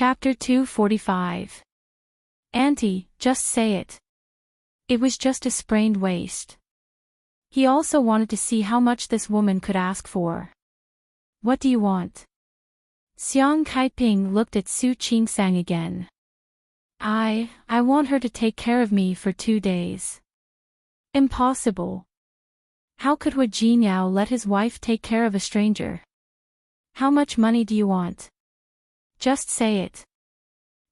Chapter 245. Auntie, just say it. It was just a sprained waist. He also wanted to see how much this woman could ask for. What do you want? Xiang Kaiping looked at Su Qingsang again. I want her to take care of me for 2 days. Impossible. How could Hu Jinyao let his wife take care of a stranger? How much money do you want? Just say it.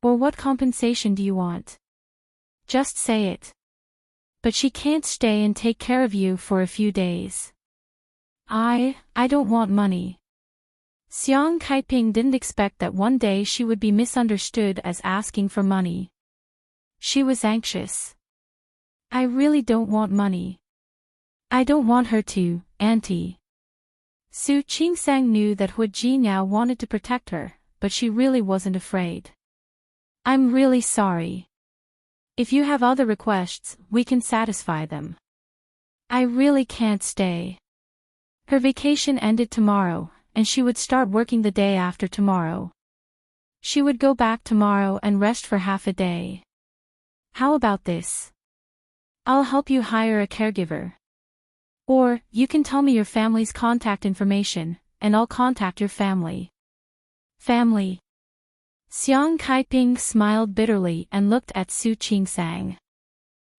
Or what compensation do you want? Just say it. But she can't stay and take care of you for a few days. I don't want money. Xiang Kaiping didn't expect that one day she would be misunderstood as asking for money. She was anxious. I really don't want money. I don't want her to, Auntie. Su Qingsang knew that Hu Jinyao wanted to protect her, but she really wasn't afraid. I'm really sorry. If you have other requests, we can satisfy them. I really can't stay. Her vacation ended tomorrow, and she would start working the day after tomorrow. She would go back tomorrow and rest for half a day. How about this? I'll help you hire a caregiver. Or, you can tell me your family's contact information, and I'll contact your family. Family. Xiang Kaiping smiled bitterly and looked at Su Qingsang.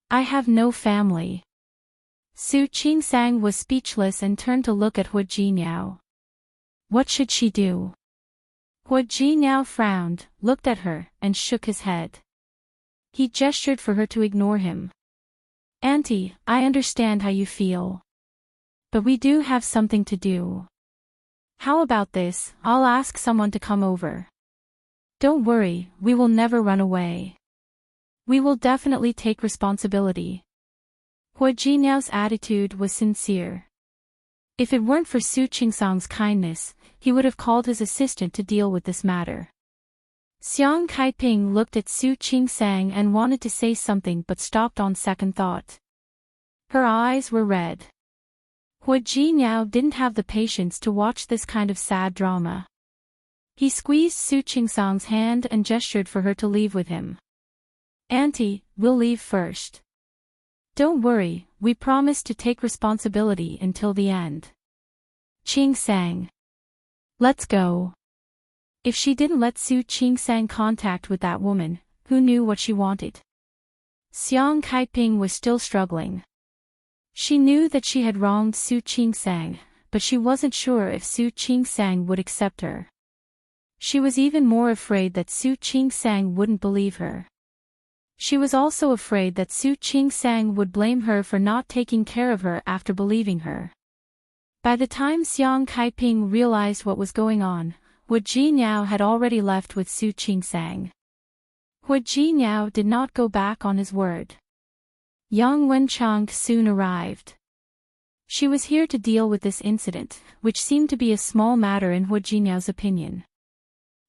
I have no family. Su Qingsang was speechless and turned to look at Hu Jinyao. What should she do? Hu Jinyao frowned, looked at her, and shook his head. He gestured for her to ignore him. Auntie, I understand how you feel. But we do have something to do. How about this? I'll ask someone to come over. Don't worry, we will never run away. We will definitely take responsibility. Hu Jinyao's attitude was sincere. If it weren't for Su Qingsang's kindness, he would have called his assistant to deal with this matter. Xiang Kaiping looked at Su Qingsang and wanted to say something but stopped on second thought. Her eyes were red. Hu Jinyao didn't have the patience to watch this kind of sad drama. He squeezed Su Qingsang's hand and gestured for her to leave with him. Auntie, we'll leave first. Don't worry, we promise to take responsibility until the end. Qingsang. Let's go. If she didn't let Su Qingsang contact with that woman, who knew what she wanted? Xiang Kaiping was still struggling. She knew that she had wronged Su Qingsang, but she wasn't sure if Su Qingsang would accept her. She was even more afraid that Su Qingsang wouldn't believe her. She was also afraid that Su Qingsang would blame her for not taking care of her after believing her. By the time Xiang Kaiping realized what was going on, Hu Jinyao had already left with Su Qingsang. Hu Jinyao did not go back on his word. Yang Wenchang soon arrived. She was here to deal with this incident, which seemed to be a small matter in Hu Jinyao's opinion.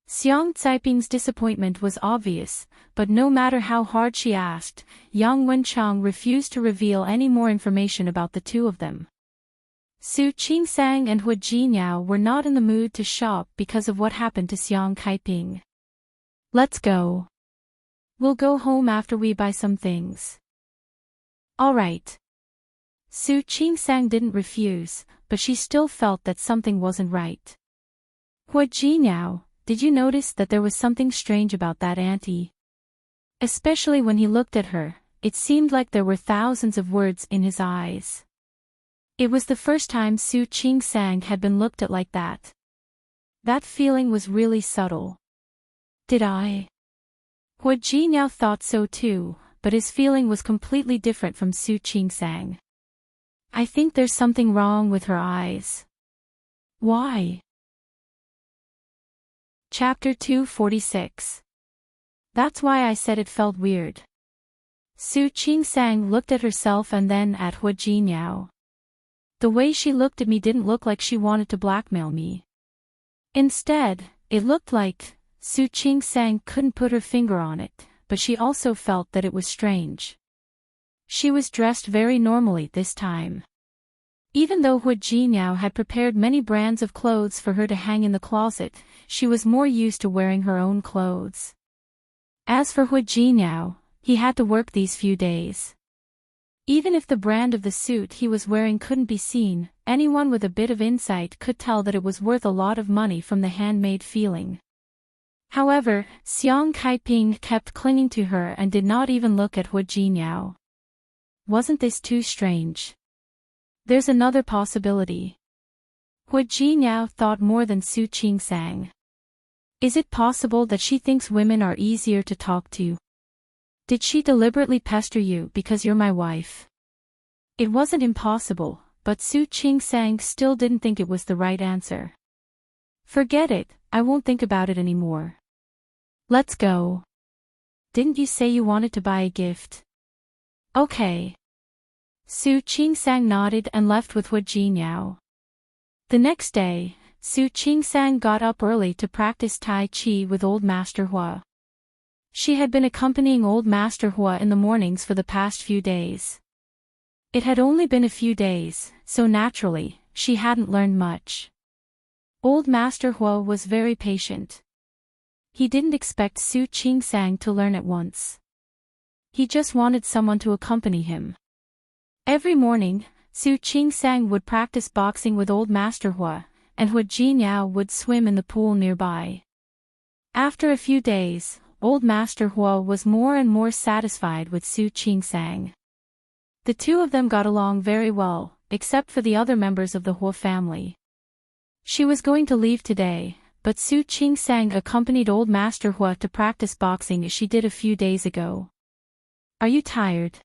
Xiang Caiping's disappointment was obvious, but no matter how hard she asked, Yang Wenchang refused to reveal any more information about the two of them. Su Qingsang and Hu Jinyao were not in the mood to shop because of what happened to Xiang Kaiping. Let's go. We'll go home after we buy some things. All right. Su Qingsang didn't refuse, but she still felt that something wasn't right. Hu Jinyao, did you notice that there was something strange about that auntie? Especially when he looked at her, it seemed like there were thousands of words in his eyes. It was the first time Su Qingsang had been looked at like that. That feeling was really subtle. Did I? Hu Jinyao thought so too, but his feeling was completely different from Su Qingsang. I think there's something wrong with her eyes. Why? Chapter 246. That's why I said it felt weird. Su Qingsang looked at herself and then at Hu Jinyao. The way she looked at me didn't look like she wanted to blackmail me. Instead, it looked like, Su Qingsang couldn't put her finger on it, but she also felt that it was strange. She was dressed very normally this time. Even though Hu Jinyao had prepared many brands of clothes for her to hang in the closet, she was more used to wearing her own clothes. As for Hu Jinyao, he had to work these few days. Even if the brand of the suit he was wearing couldn't be seen, anyone with a bit of insight could tell that it was worth a lot of money from the handmade feeling. However, Xiang Kaiping kept clinging to her and did not even look at Hu Jinyao. Wasn't this too strange? There's another possibility. Hu Jinyao thought more than Su Qingsang. Is it possible that she thinks women are easier to talk to? Did she deliberately pester you because you're my wife? It wasn't impossible, but Su Qingsang still didn't think it was the right answer. Forget it, I won't think about it anymore. Let's go. Didn't you say you wanted to buy a gift? Okay. Su Qingsang nodded and left with Hu Jinyao. The next day, Su Qingsang got up early to practice Tai Chi with Old Master Hua. She had been accompanying Old Master Hua in the mornings for the past few days. It had only been a few days, so naturally, she hadn't learned much. Old Master Hua was very patient. He didn't expect Su Qingsang to learn at once. He just wanted someone to accompany him. Every morning, Su Qingsang would practice boxing with Old Master Hua, and Hu Jinyao would swim in the pool nearby. After a few days, Old Master Hua was more and more satisfied with Su Qingsang. The two of them got along very well, except for the other members of the Hua family. She was going to leave today, but Su Qingsang accompanied Old Master Hua to practice boxing as she did a few days ago. Are you tired?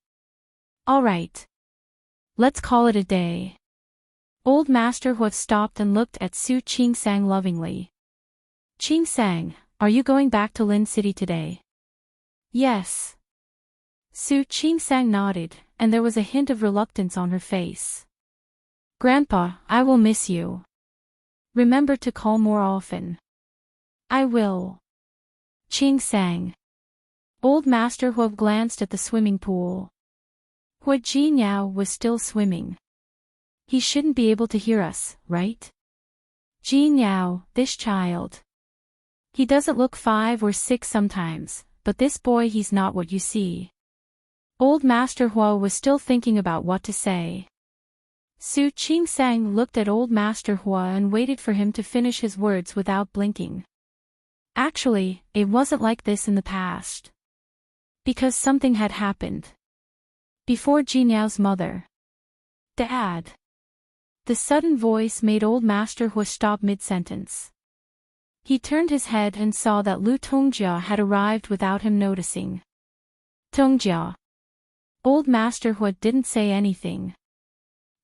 All right. Let's call it a day. Old Master Hua stopped and looked at Su Qingsang lovingly. Qingsang, are you going back to Lin City today? Yes. Su Qingsang nodded, and there was a hint of reluctance on her face. Grandpa, I will miss you. Remember to call more often. I will. Qingsang. Old Master Hua glanced at the swimming pool. Hu Jinyao was still swimming. He shouldn't be able to hear us, right? Jinyao, this child. He doesn't look 5 or 6 sometimes, but this boy he's not what you see. Old Master Hua was still thinking about what to say. Su Qingsang looked at Old Master Hua and waited for him to finish his words without blinking. Actually, it wasn't like this in the past. Because something had happened. Before Jinyao's mother. Dad. The sudden voice made Old Master Hua stop mid-sentence. He turned his head and saw that Lu Tongjia had arrived without him noticing. Tongjia. Old Master Hua didn't say anything.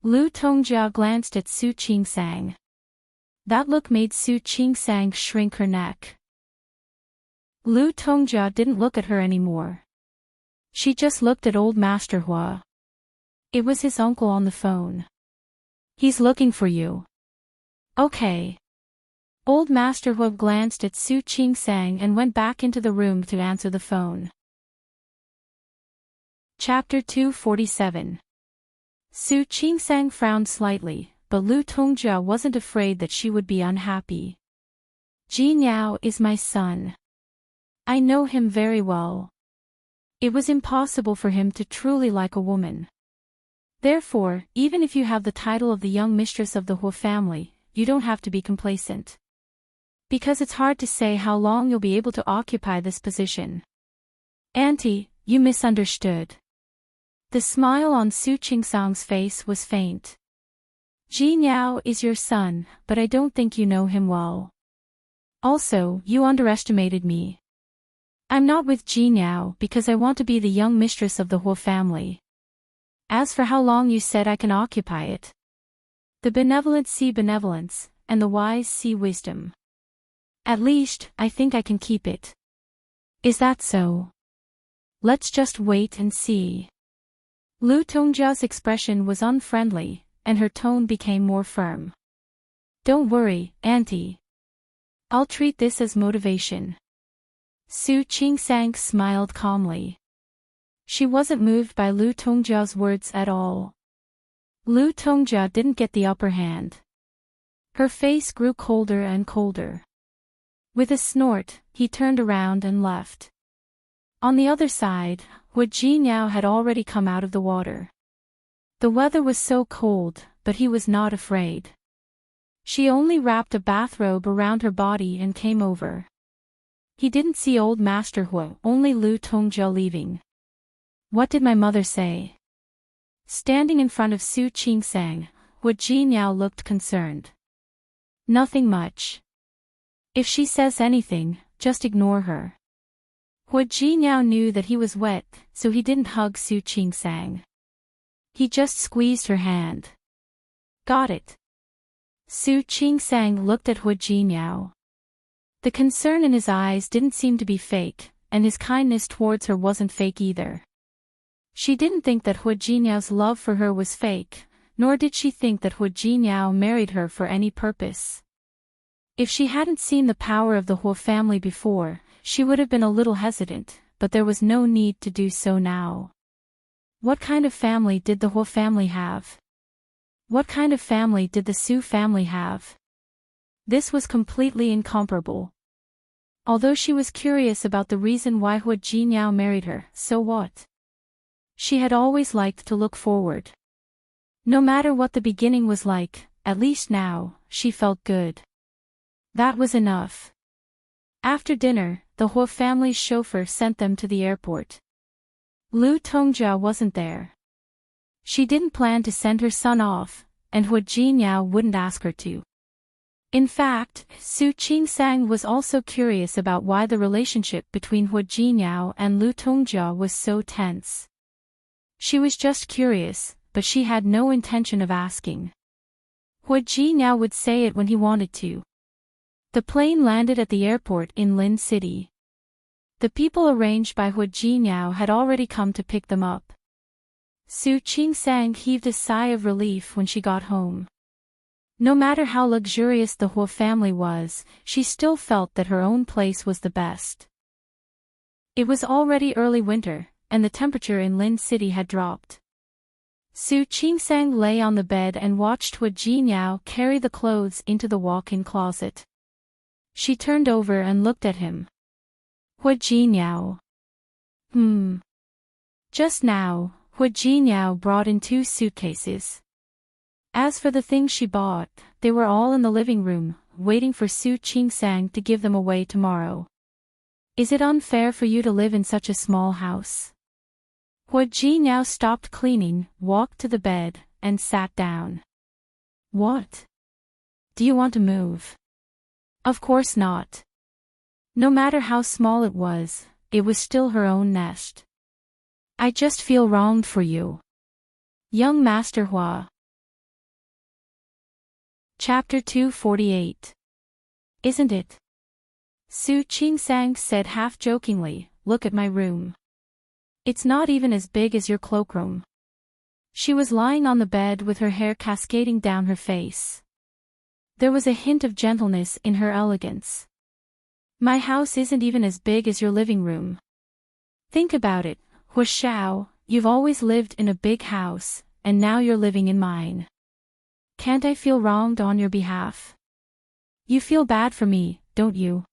Lu Tongjia glanced at Su Qingsang. That look made Su Qingsang shrink her neck. Lu Tongjia didn't look at her anymore. She just looked at Old Master Hua. It was his uncle on the phone. He's looking for you. Okay. Old Master Hua glanced at Su Qingsang and went back into the room to answer the phone. Chapter 247. Su Qingsang frowned slightly, but Lu Tongjia wasn't afraid that she would be unhappy. Jinyao is my son. I know him very well. It was impossible for him to truly like a woman. Therefore, even if you have the title of the young mistress of the Hua family, you don't have to be complacent. Because it's hard to say how long you'll be able to occupy this position. Auntie, you misunderstood. The smile on Su Qingsang's face was faint. Jinyao is your son, but I don't think you know him well. Also, you underestimated me. I'm not with Jinyao because I want to be the young mistress of the Hua family. As for how long you said I can occupy it. The benevolent see benevolence, and the wise see wisdom. At least, I think I can keep it. Is that so? Let's just wait and see. Lu Tongjia's expression was unfriendly, and her tone became more firm. Don't worry, Auntie. I'll treat this as motivation. Su Qingsang smiled calmly. She wasn't moved by Lu Tongjia's words at all. Lu Tongjia didn't get the upper hand. Her face grew colder and colder. With a snort, he turned around and left. On the other side, Hu Jinyao had already come out of the water. The weather was so cold, but he was not afraid. She only wrapped a bathrobe around her body and came over. He didn't see old Master Hu, only Lu Tongjia leaving. What did my mother say? Standing in front of Su Qingsang, Hu Jinyao looked concerned. Nothing much. If she says anything, just ignore her. Hu Jinyao knew that he was wet, so he didn't hug Su Qingsang. He just squeezed her hand. Got it. Su Qingsang looked at Hu Jinyao. The concern in his eyes didn't seem to be fake, and his kindness towards her wasn't fake either. She didn't think that Hu Jinyao's love for her was fake, nor did she think that Hu Jinyao married her for any purpose. If she hadn't seen the power of the Hu family before, she would have been a little hesitant, but there was no need to do so now. What kind of family did the Hu family have? What kind of family did the Su family have? This was completely incomparable. Although she was curious about the reason why Hu Jinyao married her, so what? She had always liked to look forward. No matter what the beginning was like, at least now, she felt good. That was enough. After dinner, the Hu family's chauffeur sent them to the airport. Lu Tongjia wasn't there. She didn't plan to send her son off, and Hu Jinyao wouldn't ask her to. In fact, Su Qingsang was also curious about why the relationship between Hu Jinyao and Lu Tongjia was so tense. She was just curious, but she had no intention of asking. Hu Jinyao would say it when he wanted to. The plane landed at the airport in Lin City. The people arranged by Hu Jinyao had already come to pick them up. Su Qingsang heaved a sigh of relief when she got home. No matter how luxurious the Hu family was, she still felt that her own place was the best. It was already early winter, and the temperature in Lin City had dropped. Su Qingsang lay on the bed and watched Hu Jinyao carry the clothes into the walk-in closet. She turned over and looked at him. Hu Jinyao. Just now, Hu Jinyao brought in 2 suitcases. As for the things she bought, they were all in the living room, waiting for Su Qingsang to give them away tomorrow. Is it unfair for you to live in such a small house? Hu Jinyao stopped cleaning, walked to the bed, and sat down. What? Do you want to move? Of course not. No matter how small it was still her own nest. I just feel wronged for you. Young Master Hua. Chapter 248. Isn't it? Su Qingsang said half-jokingly, look at my room. It's not even as big as your cloakroom. She was lying on the bed with her hair cascading down her face. There was a hint of gentleness in her elegance. My house isn't even as big as your living room. Think about it, Hu Xiao, you've always lived in a big house, and now you're living in mine. Can't I feel wronged on your behalf? You feel bad for me, don't you?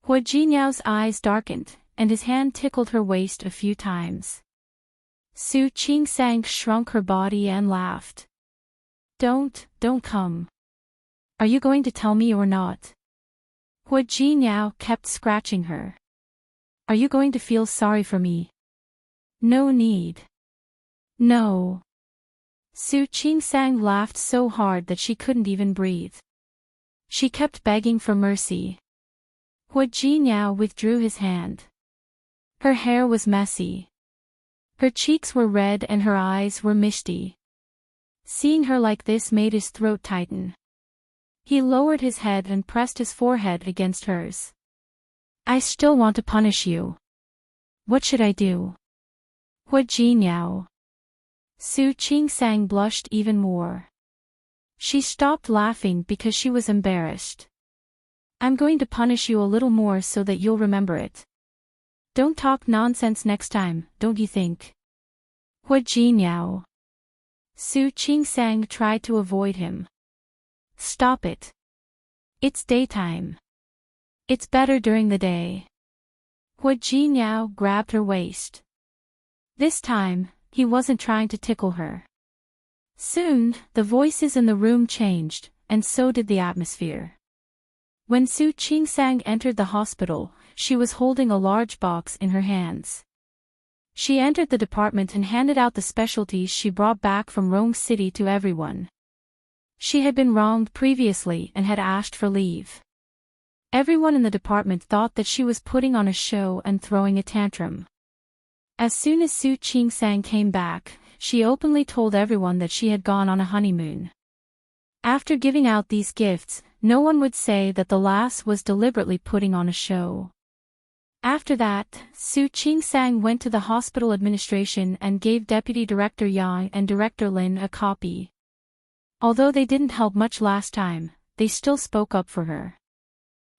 Hu Jinyao's eyes darkened, and his hand tickled her waist a few times. Su Qingsang shrunk her body and laughed. Don't come. Are you going to tell me or not? Hu Jinyao kept scratching her. Are you going to feel sorry for me? No need. No. Su Qingsang laughed so hard that she couldn't even breathe. She kept begging for mercy. Hu Jinyao withdrew his hand. Her hair was messy. Her cheeks were red and her eyes were misty. Seeing her like this made his throat tighten. He lowered his head and pressed his forehead against hers. I still want to punish you. What should I do? Hu Jinyao. Su Qingsang blushed even more. She stopped laughing because she was embarrassed. I'm going to punish you a little more so that you'll remember it. Don't talk nonsense next time, don't you think? Hu Jinyao. Su Qingsang tried to avoid him. Stop it. It's daytime. It's better during the day. Hua Jinyao grabbed her waist. This time, he wasn't trying to tickle her. Soon, the voices in the room changed, and so did the atmosphere. When Su Qingsang entered the hospital, she was holding a large box in her hands. She entered the department and handed out the specialties she brought back from Rome City to everyone. She had been wronged previously and had asked for leave. Everyone in the department thought that she was putting on a show and throwing a tantrum. As soon as Su Qingsang came back, she openly told everyone that she had gone on a honeymoon. After giving out these gifts, no one would say that the lass was deliberately putting on a show. After that, Su Qingsang went to the hospital administration and gave Deputy Director Yang and Director Lin a copy. Although they didn't help much last time, they still spoke up for her.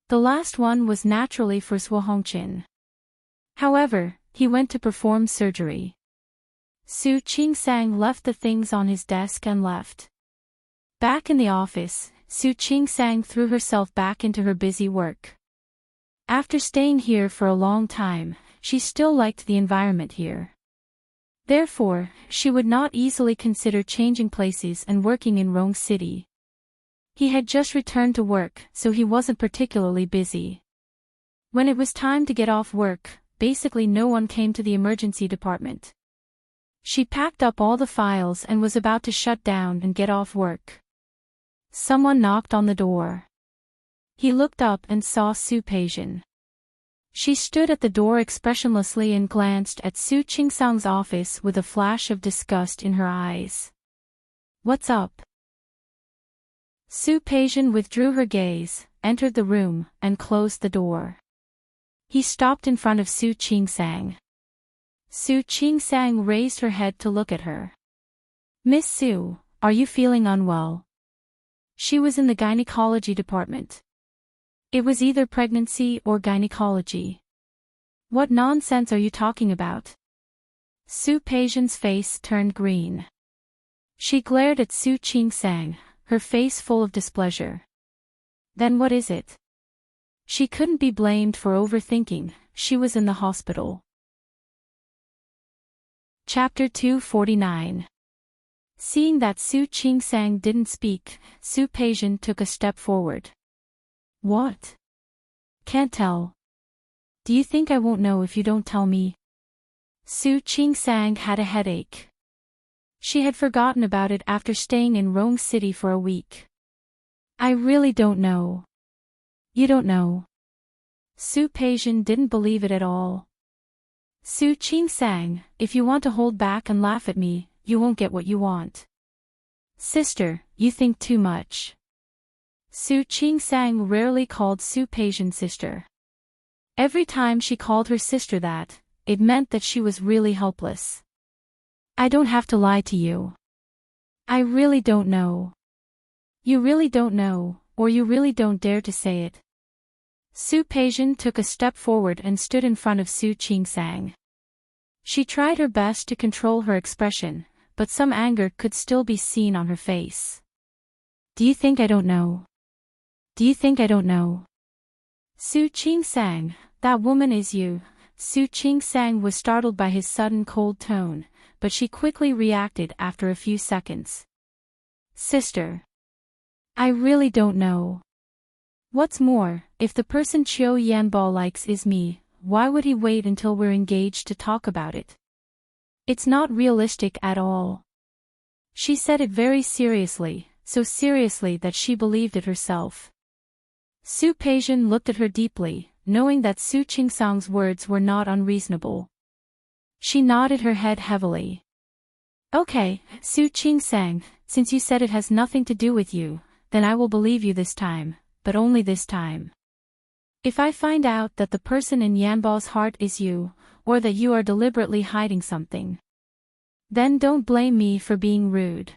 The last one was naturally for Su Hongqin. However, he went to perform surgery. Su Qingsang left the things on his desk and left. Back in the office, Su Qingsang threw herself back into her busy work. After staying here for a long time, she still liked the environment here. Therefore, she would not easily consider changing places and working in Rome City. He had just returned to work, so he wasn't particularly busy. When it was time to get off work, basically no one came to the emergency department. She packed up all the files and was about to shut down and get off work. Someone knocked on the door. He looked up and saw Su Peijian. She stood at the door expressionlessly and glanced at Su Qingsang's office with a flash of disgust in her eyes. What's up? Su Peijian withdrew her gaze, entered the room, and closed the door. He stopped in front of Su Qingsang. Su Qingsang raised her head to look at her. Miss Su, are you feeling unwell? She was in the gynecology department. It was either pregnancy or gynecology. What nonsense are you talking about? Su Peijian's face turned green. She glared at Su Qingsang, her face full of displeasure. Then what is it? She couldn't be blamed for overthinking, she was in the hospital. Chapter 249. Seeing that Su Qingsang didn't speak, Su Peijian took a step forward. What? Can't tell. Do you think I won't know if you don't tell me? Su Qingsang had a headache. She had forgotten about it after staying in Rome City for a week. I really don't know. You don't know. Su Peijian didn't believe it at all. Su Qingsang, if you want to hold back and laugh at me, you won't get what you want. Sister, you think too much. Su Qingsang rarely called Su Peijian sister. Every time she called her sister that, it meant that she was really helpless. I don't have to lie to you. I really don't know. You really don't know, or you really don't dare to say it. Su Peijian took a step forward and stood in front of Su Qingsang. She tried her best to control her expression, but some anger could still be seen on her face. Do you think I don't know? Do you think I don't know? Su Qingsang, that woman is you. Su Qingsang was startled by his sudden cold tone, but she quickly reacted after a few seconds. Sister. I really don't know. What's more, if the person Qiu Yanbo likes is me, why would he wait until we're engaged to talk about it? It's not realistic at all. She said it very seriously, so seriously that she believed it herself. Su Peijian looked at her deeply, knowing that Su Qingsang's words were not unreasonable. She nodded her head heavily. Okay, Su Qingsang, since you said it has nothing to do with you, then I will believe you this time, but only this time. If I find out that the person in Yanbo's heart is you, or that you are deliberately hiding something, then don't blame me for being rude.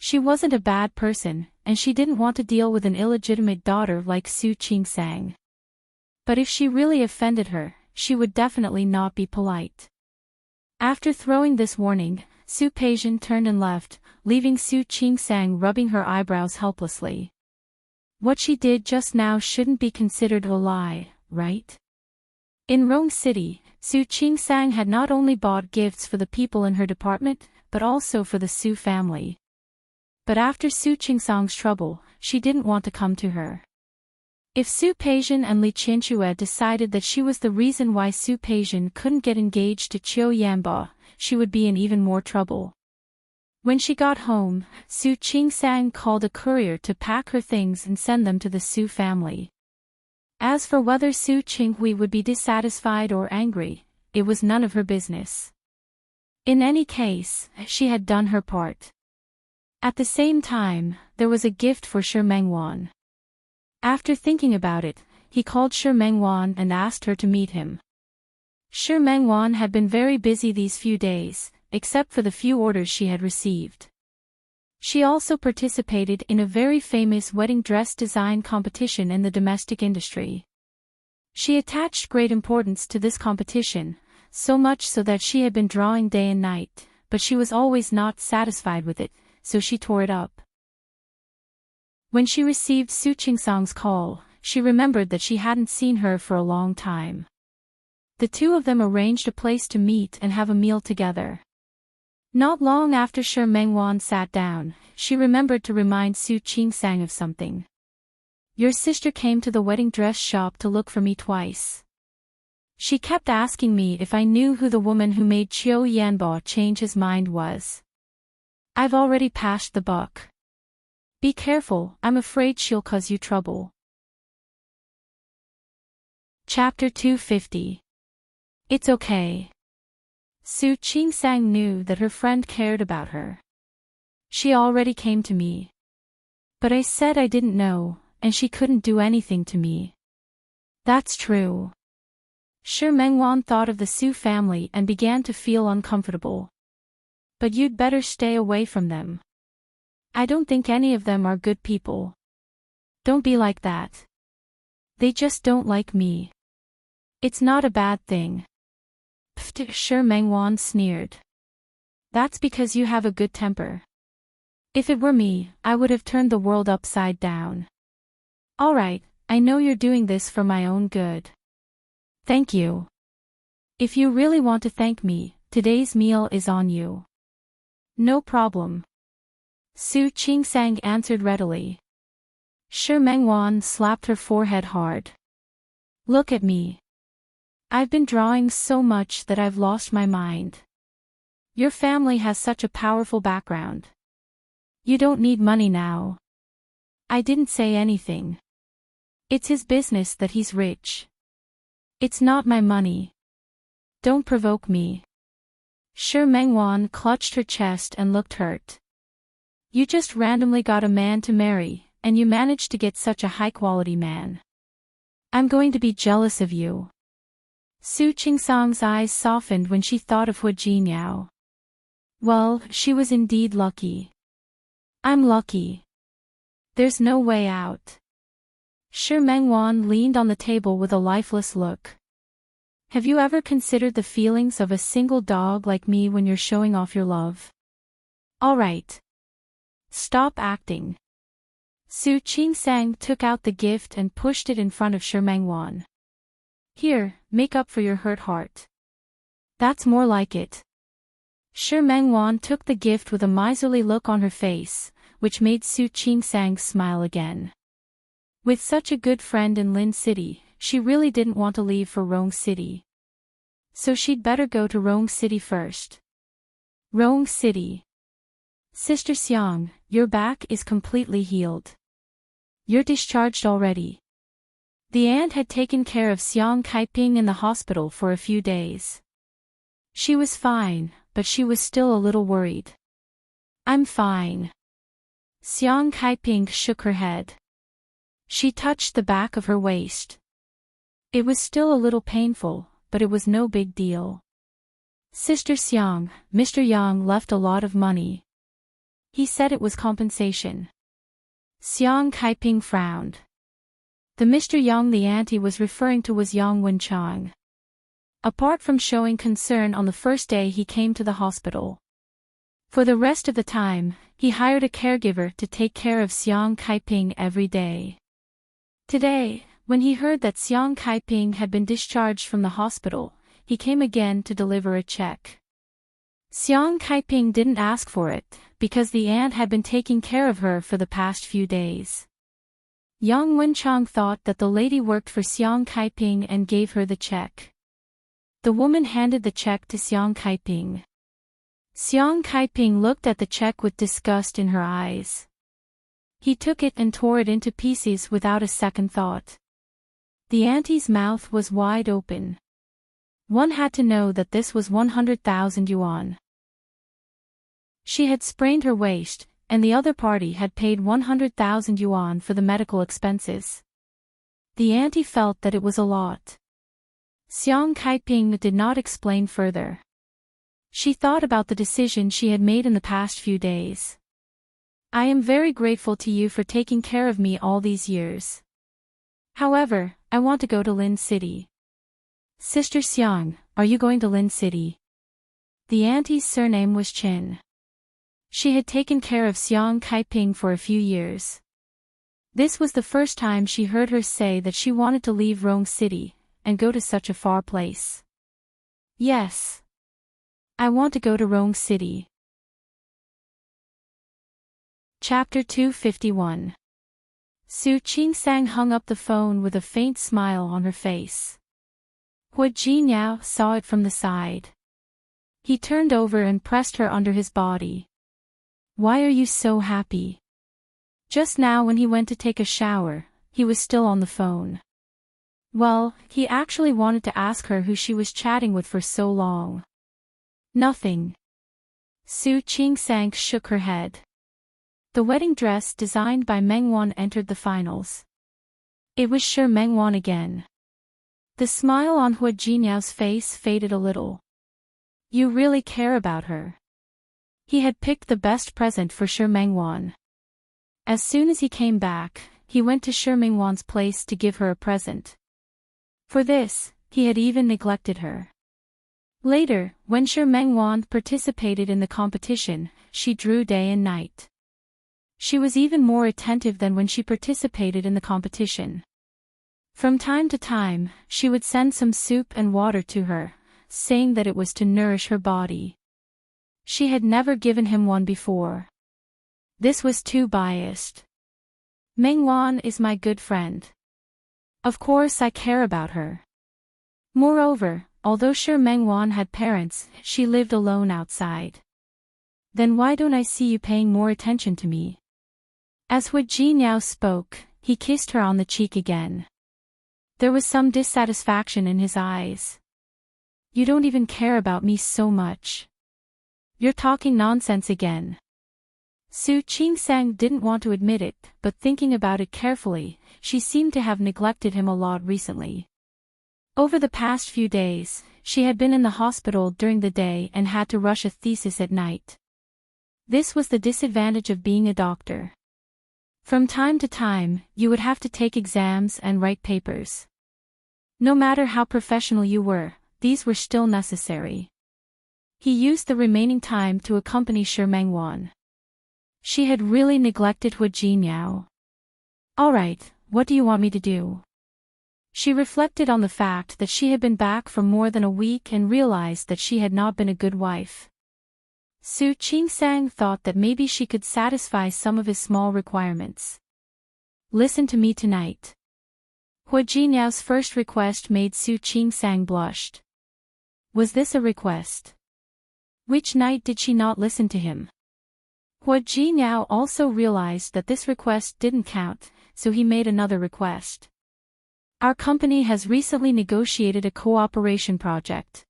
She wasn't a bad person, and she didn't want to deal with an illegitimate daughter like Su Qingsang. But if she really offended her, she would definitely not be polite. After throwing this warning, Su Peijian turned and left, leaving Su Qingsang rubbing her eyebrows helplessly. What she did just now shouldn't be considered a lie, right? In Rong City, Su Qingsang had not only bought gifts for the people in her department, but also for the Su family. But after Su Qingsang's trouble, she didn't want to come to her. If Su Peijian and Li Qianxue decided that she was the reason why Su Peijian couldn't get engaged to Qiu Yanba, she would be in even more trouble. When she got home, Su Qingsang called a courier to pack her things and send them to the Su family. As for whether Su Qinghui would be dissatisfied or angry, it was none of her business. In any case, she had done her part. At the same time, there was a gift for Shi Mengwan. After thinking about it, he called Shi Mengwan and asked her to meet him. Shi Mengwan had been very busy these few days, except for the few orders she had received. She also participated in a very famous wedding dress design competition in the domestic industry. She attached great importance to this competition, so much so that she had been drawing day and night, but she was always not satisfied with it, so she tore it up. When she received Su Qingsang's call, she remembered that she hadn't seen her for a long time. The two of them arranged a place to meet and have a meal together. Not long after Shi Mengwan sat down, she remembered to remind Su Qingsang of something. Your sister came to the wedding dress shop to look for me twice. She kept asking me if I knew who the woman who made Qiu Yanba change his mind was. I've already passed the buck. Be careful, I'm afraid she'll cause you trouble. Chapter 250. It's okay. Su Qingsang knew that her friend cared about her. She already came to me. But I said I didn't know, and she couldn't do anything to me. That's true. Shi Mengwan thought of the Su family and began to feel uncomfortable. But you'd better stay away from them. I don't think any of them are good people. Don't be like that. They just don't like me. It's not a bad thing. Pfft, Shi Mengwan sneered. That's because you have a good temper. If it were me, I would have turned the world upside down. All right, I know you're doing this for my own good. Thank you. If you really want to thank me, today's meal is on you. No problem. Su Qingsang answered readily. Shi Mengwan slapped her forehead hard. Look at me. I've been drawing so much that I've lost my mind. Your family has such a powerful background. You don't need money now. I didn't say anything. It's his business that he's rich. It's not my money. Don't provoke me. Shi Mengwan clutched her chest and looked hurt. You just randomly got a man to marry, and you managed to get such a high-quality man. I'm going to be jealous of you. Su Qingsang's eyes softened when she thought of Hu Jinyao. Well, she was indeed lucky. I'm lucky. There's no way out. Shi Mengwan leaned on the table with a lifeless look. Have you ever considered the feelings of a single dog like me when you're showing off your love? All right. Stop acting. Su Qingsang took out the gift and pushed it in front of Shi Mengwan. Here, make up for your hurt heart. That's more like it. Shi Mengwan took the gift with a miserly look on her face, which made Su Qingsang smile again. With such a good friend in Lin City, she really didn't want to leave for Rong City. So she'd better go to Rong City first. Rong City. Sister Xiang, your back is completely healed. You're discharged already. The aunt had taken care of Xiang Kaiping in the hospital for a few days. She was fine, but she was still a little worried. I'm fine. Xiang Kaiping shook her head. She touched the back of her waist. It was still a little painful, but it was no big deal. Sister Xiang, Mr. Yang left a lot of money. He said it was compensation. Xiang Kaiping frowned. The Mr. Yang the auntie was referring to was Yang Wenchang. Apart from showing concern on the first day he came to the hospital, For the rest of the time, he hired a caregiver to take care of Xiang Kaiping every day. Today, when he heard that Xiang Kaiping had been discharged from the hospital, he came again to deliver a check. Xiang Kaiping didn't ask for it, because the aunt had been taking care of her for the past few days. Yang Wenchang thought that the lady worked for Xiang Kaiping and gave her the check. The woman handed the check to Xiang Kaiping. Xiang Kaiping looked at the check with disgust in her eyes. He took it and tore it into pieces without a second thought. The auntie's mouth was wide open. One had to know that this was 100,000 yuan. She had sprained her waist, and the other party had paid 100,000 yuan for the medical expenses. The auntie felt that it was a lot. Xiang Kaiping did not explain further. She thought about the decision she had made in the past few days. I am very grateful to you for taking care of me all these years. However, I want to go to Lin City. Sister Xiang, are you going to Lin City? The auntie's surname was Qin. She had taken care of Xiang Kaiping for a few years. This was the first time she heard her say that she wanted to leave Rong City and go to such a far place. Yes. I want to go to Rong City. Chapter 251. Su Qingsang hung up the phone with a faint smile on her face. Hua Jinyao saw it from the side. He turned over and pressed her under his body. Why are you so happy? Just now when he went to take a shower, he was still on the phone. Well, he actually wanted to ask her who she was chatting with for so long. Nothing. Su Qingsang shook her head. The wedding dress designed by Mengwan entered the finals. It was sure Mengwan again. The smile on Hua Jinyao's face faded a little. You really care about her. He had picked the best present for Shi Mengwan. As soon as he came back, he went to Shi Mengwan's place to give her a present. For this, he had even neglected her. Later, when Shi Mengwan participated in the competition, she drew day and night. She was even more attentive than when she participated in the competition. From time to time, she would send some soup and water to her, saying that it was to nourish her body. She had never given him one before. This was too biased. Mengwan is my good friend. Of course I care about her. Moreover, although Shi Mengwan had parents, she lived alone outside. Then why don't I see you paying more attention to me? As Hua Jinyao spoke, he kissed her on the cheek again. There was some dissatisfaction in his eyes. You don't even care about me so much. You're talking nonsense again. Su Qingsang didn't want to admit it, but thinking about it carefully, she seemed to have neglected him a lot recently. Over the past few days, she had been in the hospital during the day and had to rush a thesis at night. This was the disadvantage of being a doctor. From time to time, you would have to take exams and write papers. No matter how professional you were, these were still necessary. He used the remaining time to accompany Shi Mengwan. She had really neglected Hua Jinyao. Alright, what do you want me to do? She reflected on the fact that she had been back for more than a week and realized that she had not been a good wife. Su Qingsang thought that maybe she could satisfy some of his small requirements. Listen to me tonight. Hua Jinyao's first request made Su Qingsang blushed. Was this a request? Which night did she not listen to him? Hua Jinyao also realized that this request didn't count, so he made another request. Our company has recently negotiated a cooperation project.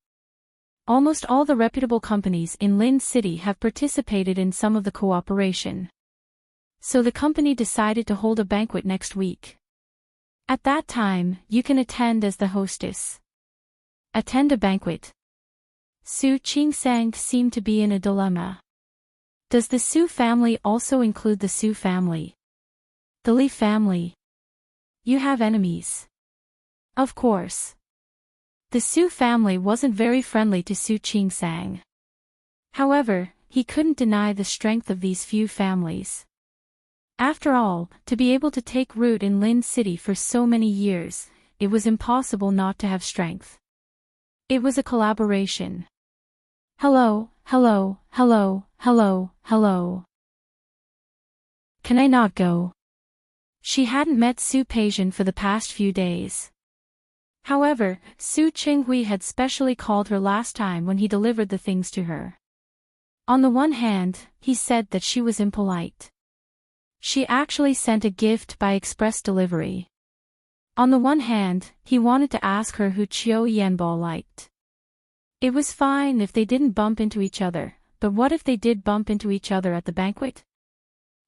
Almost all the reputable companies in Lin City have participated in some of the cooperation. So the company decided to hold a banquet next week. At that time, you can attend as the hostess. Attend a banquet. Su Qingsang seemed to be in a dilemma. Does the Su family also include the Su family? The Li family? You have enemies. Of course. The Su family wasn't very friendly to Su Qingsang. However, he couldn't deny the strength of these few families. After all, to be able to take root in Lin City for so many years, it was impossible not to have strength. It was a collaboration. Hello, hello, hello, hello, hello. Can I not go? She hadn't met Su Peijian for the past few days. However, Su Qinghui had specially called her last time when he delivered the things to her. On the one hand, he said that she was impolite. She actually sent a gift by express delivery. On the one hand, he wanted to ask her who Qiu Yanbo liked. It was fine if they didn't bump into each other, but what if they did bump into each other at the banquet?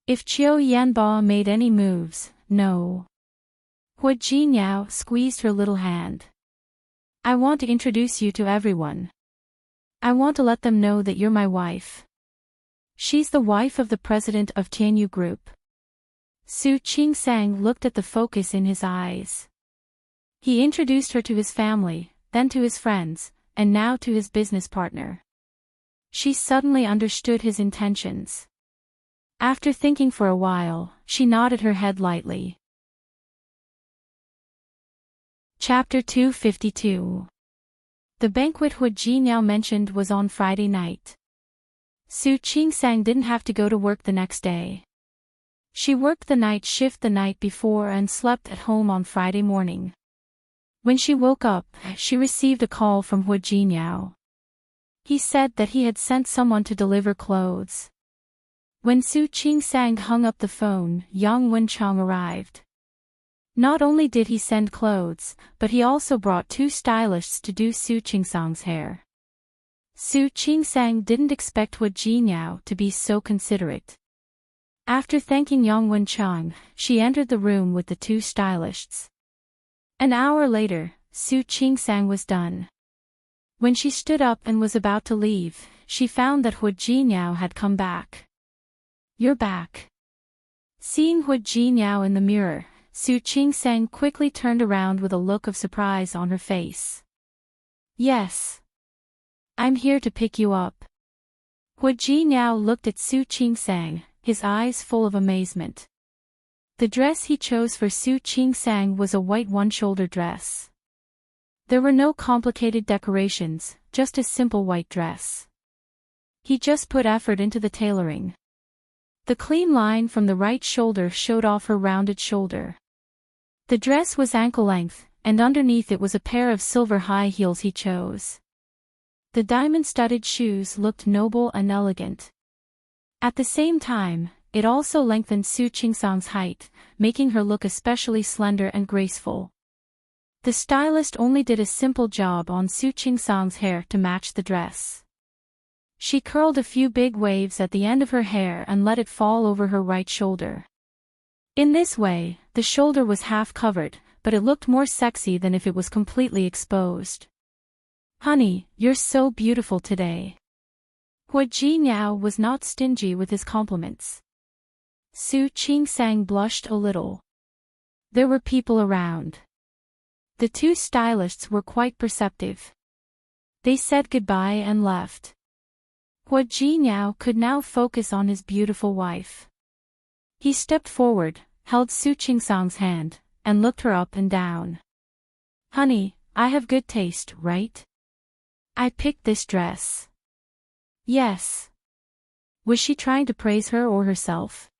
If Qiu Yanbo made any moves, no. Hu Jinyao squeezed her little hand. I want to introduce you to everyone. I want to let them know that you're my wife. She's the wife of the president of Tianyu Group. Su Qingsang looked at the focus in his eyes. He introduced her to his family, then to his friends, and now to his business partner. She suddenly understood his intentions. After thinking for a while, she nodded her head lightly. Chapter 252. The banquet Hu Jinyao mentioned was on Friday night. Su Qingsang didn't have to go to work the next day. She worked the night shift the night before and slept at home on Friday morning. When she woke up, she received a call from Hu Jinyao. He said that he had sent someone to deliver clothes. When Su Qingsang hung up the phone, Yang Wenchang arrived. Not only did he send clothes, but he also brought 2 stylists to do Su Qingsang's hair. Su Qingsang didn't expect Hu Jinyao to be so considerate. After thanking Yang Wenchang, she entered the room with the 2 stylists. An hour later, Su Qingsang was done. When she stood up and was about to leave, she found that Hu Jinyao had come back. You're back. Seeing Hu Jinyao in the mirror, Su Qingsang quickly turned around with a look of surprise on her face. Yes. I'm here to pick you up. Hu Jinyao looked at Su Qingsang, his eyes full of amazement. The dress he chose for Su Qingsang was a white one-shoulder dress. There were no complicated decorations, just a simple white dress. He just put effort into the tailoring. The clean line from the right shoulder showed off her rounded shoulder. The dress was ankle-length, and underneath it was a pair of silver high heels he chose. The diamond-studded shoes looked noble and elegant. At the same time, it also lengthened Su Qingsang's height, making her look especially slender and graceful. The stylist only did a simple job on Su Qingsang's hair to match the dress. She curled a few big waves at the end of her hair and let it fall over her right shoulder. In this way, the shoulder was half covered, but it looked more sexy than if it was completely exposed. Honey, you're so beautiful today. Hu Jinyao was not stingy with his compliments. Su Qingsang blushed a little. There were people around. The 2 stylists were quite perceptive. They said goodbye and left. Hu Jinyao could now focus on his beautiful wife. He stepped forward, held Su Qingsang's hand, and looked her up and down. Honey, I have good taste, right? I picked this dress. Yes. Was she trying to praise her or herself?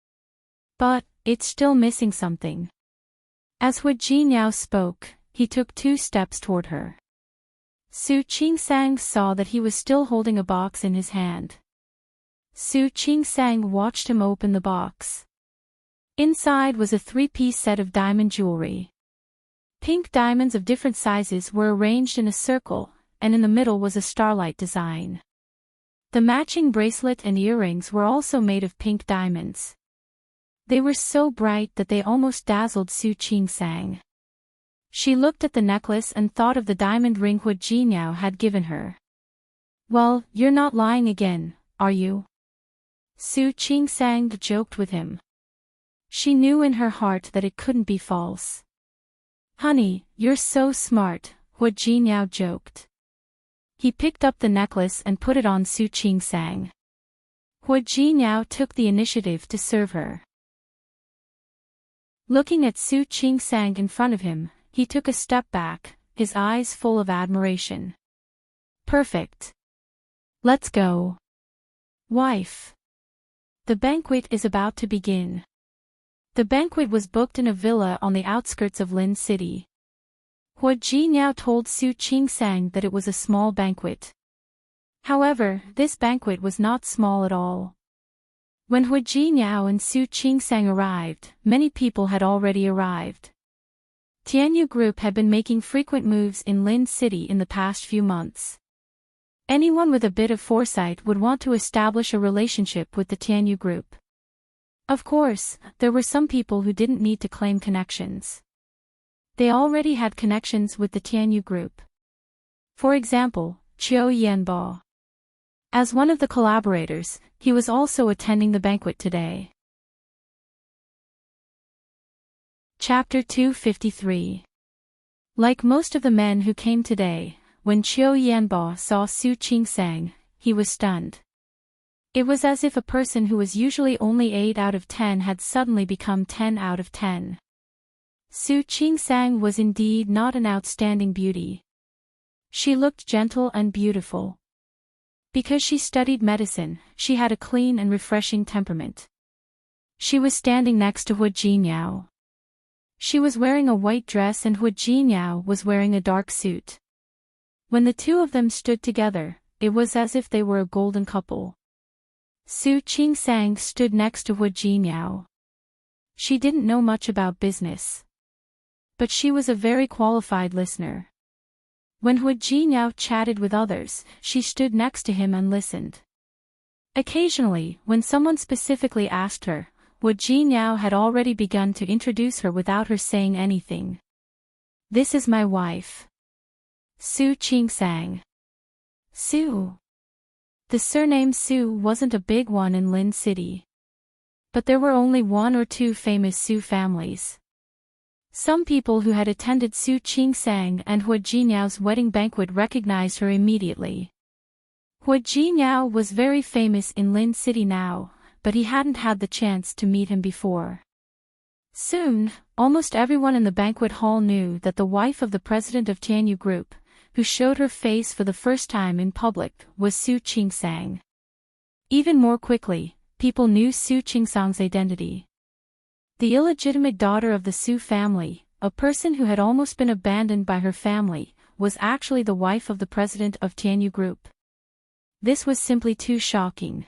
But, it's still missing something. As Hu Jinyao spoke, he took 2 steps toward her. Su Qingsang saw that he was still holding a box in his hand. Su Qingsang watched him open the box. Inside was a 3-piece set of diamond jewelry. Pink diamonds of different sizes were arranged in a circle, and in the middle was a starlight design. The matching bracelet and earrings were also made of pink diamonds. They were so bright that they almost dazzled Su Qingsang. She looked at the necklace and thought of the diamond ring Hu Jinyao had given her. Well, you're not lying again, are you? Su Qingsang joked with him. She knew in her heart that it couldn't be false. Honey, you're so smart, Hu Jinyao joked. He picked up the necklace and put it on Su Qingsang. Hu Jinyao took the initiative to serve her. Looking at Su Qingsang in front of him, he took a step back, his eyes full of admiration. Perfect. Let's go. Wife. The banquet is about to begin. The banquet was booked in a villa on the outskirts of Lin City. Hu Jinyao told Su Qingsang that it was a small banquet. However, this banquet was not small at all. When Hu Jinyao and Su Qingsang arrived, many people had already arrived. Tianyu Group had been making frequent moves in Lin City in the past few months. Anyone with a bit of foresight would want to establish a relationship with the Tianyu Group. Of course, there were some people who didn't need to claim connections. They already had connections with the Tianyu Group. For example, Qiu Yanbo. As one of the collaborators, he was also attending the banquet today. Chapter 253. Like most of the men who came today, when Qiu Yanbo saw Su Qingsang, he was stunned. It was as if a person who was usually only 8 out of 10 had suddenly become 10 out of 10. Su Qingsang was indeed not an outstanding beauty. She looked gentle and beautiful. Because she studied medicine, she had a clean and refreshing temperament. She was standing next to Hu Jinyao. She was wearing a white dress and Hu Jinyao was wearing a dark suit. When the two of them stood together, it was as if they were a golden couple. Su Qingsang stood next to Hu Jinyao. She didn't know much about business. But she was a very qualified listener. When Hu Jinyao chatted with others, she stood next to him and listened. Occasionally, when someone specifically asked her, Hu Jinyao had already begun to introduce her without her saying anything. This is my wife. Su Qingsang. Su. The surname Su wasn't a big one in Lin City. But there were only 1 or 2 famous Su families. Some people who had attended Su Qingsang and Hu Jinyao's wedding banquet recognized her immediately. Hu Jinyao was very famous in Lin City now, but he hadn't had the chance to meet him before. Soon, almost everyone in the banquet hall knew that the wife of the president of Tianyu Group, who showed her face for the first time in public, was Su Qingsang. Even more quickly, people knew Su Qingsang's identity. The illegitimate daughter of the Su family, a person who had almost been abandoned by her family, was actually the wife of the president of Tianyu Group. This was simply too shocking.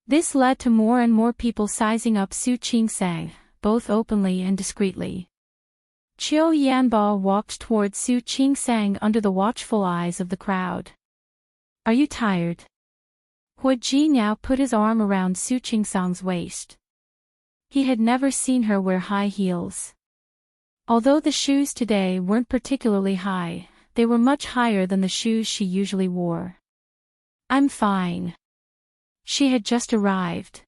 This led to more and more people sizing up Su Qingsang, both openly and discreetly. Qiu Yanbo walked towards Su Qingsang under the watchful eyes of the crowd. Are you tired? Hu Jinyao put his arm around Su Qingsang's waist. He had never seen her wear high heels. Although the shoes today weren't particularly high, they were much higher than the shoes she usually wore. I'm fine. She had just arrived.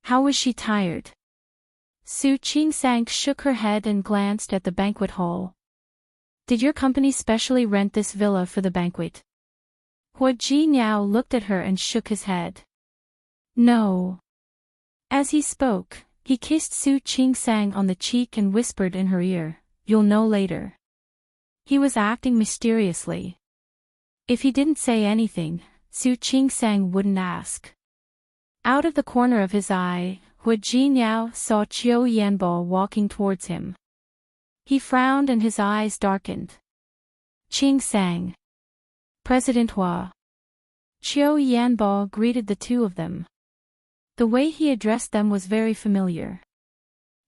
How was she tired? Su Qingsang shook her head and glanced at the banquet hall. Did your company specially rent this villa for the banquet? Hu Jinyao looked at her and shook his head. No. As he spoke, he kissed Su Qingsang on the cheek and whispered in her ear, "You'll know later." He was acting mysteriously. If he didn't say anything, Su Qingsang wouldn't ask. Out of the corner of his eye, Hu Jinyao saw Qiu Yanbo walking towards him. He frowned and his eyes darkened. Qingsang. President Hua. Qiu Yanbo greeted the two of them. The way he addressed them was very familiar.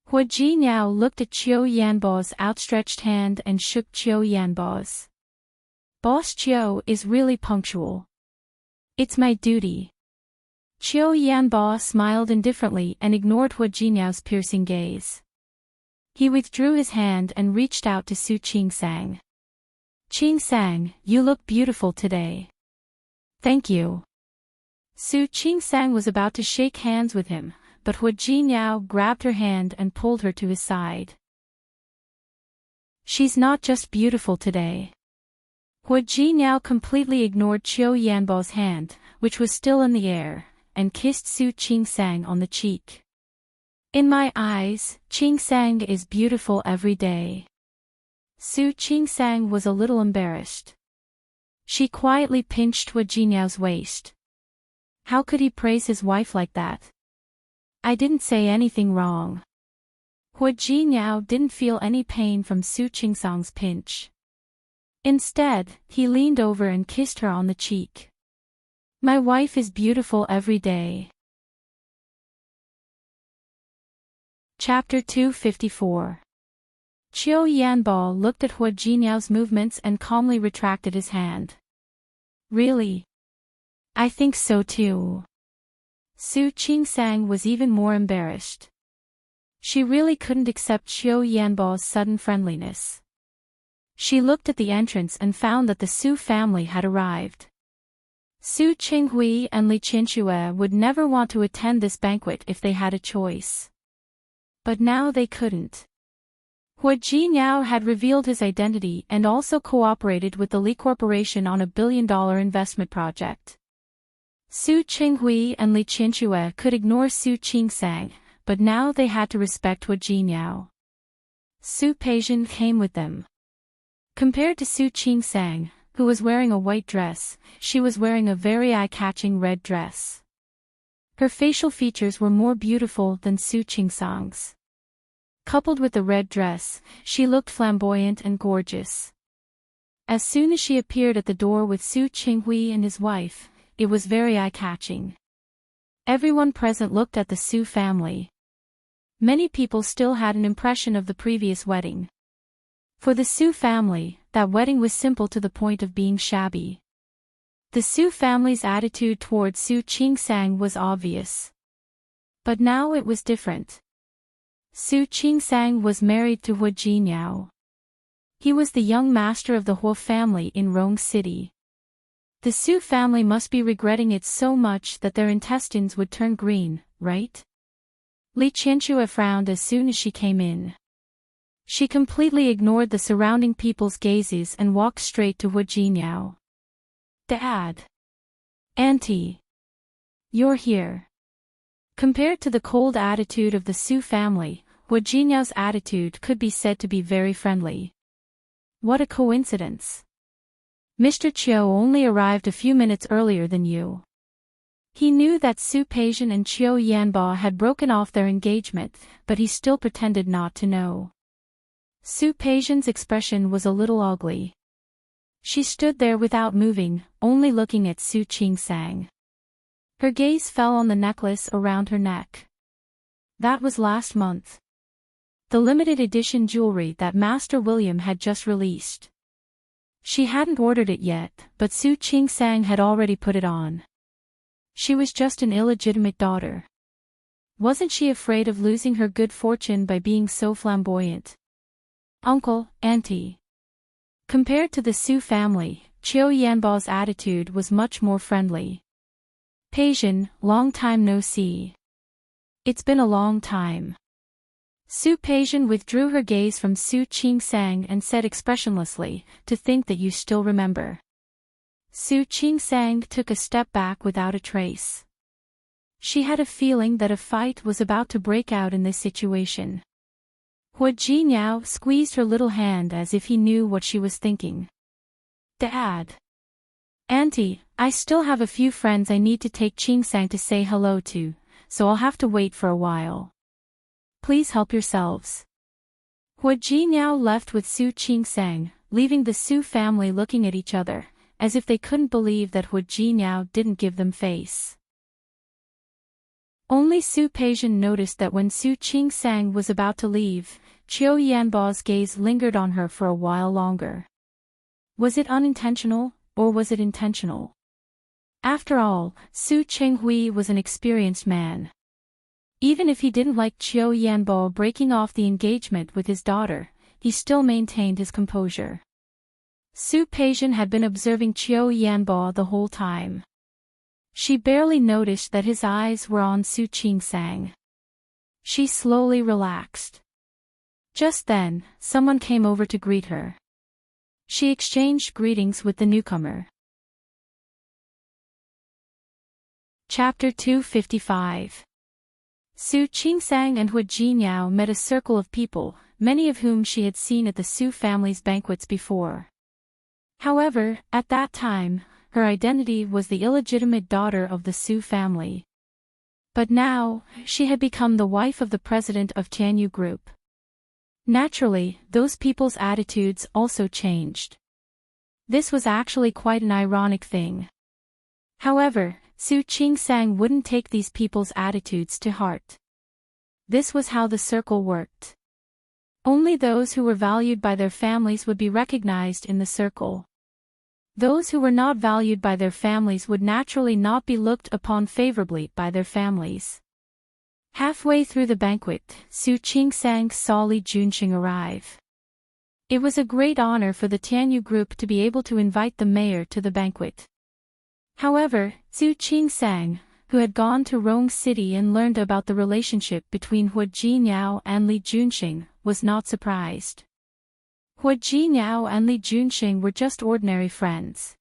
Hu Jinyao looked at Qiu Yanbo's outstretched hand and shook Qiu Yanbo's. Boss Qiu is really punctual. It's my duty. Qiu Yanbo smiled indifferently and ignored Hu Jinyao's piercing gaze. He withdrew his hand and reached out to Su Qingsang. Qingsang, you look beautiful today. Thank you. Su Qingsang was about to shake hands with him, but Hu Jinyao grabbed her hand and pulled her to his side. She's not just beautiful today. Hu Jinyao completely ignored Qiu Yanbo's hand, which was still in the air, and kissed Su Qingsang on the cheek. In my eyes, Qingsang is beautiful every day. Su Qingsang was a little embarrassed. She quietly pinched Hua Jinyao's waist. How could he praise his wife like that? I didn't say anything wrong. Hua Jinyao didn't feel any pain from Su Qingsang's pinch. Instead, he leaned over and kissed her on the cheek. My wife is beautiful every day. Chapter 254. Qiu Yanbo looked at Hua Jinyao's movements and calmly retracted his hand. Really? I think so too. Su Qingsang was even more embarrassed. She really couldn't accept Qiu Yanbo's sudden friendliness. She looked at the entrance and found that the Su family had arrived. Su Qinghui and Li Qinxue would never want to attend this banquet if they had a choice. But now they couldn't. Hua Jinyao had revealed his identity and also cooperated with the Li Corporation on a billion-dollar investment project. Su Qinghui and Li Qinxue could ignore Su Qingsang, but now they had to respect Hua Jinyao. Su Peijian came with them. Compared to Su Qingsang, who was wearing a white dress, she was wearing a very eye-catching red dress. Her facial features were more beautiful than Su Qingsang's. Coupled with the red dress, she looked flamboyant and gorgeous. As soon as she appeared at the door with Su Qinghui and his wife, it was very eye-catching. Everyone present looked at the Su family. Many people still had an impression of the previous wedding. For the Su family, that wedding was simple to the point of being shabby. The Su family's attitude towards Su Qingsang was obvious. But now it was different. Su Qingsang was married to Hua Jinyao. He was the young master of the Hua family in Rong City. The Su family must be regretting it so much that their intestines would turn green, right? Li Qianxue frowned as soon as she came in. She completely ignored the surrounding people's gazes and walked straight to Hua Jinyao. Dad. Auntie. You're here. Compared to the cold attitude of the Su family, Hua Jinyao's attitude could be said to be very friendly. What a coincidence. Mr. Qiu only arrived a few minutes earlier than you. He knew that Su Peijian and Qiu Yanbo had broken off their engagement, but he still pretended not to know. Su Peijian's expression was a little ugly. She stood there without moving, only looking at Su Qingsang. Her gaze fell on the necklace around her neck. That was last month. The limited edition jewelry that Master William had just released. She hadn't ordered it yet, but Su Qingsang had already put it on. She was just an illegitimate daughter. Wasn't she afraid of losing her good fortune by being so flamboyant? Uncle, auntie. Compared to the Su family, Qiu Yanbo's attitude was much more friendly. Peijian, long time no see. It's been a long time. Su Peijian withdrew her gaze from Su Qingsang and said expressionlessly, to think that you still remember. Su Qingsang took a step back without a trace. She had a feeling that a fight was about to break out in this situation. Hua Jinyao squeezed her little hand as if he knew what she was thinking. Dad. Auntie, I still have a few friends I need to take Qingsang to say hello to, so I'll have to wait for a while. Please help yourselves. Hua Jinyao left with Su Qingsang, leaving the Su family looking at each other, as if they couldn't believe that Hua Jinyao didn't give them face. Only Su Peijian noticed that when Su Qingsang was about to leave, Qiu Yanbo's gaze lingered on her for a while longer. Was it unintentional, or was it intentional? After all, Su Qinghui was an experienced man. Even if he didn't like Qiu Yanbo breaking off the engagement with his daughter, he still maintained his composure. Su Peijian had been observing Qiu Yanbo the whole time. She barely noticed that his eyes were on Su Qingsang. She slowly relaxed. Just then, someone came over to greet her. She exchanged greetings with the newcomer. Chapter 255. Su Qingsang and Hu Jinyao met a circle of people, many of whom she had seen at the Su family's banquets before. However, at that time, her identity was the illegitimate daughter of the Su family. But now, she had become the wife of the president of Tianyu Group. Naturally, those people's attitudes also changed. This was actually quite an ironic thing. However, Su Qingsang wouldn't take these people's attitudes to heart. This was how the circle worked. Only those who were valued by their families would be recognized in the circle. Those who were not valued by their families would naturally not be looked upon favorably by their families. Halfway through the banquet, Su Qingsang saw Li Junxing arrive. It was a great honor for the Tianyu Group to be able to invite the mayor to the banquet. However, Su Qingsang, who had gone to Rong City and learned about the relationship between Hu Jinyao and Li Junxing, was not surprised. Hu Jinyao and Li Junxing were just ordinary friends.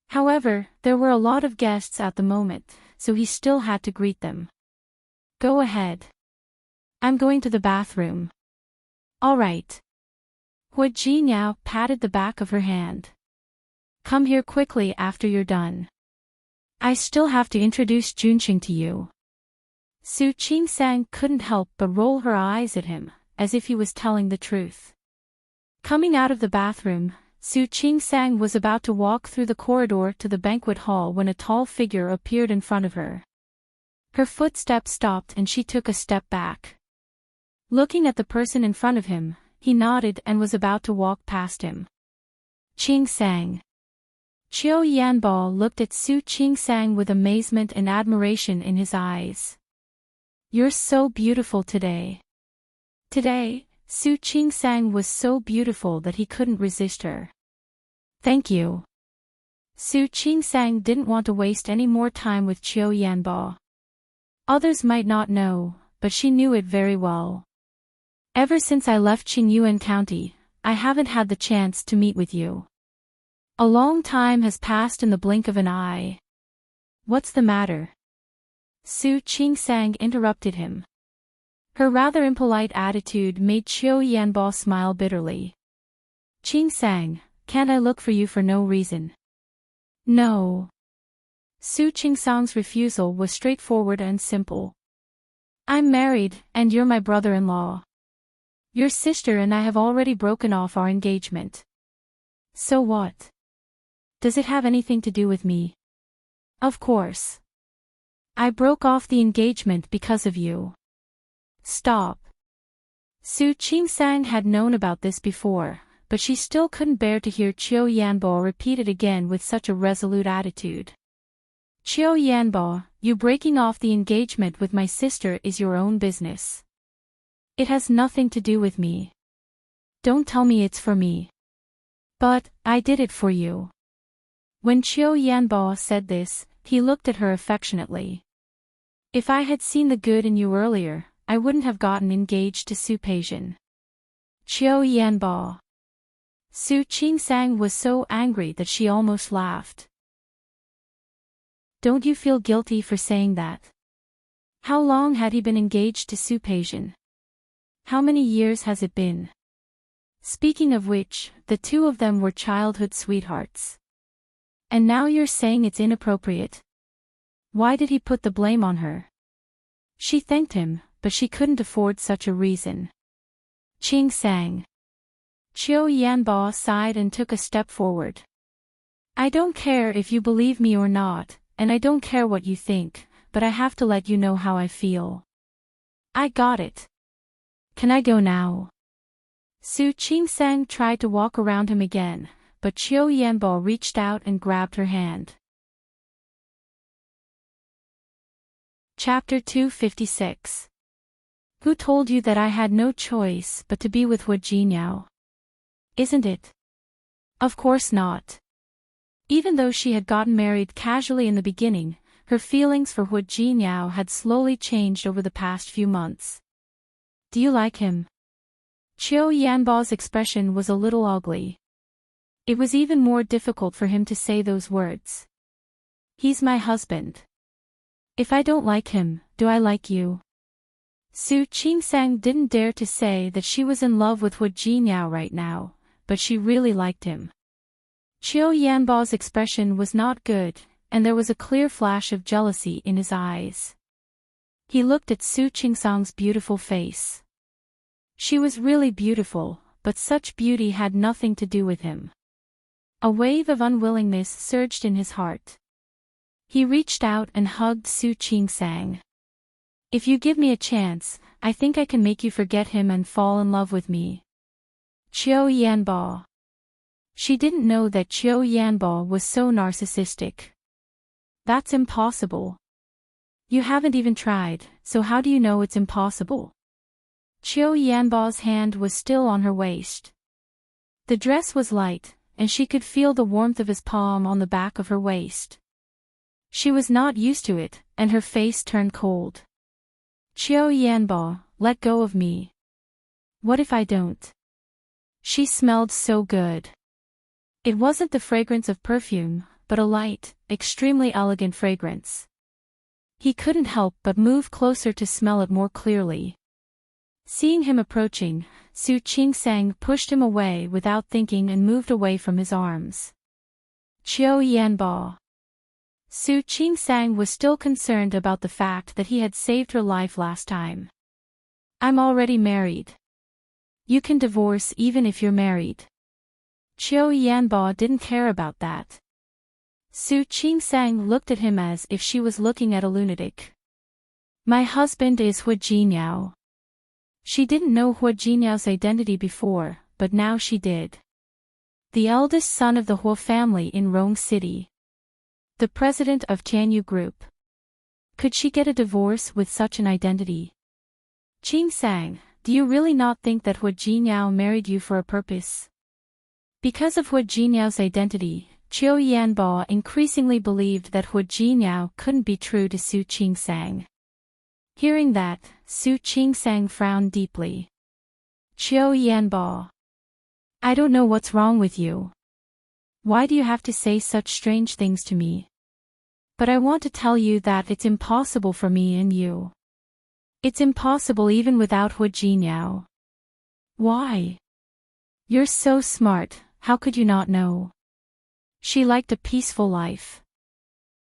However, there were a lot of guests at the moment, so he still had to greet them. Go ahead. I'm going to the bathroom. All right. Hu Jinyao patted the back of her hand. Come here quickly after you're done. I still have to introduce Junxing to you. Su Qingsang couldn't help but roll her eyes at him, as if he was telling the truth. Coming out of the bathroom, Su Qingsang was about to walk through the corridor to the banquet hall when a tall figure appeared in front of her. Her footsteps stopped and she took a step back. Looking at the person in front of him, he nodded and was about to walk past him. Qingsang. Qiu Yanbo looked at Su Qingsang with amazement and admiration in his eyes. You're so beautiful today. Today, Su Qingsang was so beautiful that he couldn't resist her. Thank you. Su Qingsang didn't want to waste any more time with Qiu Yanbo. Others might not know, but she knew it very well. Ever since I left Qingyuan County, I haven't had the chance to meet with you. A long time has passed in the blink of an eye. What's the matter? Su Qingsang interrupted him. Her rather impolite attitude made Qiu Yanbo smile bitterly. Qingsang, can't I look for you for no reason? No. Su Qingsang's refusal was straightforward and simple. I'm married, and you're my brother-in-law. Your sister and I have already broken off our engagement. So what? Does it have anything to do with me? Of course. I broke off the engagement because of you. Stop. Su Qingsang had known about this before, but she still couldn't bear to hear Qiu Yanbo repeat it again with such a resolute attitude. Qiu Yanbo, you breaking off the engagement with my sister is your own business. It has nothing to do with me. Don't tell me it's for me. But, I did it for you. When Qiu Yanbo said this, he looked at her affectionately. If I had seen the good in you earlier, I wouldn't have gotten engaged to Su Peixian. Qiu Yanbo. Su Qingsang was so angry that she almost laughed. Don't you feel guilty for saying that? How long had he been engaged to Su Peixian? How many years has it been? Speaking of which, the two of them were childhood sweethearts. And now you're saying it's inappropriate? Why did he put the blame on her? She thanked him, but she couldn't afford such a reason. Qingsang. Qiu Yanbo sighed and took a step forward. I don't care if you believe me or not, and I don't care what you think, but I have to let you know how I feel. I got it. Can I go now? Su Qingsang tried to walk around him again, but Qiu Yanbo reached out and grabbed her hand. Chapter 256. Who told you that I had no choice but to be with Hu Jinyao? Isn't it? Of course not. Even though she had gotten married casually in the beginning, her feelings for Hu Jinyao had slowly changed over the past few months. Do you like him? Qiu Yanbo's expression was a little ugly. It was even more difficult for him to say those words. He's my husband. If I don't like him, do I like you? Su Qingsang didn't dare to say that she was in love with Hu Jinyao right now, but she really liked him. Qiu Yanbao's expression was not good, and there was a clear flash of jealousy in his eyes. He looked at Su Qingsang's beautiful face. She was really beautiful, but such beauty had nothing to do with him. A wave of unwillingness surged in his heart. He reached out and hugged Su Qingsang. If you give me a chance, I think I can make you forget him and fall in love with me. Qiu Yanbao. She didn't know that Qiu Yanbao was so narcissistic. That's impossible. You haven't even tried, so how do you know it's impossible? Qiu Yanbao's hand was still on her waist. The dress was light, and she could feel the warmth of his palm on the back of her waist. She was not used to it, and her face turned cold. Qiu Yanbao, let go of me. What if I don't? She smelled so good. It wasn't the fragrance of perfume, but a light, extremely elegant fragrance. He couldn't help but move closer to smell it more clearly. Seeing him approaching, Su Qingsang pushed him away without thinking and moved away from his arms. Qiu Yanbao. Su Qingsang was still concerned about the fact that he had saved her life last time. I'm already married. You can divorce even if you're married. Qiu Yanbao didn't care about that. Su Qingsang looked at him as if she was looking at a lunatic. My husband is Hu Jinyao. She didn't know Hu Jinyao's identity before, but now she did. The eldest son of the Hu family in Rong City. The president of Tianyu Group. Could she get a divorce with such an identity? Qingsang, do you really not think that Hu Jinyao married you for a purpose? Because of Hu Jinyao's identity, Qiu Yanbao increasingly believed that Hu Jinyao couldn't be true to Su Qingsang. Hearing that, Su Qingsang frowned deeply. Qiu Yanbao. I don't know what's wrong with you. Why do you have to say such strange things to me? But I want to tell you that it's impossible for me and you. It's impossible even without Hu Jinyao. Why? You're so smart, how could you not know? She liked a peaceful life.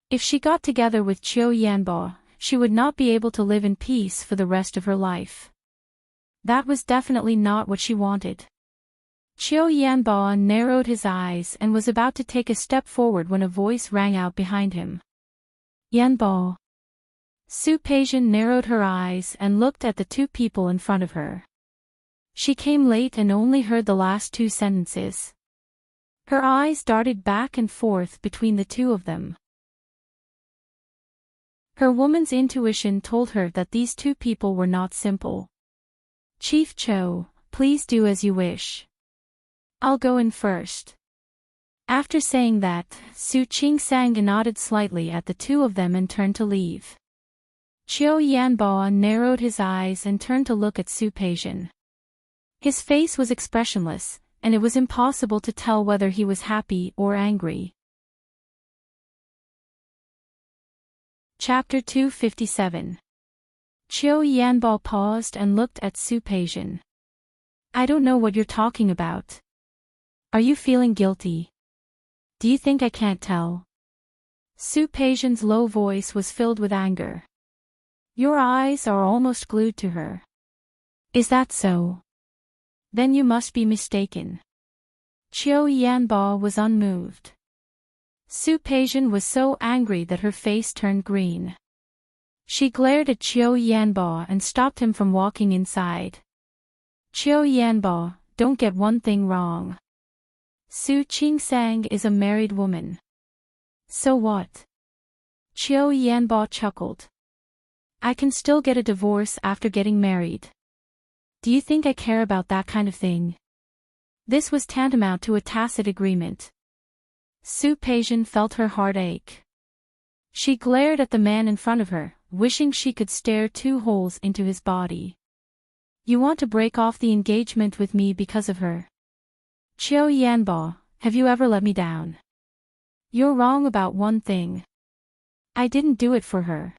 If she got together with Qiu Yanbao, she would not be able to live in peace for the rest of her life. That was definitely not what she wanted. Qiu Yanbao narrowed his eyes and was about to take a step forward when a voice rang out behind him. Yanbao. Su Peijian narrowed her eyes and looked at the two people in front of her. She came late and only heard the last two sentences. Her eyes darted back and forth between the two of them. Her woman's intuition told her that these two people were not simple. Chief Cho, please do as you wish. I'll go in first. After saying that, Su Qingsang nodded slightly at the two of them and turned to leave. Qiu Yanbao narrowed his eyes and turned to look at Su Peijian. His face was expressionless, and it was impossible to tell whether he was happy or angry. Chapter 257. Qiu Yanbao paused and looked at Su Peijian. I don't know what you're talking about. Are you feeling guilty? Do you think I can't tell? Su Peijian's low voice was filled with anger. Your eyes are almost glued to her. Is that so? Then you must be mistaken. Qiu Yanbao was unmoved. Su Peijian was so angry that her face turned green. She glared at Qiu Yanbao and stopped him from walking inside. Qiu Yanbao, don't get one thing wrong. Su Qingsang is a married woman. So what? Qiu Yanbao chuckled. I can still get a divorce after getting married. Do you think I care about that kind of thing? This was tantamount to a tacit agreement. Su Peijian felt her heart ache. She glared at the man in front of her, wishing she could stare 2 holes into his body. You want to break off the engagement with me because of her? Qiu Yanbao, have you ever let me down? You're wrong about one thing. I didn't do it for her.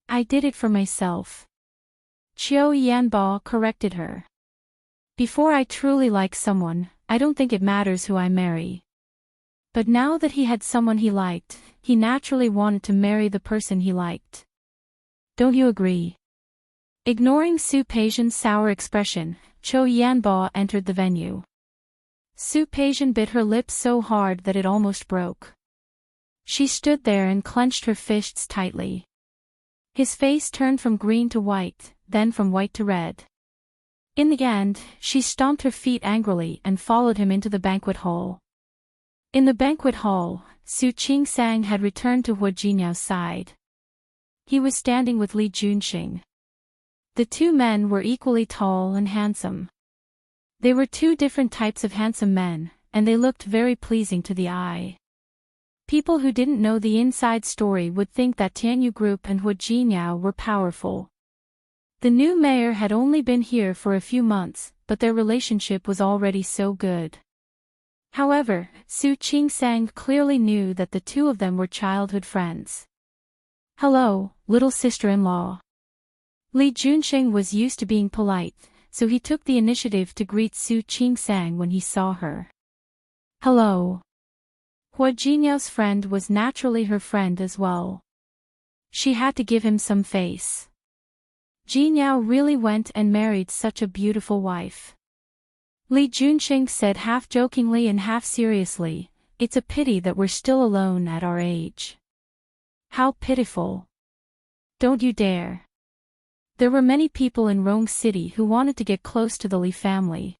I did it for myself. Qiu Yanbo corrected her. Before I truly like someone, I don't think it matters who I marry. But now that he had someone he liked, he naturally wanted to marry the person he liked. Don't you agree? Ignoring Su Peijian's sour expression, Qiu Yanbo entered the venue. Su Peijian bit her lips so hard that it almost broke. She stood there and clenched her fists tightly. His face turned from green to white, then from white to red. In the end, she stomped her feet angrily and followed him into the banquet hall. In the banquet hall, Su Qingsang had returned to Hu Jinyao's side. He was standing with Li Junxing. The two men were equally tall and handsome. They were two different types of handsome men, and they looked very pleasing to the eye. People who didn't know the inside story would think that Tianyu Group and Hu Jinyao were powerful. The new mayor had only been here for a few months, but their relationship was already so good. However, Su Qingsang clearly knew that the two of them were childhood friends. "Hello, little sister-in-law." Li Junxing was used to being polite, so he took the initiative to greet Su Qingsang when he saw her. "Hello." Hu Jinyao's friend was naturally her friend as well. She had to give him some face. Jinyao really went and married such a beautiful wife. Li Junxing said half jokingly and half seriously, "It's a pity that we're still alone at our age." How pitiful. Don't you dare. There were many people in Rome City who wanted to get close to the Li family.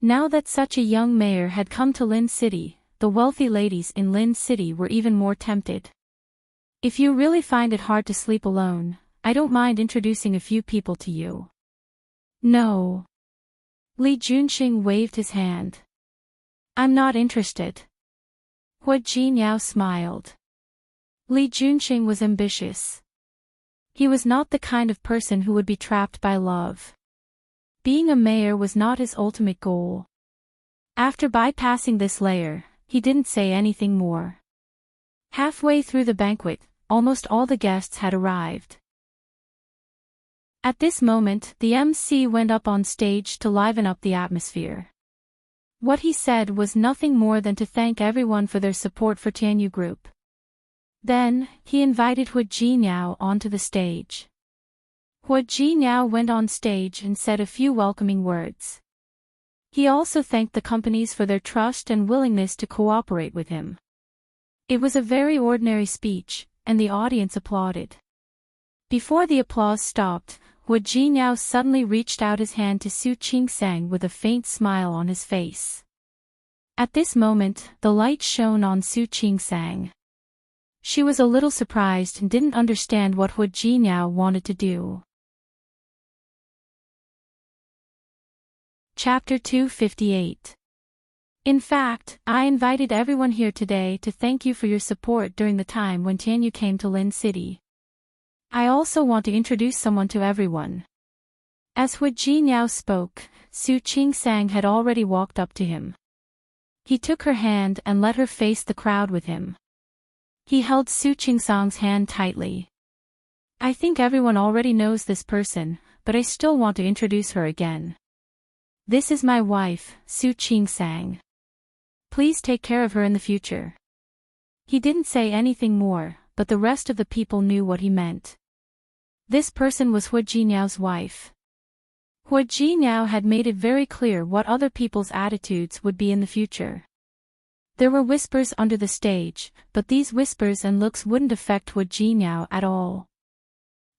Now that such a young mayor had come to Lin City, the wealthy ladies in Lin City were even more tempted. If you really find it hard to sleep alone, I don't mind introducing a few people to you. No. Li Junxing waved his hand. I'm not interested. Hu Jinyao smiled. Li Junxing was ambitious. He was not the kind of person who would be trapped by love. Being a mayor was not his ultimate goal. After bypassing this layer, he didn't say anything more. Halfway through the banquet, almost all the guests had arrived. At this moment, the MC went up on stage to liven up the atmosphere. What he said was nothing more than to thank everyone for their support for Tianyu Group. Then, he invited Hu Jinyao onto the stage. Hu Jinyao went on stage and said a few welcoming words. He also thanked the companies for their trust and willingness to cooperate with him. It was a very ordinary speech, and the audience applauded. Before the applause stopped, Hu Jinyao suddenly reached out his hand to Su Qingsang with a faint smile on his face. At this moment, the light shone on Su Qingsang. She was a little surprised and didn't understand what Hu Jinyao wanted to do. Chapter 258. In fact, I invited everyone here today to thank you for your support during the time when Tianyu came to Lin City. I also want to introduce someone to everyone. As Hu Jinyao spoke, Su Qingsang had already walked up to him. He took her hand and let her face the crowd with him. He held Su Qingsang's hand tightly. I think everyone already knows this person, but I still want to introduce her again. This is my wife, Su Qingsang. Please take care of her in the future. He didn't say anything more, but the rest of the people knew what he meant. This person was Hu Jinyao's wife. Hu Jinyao had made it very clear what other people's attitudes would be in the future. There were whispers under the stage, but these whispers and looks wouldn't affect Hu Jinyao at all.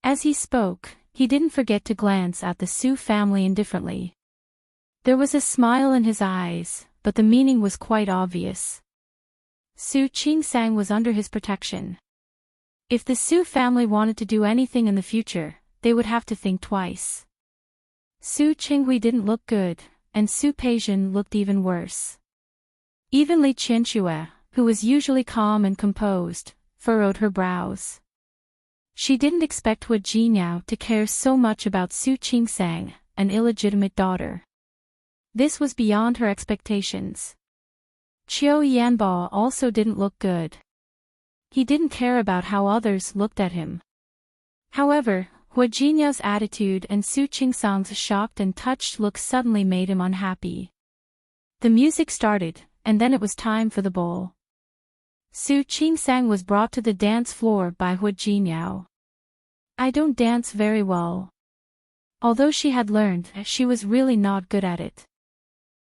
As he spoke, he didn't forget to glance at the Su family indifferently. There was a smile in his eyes, but the meaning was quite obvious. Su Qingsang was under his protection. If the Su family wanted to do anything in the future, they would have to think twice. Su Qinghui didn't look good, and Su Peijian looked even worse. Even Li Qianxue, who was usually calm and composed, furrowed her brows. She didn't expect Hu Jinyao to care so much about Su Qingsang, an illegitimate daughter. This was beyond her expectations. Qiu Yanbo also didn't look good. He didn't care about how others looked at him. However, Hua Jinyao's attitude and Su Qingsang's shocked and touched look suddenly made him unhappy. The music started, and then it was time for the ball. Su Qingsang was brought to the dance floor by Hua Jinyao. I don't dance very well. Although she had learned, she was really not good at it.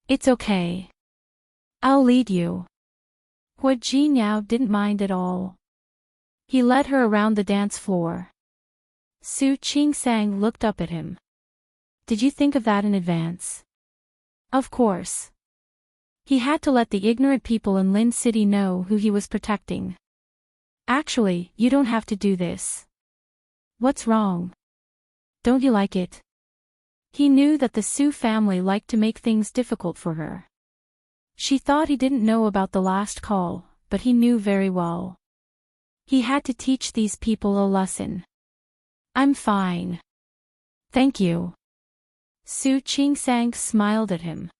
It's okay. I'll lead you. Hua Jinyao didn't mind at all. He led her around the dance floor. Su Qingsang looked up at him. Did you think of that in advance? Of course. He had to let the ignorant people in Lin City know who he was protecting. Actually, you don't have to do this. What's wrong? Don't you like it? He knew that the Su family liked to make things difficult for her. She thought he didn't know about the last call, but he knew very well. He had to teach these people a lesson. I'm fine. Thank you. Su Qingsang smiled at him.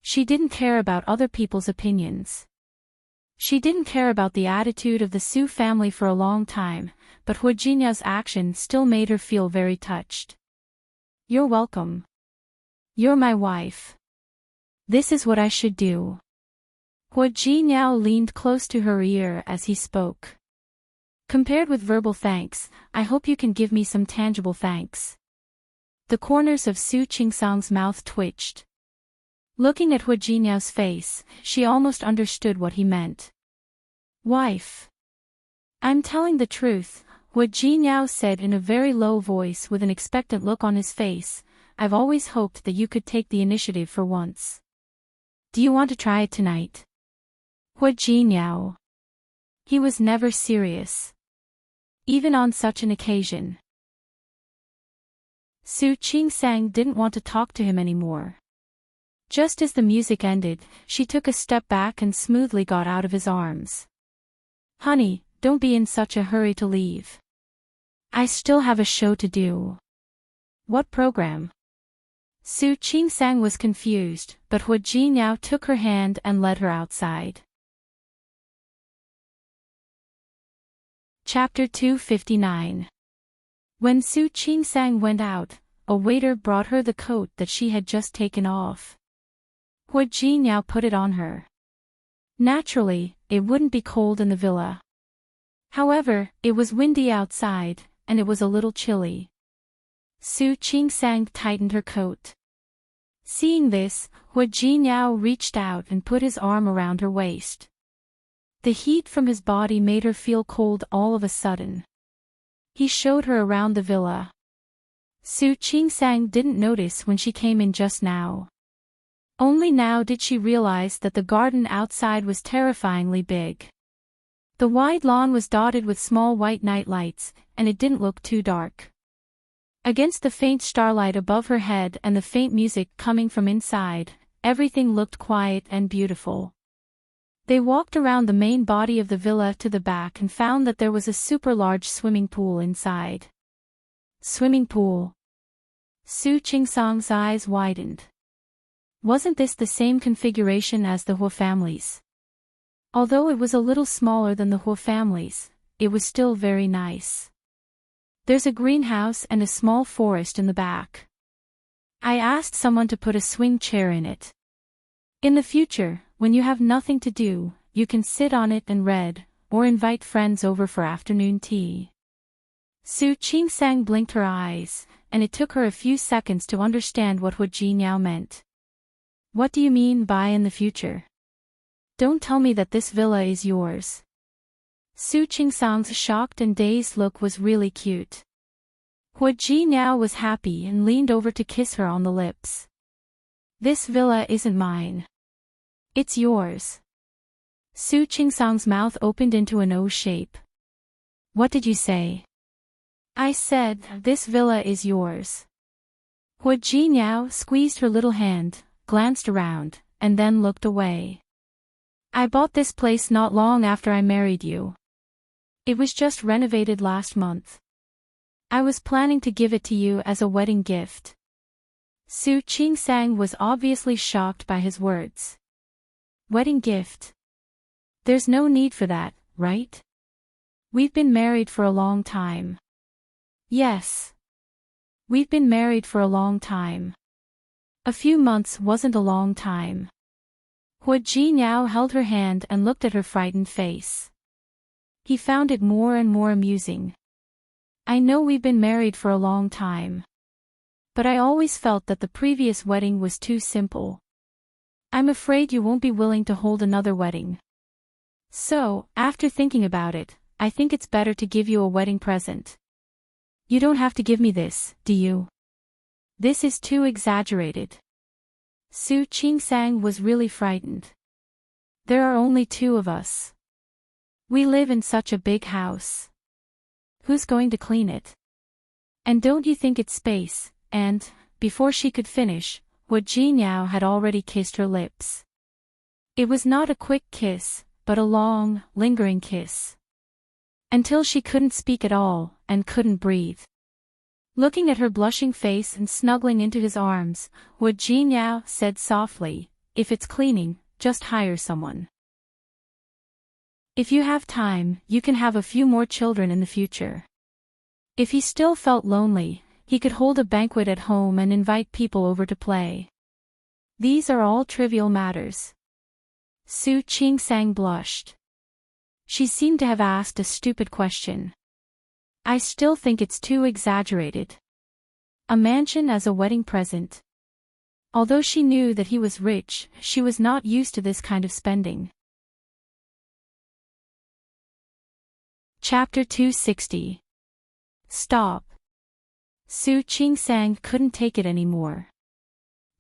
She didn't care about other people's opinions. She didn't care about the attitude of the Su family for a long time, but Hua Jinyao's action still made her feel very touched. You're welcome. You're my wife. This is what I should do. Hua Jinyao leaned close to her ear as he spoke. Compared with verbal thanks, I hope you can give me some tangible thanks. The corners of Su Qingsang's mouth twitched. Looking at Hua Jinyao's face, she almost understood what he meant. Wife. I'm telling the truth, Hua Jinyao said in a very low voice with an expectant look on his face. I've always hoped that you could take the initiative for once. Do you want to try it tonight? Hua Jinyao. He was never serious. Even on such an occasion. Su Qingsang didn't want to talk to him anymore. Just as the music ended, she took a step back and smoothly got out of his arms. Honey, don't be in such a hurry to leave. I still have a show to do. What program? Su Qingsang was confused, but Hua Jinyao took her hand and led her outside. Chapter 259. When Su Qingsang went out, a waiter brought her the coat that she had just taken off. Hua Jinyao put it on her. Naturally, it wouldn't be cold in the villa. However, it was windy outside, and it was a little chilly. Su Qingsang tightened her coat. Seeing this, Hua Jinyao reached out and put his arm around her waist. The heat from his body made her feel cold all of a sudden. He showed her around the villa. Su Qingsang didn't notice when she came in just now. Only now did she realize that the garden outside was terrifyingly big. The wide lawn was dotted with small white night lights, and it didn't look too dark. Against the faint starlight above her head and the faint music coming from inside, everything looked quiet and beautiful. They walked around the main body of the villa to the back and found that there was a super large swimming pool inside. Swimming pool. Su Qingsang's eyes widened. Wasn't this the same configuration as the Hua families? Although it was a little smaller than the Hua families, it was still very nice. There's a greenhouse and a small forest in the back. I asked someone to put a swing chair in it. In the future, when you have nothing to do, you can sit on it and read, or invite friends over for afternoon tea. Su Qingsang blinked her eyes, and it took her a few seconds to understand what Hua Jinyao meant. What do you mean by in the future? Don't tell me that this villa is yours. Su Qingsang's shocked and dazed look was really cute. Hua Jinyao was happy and leaned over to kiss her on the lips. This villa isn't mine. It's yours. Su Qingsang's mouth opened into an O shape. What did you say? I said, this villa is yours. Hua Jinyao squeezed her little hand, glanced around, and then looked away. I bought this place not long after I married you. It was just renovated last month. I was planning to give it to you as a wedding gift. Su Qingsang was obviously shocked by his words. Wedding gift? There's no need for that, right? We've been married for a long time. Yes. We've been married for a long time. A few months wasn't a long time. Hua Jinyao held her hand and looked at her frightened face. He found it more and more amusing. I know we've been married for a long time. But I always felt that the previous wedding was too simple. I'm afraid you won't be willing to hold another wedding. So, after thinking about it, I think it's better to give you a wedding present. You don't have to give me this, do you? This is too exaggerated. Su Qingsang was really frightened. There are only two of us. We live in such a big house. Who's going to clean it? And don't you think it's space? And, before she could finish, Hua Jinyao had already kissed her lips. It was not a quick kiss, but a long, lingering kiss. Until she couldn't speak at all, and couldn't breathe. Looking at her blushing face and snuggling into his arms, Hua Jinyao said softly, "If it's cleaning, just hire someone. If you have time, you can have a few more children in the future." If he still felt lonely, he could hold a banquet at home and invite people over to play. These are all trivial matters. Su Qingsang blushed. She seemed to have asked a stupid question. I still think it's too exaggerated. A mansion as a wedding present. Although she knew that he was rich, she was not used to this kind of spending. Chapter 260. Stop. Su Qingsang couldn't take it anymore.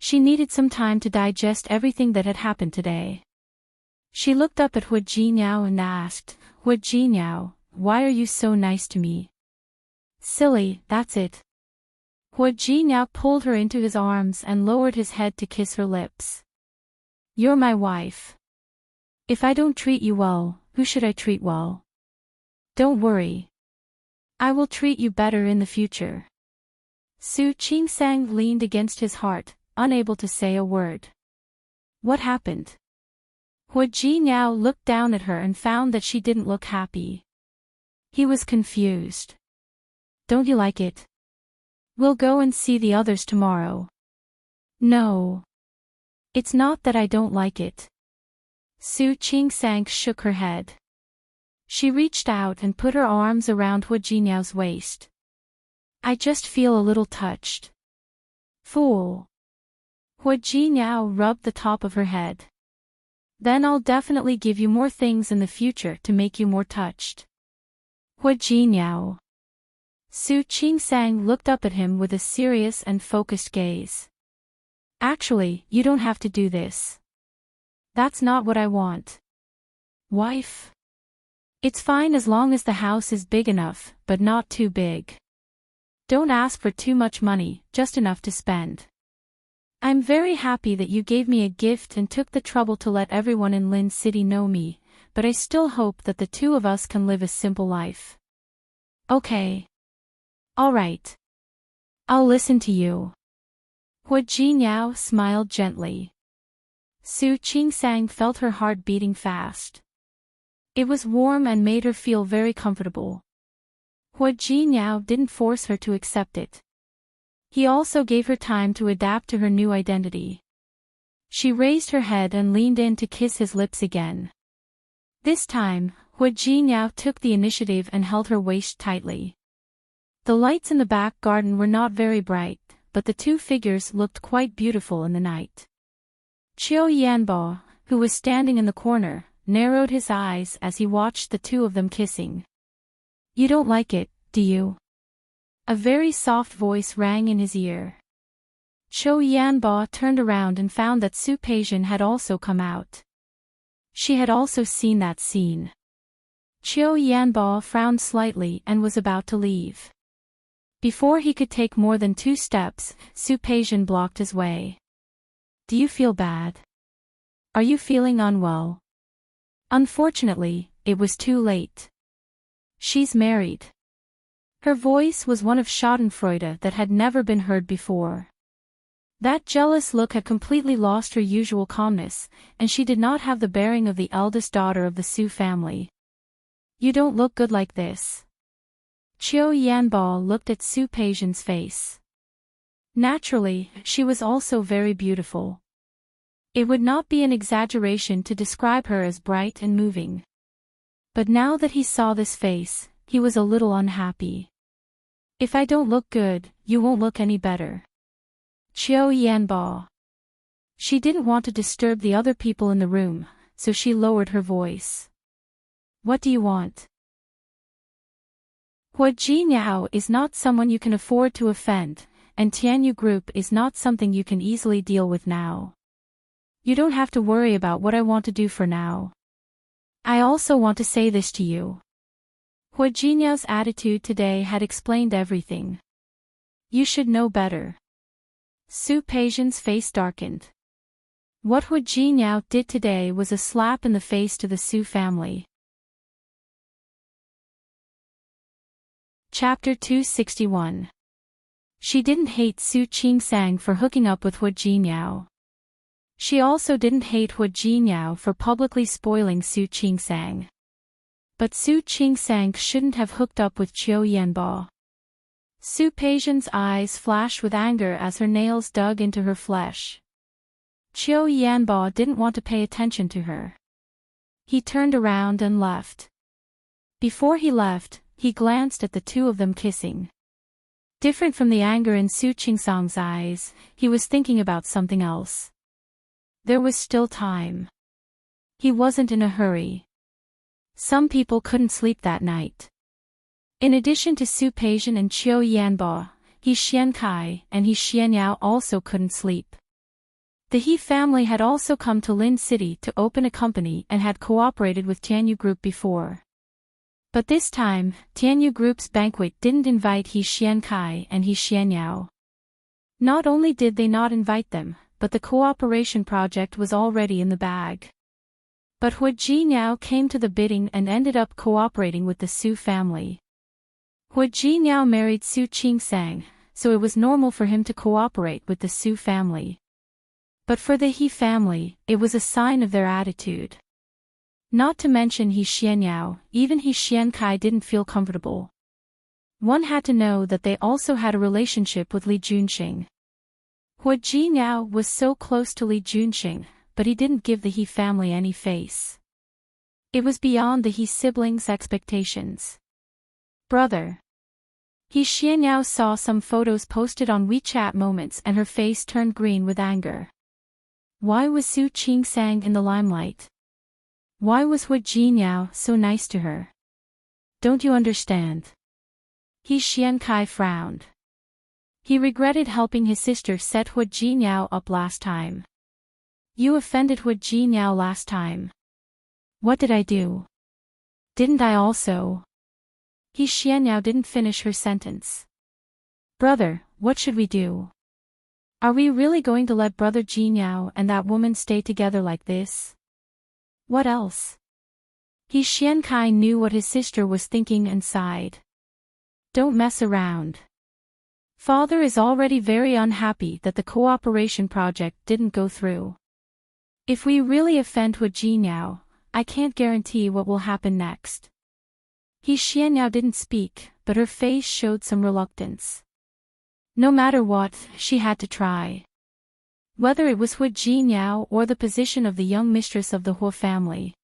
She needed some time to digest everything that had happened today. She looked up at Hua Jinyao and asked, "Hua Jinyao, why are you so nice to me?" "Silly, that's it." Hua Jinyao pulled her into his arms and lowered his head to kiss her lips. "You're my wife. If I don't treat you well, who should I treat well? Don't worry. I will treat you better in the future." Su Qingsang leaned against his heart, unable to say a word. What happened? Hua Jinyao looked down at her and found that she didn't look happy. He was confused. "Don't you like it? We'll go and see the others tomorrow." "No. It's not that I don't like it." Su Qingsang shook her head. She reached out and put her arms around Hua Jinyao's waist. "I just feel a little touched." "Fool." Hua Jinyao rubbed the top of her head. "Then I'll definitely give you more things in the future to make you more touched." Hua Jinyao. Su Qingsang looked up at him with a serious and focused gaze. "Actually, you don't have to do this. That's not what I want." "Wife? It's fine as long as the house is big enough, but not too big. Don't ask for too much money, just enough to spend. I'm very happy that you gave me a gift and took the trouble to let everyone in Lin City know me, but I still hope that the two of us can live a simple life." "Okay. All right. I'll listen to you." Hua Jinyao smiled gently. Su Qingsang felt her heart beating fast. It was warm and made her feel very comfortable. Hua Jinyao didn't force her to accept it. He also gave her time to adapt to her new identity. She raised her head and leaned in to kiss his lips again. This time, Hua Jinyao took the initiative and held her waist tightly. The lights in the back garden were not very bright, but the two figures looked quite beautiful in the night. Qiu Yanbo, who was standing in the corner, narrowed his eyes as he watched the two of them kissing. "You don't like it, do you?" A very soft voice rang in his ear. Qiu Yanbo turned around and found that Su Peijian had also come out. She had also seen that scene. Qiu Yanbo frowned slightly and was about to leave. Before he could take more than 2 steps, Su Peijian blocked his way. "Do you feel bad? Are you feeling unwell?" Unfortunately, it was too late. "She's married." Her voice was one of schadenfreude that had never been heard before. That jealous look had completely lost her usual calmness, and she did not have the bearing of the eldest daughter of the Su family. "You don't look good like this." Qiu Yanbo looked at Su Peijian's face. Naturally, she was also very beautiful. It would not be an exaggeration to describe her as bright and moving. But now that he saw this face, he was a little unhappy. If I don't look good, you won't look any better. Qiu Yanbo. She didn't want to disturb the other people in the room, so she lowered her voice. What do you want? Hua Jinyao is not someone you can afford to offend, and Tianyu Group is not something you can easily deal with now. You don't have to worry about what I want to do for now. I also want to say this to you. Hua Jinyao's attitude today had explained everything. You should know better. Su Peijian's face darkened. What Hua Jinyao did today was a slap in the face to the Su family. Chapter 261. She didn't hate Su Qingsang for hooking up with Hua Jinyao. She also didn't hate Hua Jinyao for publicly spoiling Su Qingsang. But Su Qingsang shouldn't have hooked up with Qiu Yanbo. Su Peijian's eyes flashed with anger as her nails dug into her flesh. Qiu Yanbo didn't want to pay attention to her. He turned around and left. Before he left, he glanced at the two of them kissing. Different from the anger in Su Qingsang's eyes, he was thinking about something else. There was still time. He wasn't in a hurry. Some people couldn't sleep that night. In addition to Su Peijian and Qiu Yanbo, He Xiankai and He Xianyao also couldn't sleep. The He family had also come to Lin City to open a company and had cooperated with Tianyu Group before. But this time, Tianyu Group's banquet didn't invite He Xiankai and He Xianyao. Not only did they not invite them, but the cooperation project was already in the bag. But Hua Jinyao came to the bidding and ended up cooperating with the Su family. Hua Jinyao married Su Qingsang, so it was normal for him to cooperate with the Su family. But for the He family, it was a sign of their attitude. Not to mention He Xianyao, even He Xiankai didn't feel comfortable. One had to know that they also had a relationship with Li Junxing. Hua Jinyao was so close to Li Junxing, but he didn't give the He family any face. It was beyond the He siblings' expectations. Brother. He Xianyao saw some photos posted on WeChat Moments and her face turned green with anger. Why was Su Qingsang in the limelight? Why was Hua Jinyao so nice to her? Don't you understand? He Xiankai frowned. He regretted helping his sister set Hua Jinyao up last time. You offended Hua Jinyao last time. What did I do? Didn't I also? He Xianyao didn't finish her sentence. Brother, what should we do? Are we really going to let Brother Jinyao and that woman stay together like this? What else? He Xiankai knew what his sister was thinking and sighed. Don't mess around. Father is already very unhappy that the cooperation project didn't go through. If we really offend Hua Jinyao, I can't guarantee what will happen next. He Xianyao didn't speak, but her face showed some reluctance. No matter what, she had to try. Whether it was Hua Jinyao or the position of the young mistress of the Hua family.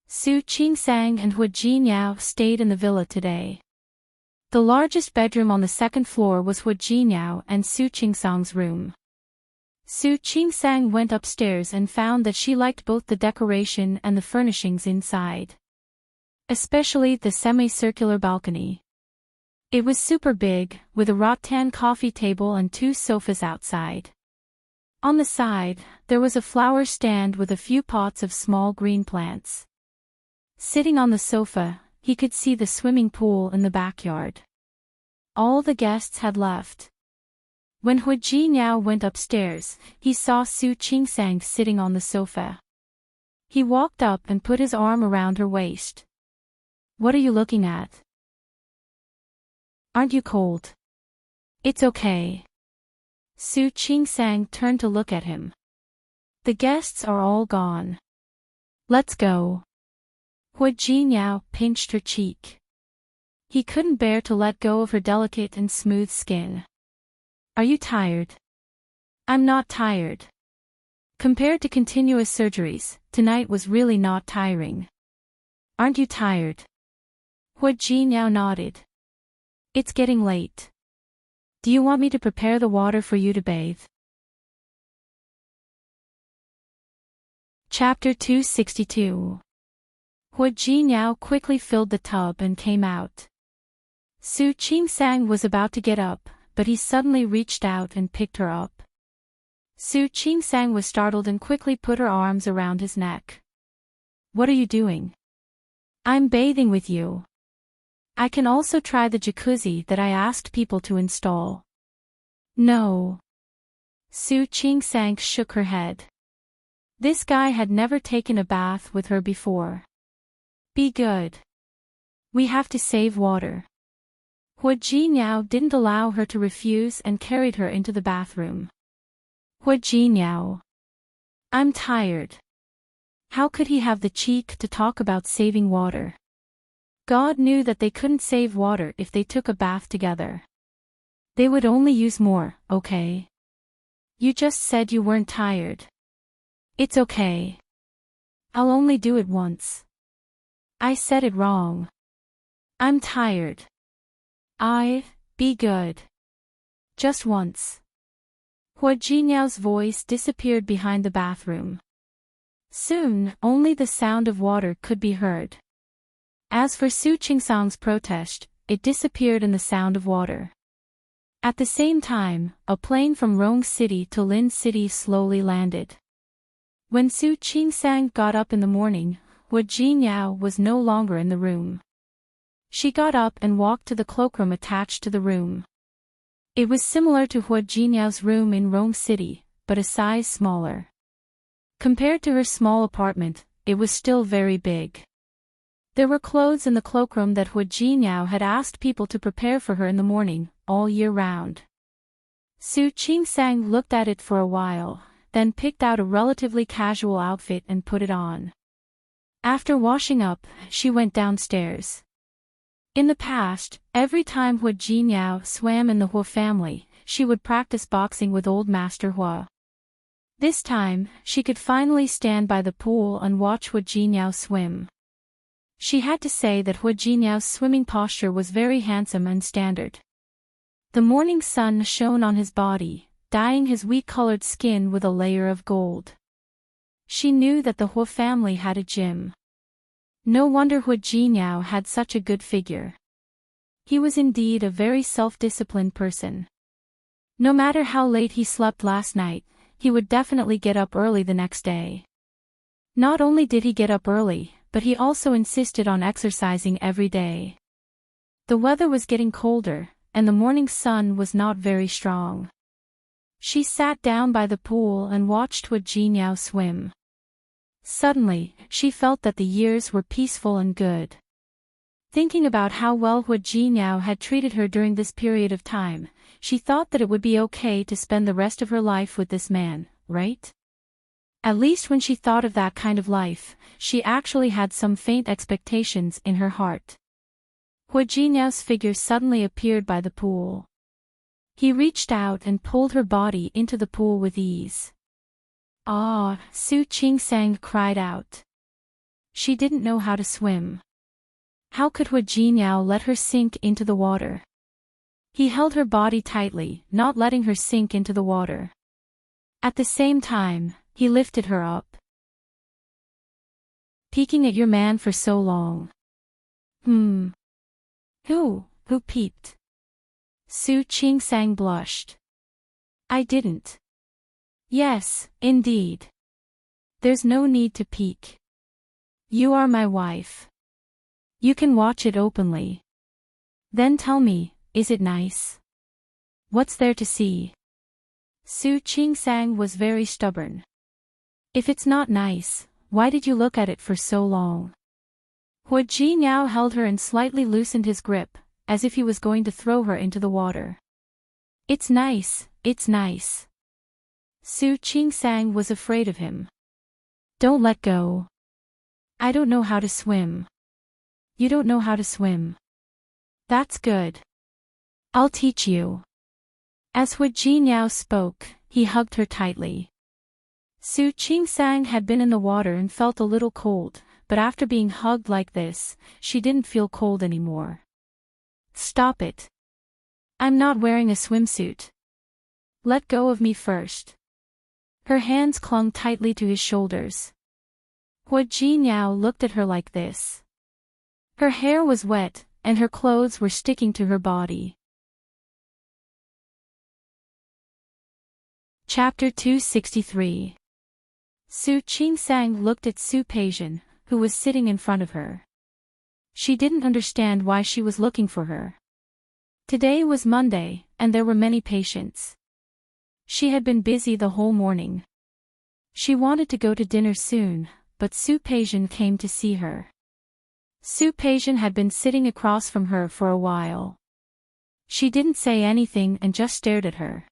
Su Qingsang and Hua Jinyao stayed in the villa today. The largest bedroom on the second floor was Hua Jinyao and Su Qingsang's room. Su Qingsang went upstairs and found that she liked both the decoration and the furnishings inside. Especially the semicircular balcony. It was super big, with a rattan coffee table and 2 sofas outside. On the side, there was a flower stand with a few pots of small green plants. Sitting on the sofa, he could see the swimming pool in the backyard. All the guests had left. When Hua Jinyao went upstairs, he saw Su Qingsang sitting on the sofa. He walked up and put his arm around her waist. What are you looking at? Aren't you cold? It's okay. Su Qingsang turned to look at him. The guests are all gone. Let's go. Hua Jinyao pinched her cheek. He couldn't bear to let go of her delicate and smooth skin. Are you tired? I'm not tired. Compared to continuous surgeries, tonight was really not tiring. Aren't you tired? Hua Jinyao nodded. It's getting late. Do you want me to prepare the water for you to bathe? Chapter 262. Hua Jinyao quickly filled the tub and came out. Su Qingsang was about to get up, but he suddenly reached out and picked her up. Su Qingsang was startled and quickly put her arms around his neck. What are you doing? I'm bathing with you. I can also try the jacuzzi that I asked people to install. No. Su Qingsang shook her head. This guy had never taken a bath with her before. Be good. We have to save water. Hua Jinyao didn't allow her to refuse and carried her into the bathroom. Hua Jinyao. I'm tired. How could he have the cheek to talk about saving water? God knew that they couldn't save water if they took a bath together. They would only use more, okay? You just said you weren't tired. It's okay. I'll only do it once. I said it wrong. I'm tired. Be good. Just once. Hua Jinyao's voice disappeared behind the bathroom. Soon, only the sound of water could be heard. As for Su Qingsang's protest, it disappeared in the sound of water. At the same time, a plane from Rong City to Lin City slowly landed. When Su Qingsang got up in the morning, Hua Jinyao was no longer in the room. She got up and walked to the cloakroom attached to the room. It was similar to Hua Jinyao's room in Rome City, but a size smaller. Compared to her small apartment, it was still very big. There were clothes in the cloakroom that Hua Jinyao had asked people to prepare for her in the morning, all year round. Su Qingsang looked at it for a while, then picked out a relatively casual outfit and put it on. After washing up, she went downstairs. In the past, every time Hua Jinyao swam in the Hua family, she would practice boxing with Old Master Hua. This time, she could finally stand by the pool and watch Hua Jinyao swim. She had to say that Hua Jinyao's swimming posture was very handsome and standard. The morning sun shone on his body, dyeing his wheat-colored skin with a layer of gold. She knew that the Hua family had a gym. No wonder Hua Jinyao had such a good figure. He was indeed a very self-disciplined person. No matter how late he slept last night, he would definitely get up early the next day. Not only did he get up early, but he also insisted on exercising every day. The weather was getting colder, and the morning sun was not very strong. She sat down by the pool and watched Hua Jinyao swim. Suddenly, she felt that the years were peaceful and good. Thinking about how well Hua Jinyao had treated her during this period of time, she thought that it would be okay to spend the rest of her life with this man, right? At least when she thought of that kind of life, she actually had some faint expectations in her heart. Hua Jinyao's figure suddenly appeared by the pool. He reached out and pulled her body into the pool with ease. Ah, Su Qingsang cried out. She didn't know how to swim. How could Hua Jinyao let her sink into the water? He held her body tightly, not letting her sink into the water. At the same time, he lifted her up. Peeking at your man for so long. Who peeped? Su Qingsang blushed. I didn't. Yes, indeed. There's no need to peek. You are my wife. You can watch it openly. Then tell me, is it nice? What's there to see? Su Qingsang was very stubborn. If it's not nice, why did you look at it for so long? Hua Jinyao held her and slightly loosened his grip, as if he was going to throw her into the water. It's nice, it's nice. Su Qingsang was afraid of him. Don't let go. I don't know how to swim. You don't know how to swim. That's good. I'll teach you. As Hu Jinyao spoke, he hugged her tightly. Su Qingsang had been in the water and felt a little cold, but after being hugged like this, she didn't feel cold anymore. Stop it. I'm not wearing a swimsuit. Let go of me first. Her hands clung tightly to his shoulders. Hu Jinyao looked at her like this. Her hair was wet, and her clothes were sticking to her body. Chapter 263. Su Qingsang looked at Su Peijian, who was sitting in front of her. She didn't understand why she was looking for her. Today was Monday, and there were many patients. She had been busy the whole morning. She wanted to go to dinner soon, but Su Peijian came to see her. Su Peijian had been sitting across from her for a while. She didn't say anything and just stared at her.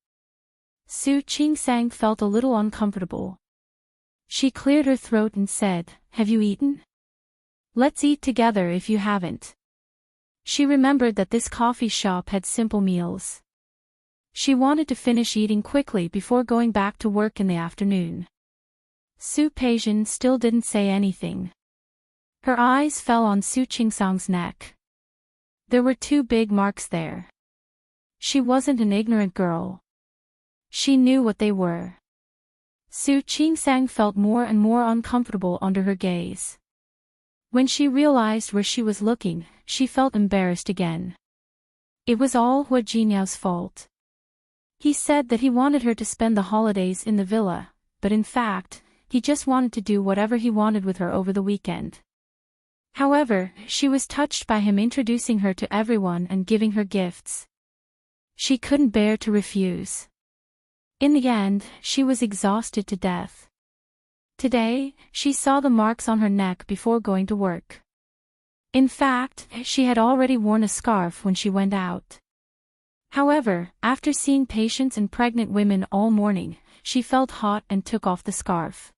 Su Qingsang felt a little uncomfortable. She cleared her throat and said, "Have you eaten? Let's eat together if you haven't." She remembered that this coffee shop had simple meals. She wanted to finish eating quickly before going back to work in the afternoon. Su Peijian still didn't say anything. Her eyes fell on Su Qingsang's neck. There were 2 big marks there. She wasn't an ignorant girl. She knew what they were. Su Qingsang felt more and more uncomfortable under her gaze. When she realized where she was looking, she felt embarrassed again. It was all Hu Jinyao's fault. He said that he wanted her to spend the holidays in the villa, but in fact, he just wanted to do whatever he wanted with her over the weekend. However, she was touched by him introducing her to everyone and giving her gifts. She couldn't bear to refuse. In the end, she was exhausted to death. Today, she saw the marks on her neck before going to work. In fact, she had already worn a scarf when she went out. However, after seeing patients and pregnant women all morning, she felt hot and took off the scarf.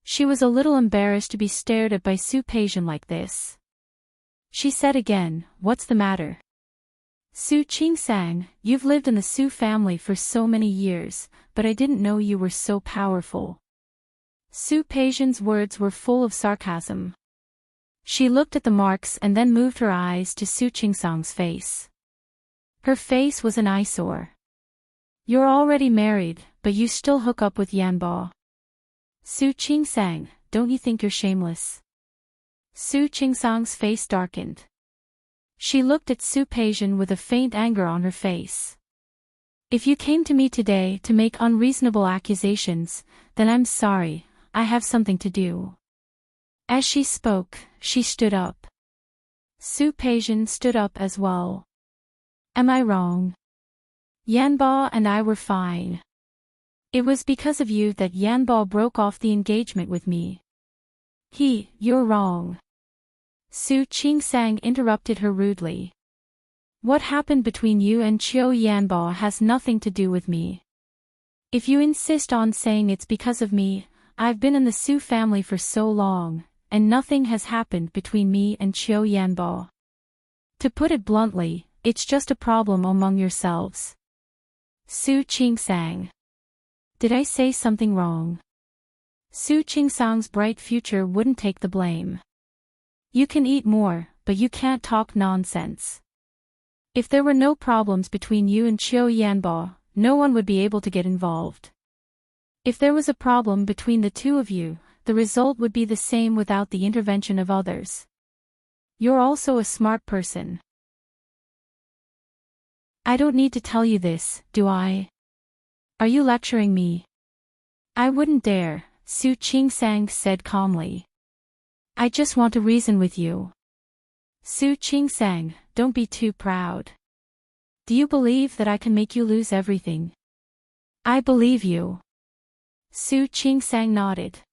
She was a little embarrassed to be stared at by Su Peijian like this. She said again, "What's the matter?" "Su Qingsang, you've lived in the Su family for so many years, but I didn't know you were so powerful." Su Peijian's words were full of sarcasm. She looked at the marks and then moved her eyes to Su Qingsang's face. Her face was an eyesore. "You're already married, but you still hook up with Yanbo. Su Qingsang, don't you think you're shameless?" Su Qingsang's face darkened. She looked at Su Peijian with a faint anger on her face. "If you came to me today to make unreasonable accusations, then I'm sorry, I have something to do." As she spoke, she stood up. Su Peijian stood up as well. "Am I wrong? Yanbo and I were fine. It was because of you that Yanbo broke off the engagement with me." You're wrong." Su Qingsang interrupted her rudely. "What happened between you and Qiu Yanbo has nothing to do with me. If you insist on saying it's because of me, I've been in the Su family for so long, and nothing has happened between me and Qiu Yanbo. To put it bluntly, it's just a problem among yourselves." Su Qingsang. "Did I say something wrong?" Su Qingsang's bright future wouldn't take the blame. "You can eat more, but you can't talk nonsense. If there were no problems between you and Qiu Yanbo, no one would be able to get involved. If there was a problem between the 2 of you, the result would be the same without the intervention of others. You're also a smart person. I don't need to tell you this, do I? Are you lecturing me?" "I wouldn't dare," Su Qingsang said calmly. "I just want to reason with you." "Su Qingsang, don't be too proud. Do you believe that I can make you lose everything?" "I believe you." Su Qingsang nodded.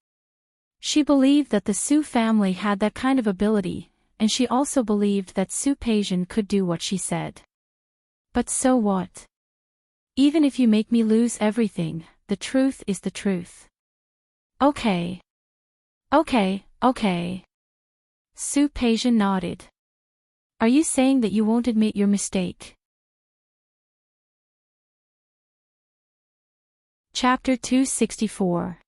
She believed that the Su family had that kind of ability, and she also believed that Su Peijian could do what she said. "But so what? Even if you make me lose everything, the truth is the truth." Okay. Okay. Su Peijian nodded. Are you saying that you won't admit your mistake? Chapter 264.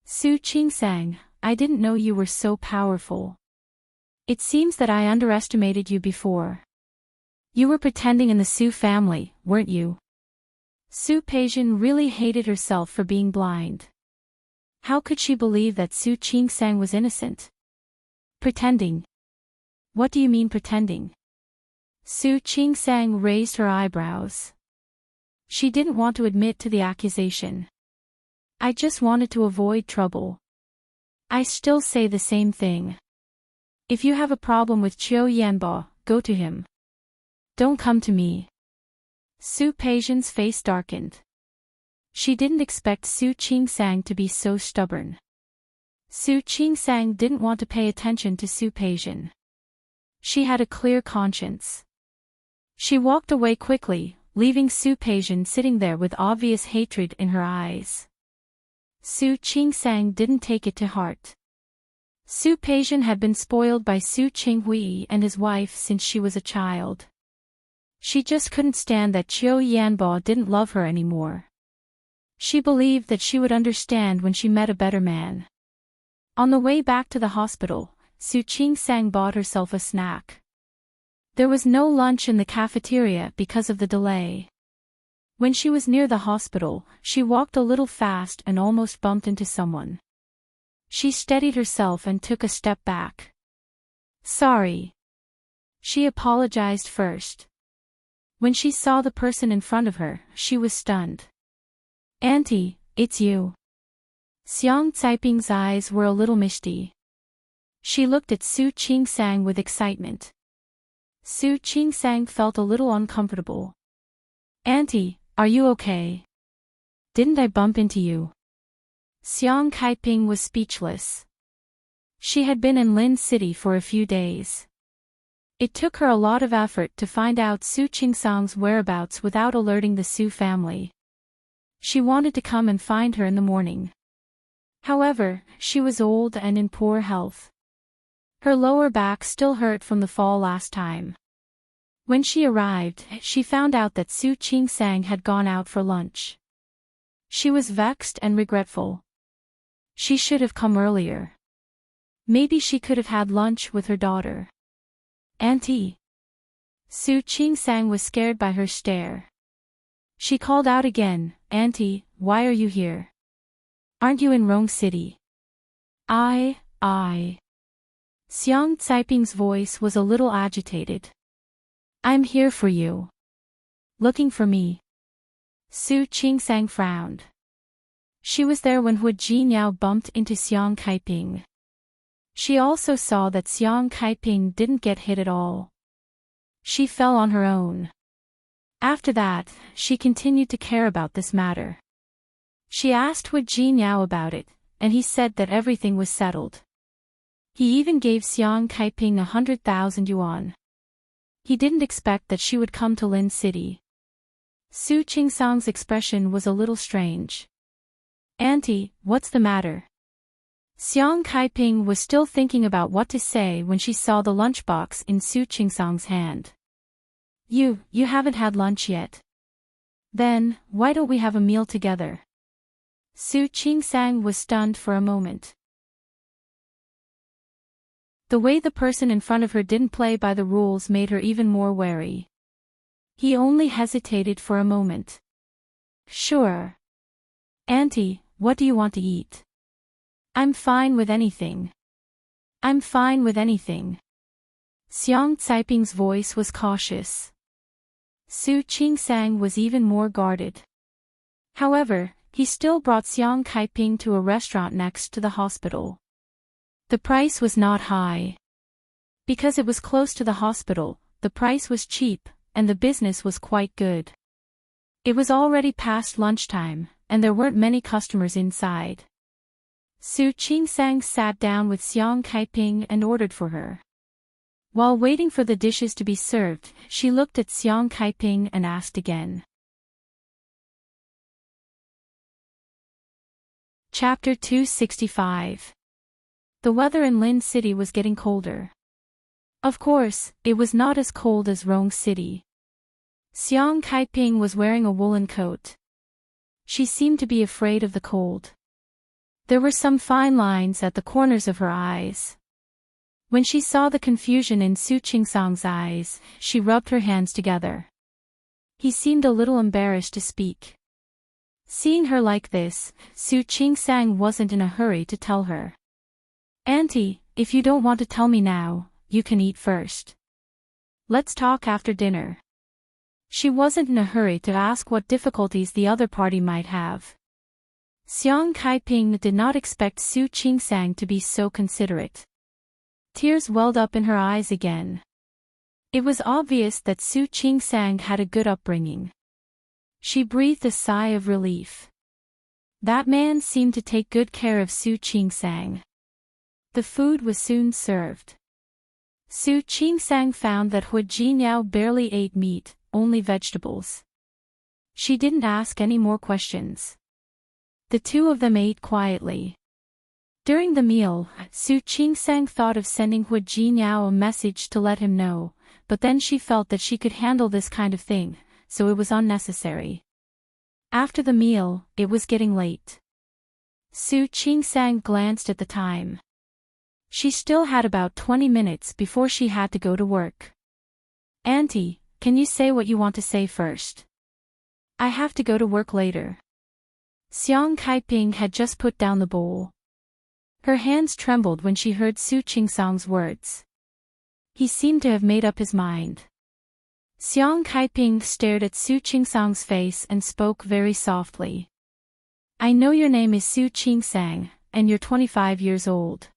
Su Qingsang, I didn't know you were so powerful. It seems that I underestimated you before. You were pretending in the Su family, weren't you? Su Peijian really hated herself for being blind. How could she believe that Su Qingsang was innocent? Pretending. What do you mean pretending? Su Qingsang raised her eyebrows. She didn't want to admit to the accusation. I just wanted to avoid trouble. I still say the same thing. If you have a problem with Qiu Yanbo, go to him. Don't come to me. Su Peijian's face darkened. She didn't expect Su Qingsang to be so stubborn. Su Qingsang didn't want to pay attention to Su Peijian. She had a clear conscience. She walked away quickly, leaving Su Peijian sitting there with obvious hatred in her eyes. Su Qingsang didn't take it to heart. Su Peijian had been spoiled by Su Qinghui and his wife since she was a child. She just couldn't stand that Qiu Yanbo didn't love her anymore. She believed that she would understand when she met a better man. On the way back to the hospital, Su Qingsang bought herself a snack. There was no lunch in the cafeteria because of the delay. When she was near the hospital, she walked a little fast and almost bumped into someone. She steadied herself and took a step back. Sorry. She apologized first. When she saw the person in front of her, she was stunned. Auntie, it's you. Xiang Caiping's eyes were a little misty. She looked at Su Qingsang with excitement. Su Qingsang felt a little uncomfortable. Auntie, are you okay? Didn't I bump into you? Xiang Caiping was speechless. She had been in Lin City for a few days. It took her a lot of effort to find out Su Qingsang's whereabouts without alerting the Su family. She wanted to come and find her in the morning. However, she was old and in poor health. Her lower back still hurt from the fall last time. When she arrived, she found out that Su Qingsang had gone out for lunch. She was vexed and regretful. She should have come earlier. Maybe she could have had lunch with her daughter. Auntie. Su Qingsang was scared by her stare. She called out again, Auntie, why are you here? Aren't you in Rong City? I. Xiang Caiping's voice was a little agitated. I'm here for you. Looking for me? Su Qingsang frowned. She was there when Hu Jinyao bumped into Xiang Caiping. She also saw that Xiang Caiping didn't get hit at all. She fell on her own. After that, she continued to care about this matter. She asked Hu Jinyao about it, and he said that everything was settled. He even gave Xiang Caiping 100,000 yuan. He didn't expect that she would come to Lin City. Su Qingsang's expression was a little strange. Auntie, what's the matter? Xiang Caiping was still thinking about what to say when she saw the lunchbox in Su Qingsang's hand. You haven't had lunch yet. Then, why don't we have a meal together? Su Qingsang was stunned for a moment. The way the person in front of her didn't play by the rules made her even more wary. He only hesitated for a moment. Sure. Auntie, what do you want to eat? I'm fine with anything. I'm fine with anything. Xiang Caiping's voice was cautious. Su Qingsang was even more guarded. However, he still brought Xiang Caiping to a restaurant next to the hospital. The price was not high. Because it was close to the hospital, the price was cheap, and the business was quite good. It was already past lunchtime, and there weren't many customers inside. Su Qingsang sat down with Xiang Caiping and ordered for her. While waiting for the dishes to be served, she looked at Xiang Caiping and asked again. Chapter 265. The weather in Lin City was getting colder. Of course, it was not as cold as Rome City. Xiang Kaiping was wearing a woolen coat. She seemed to be afraid of the cold. There were some fine lines at the corners of her eyes. When she saw the confusion in Su Qingsang's eyes, she rubbed her hands together. He seemed a little embarrassed to speak. Seeing her like this, Su Qingsang wasn't in a hurry to tell her. "Auntie, if you don't want to tell me now, you can eat first. Let's talk after dinner." She wasn't in a hurry to ask what difficulties the other party might have. Xiang Kaiping did not expect Su Qingsang to be so considerate. Tears welled up in her eyes again. It was obvious that Su Qingsang had a good upbringing. She breathed a sigh of relief. That man seemed to take good care of Su Qingsang. The food was soon served. Su Qingsang found that Hu Jinyao barely ate meat, only vegetables. She didn't ask any more questions. The two of them ate quietly. During the meal, Su Qingsang thought of sending Hu Jinyao a message to let him know, but then she felt that she could handle this kind of thing, so it was unnecessary. After the meal, it was getting late. Su Qingsang glanced at the time. She still had about 20 minutes before she had to go to work. "Auntie, can you say what you want to say first? I have to go to work later." Xiang Kaiping had just put down the bowl. Her hands trembled when she heard Su Qingsang's words. He seemed to have made up his mind. Xiang Kaiping stared at Su Qingsang's face and spoke very softly. "I know your name is Su Qingsang, and you're 25 years old.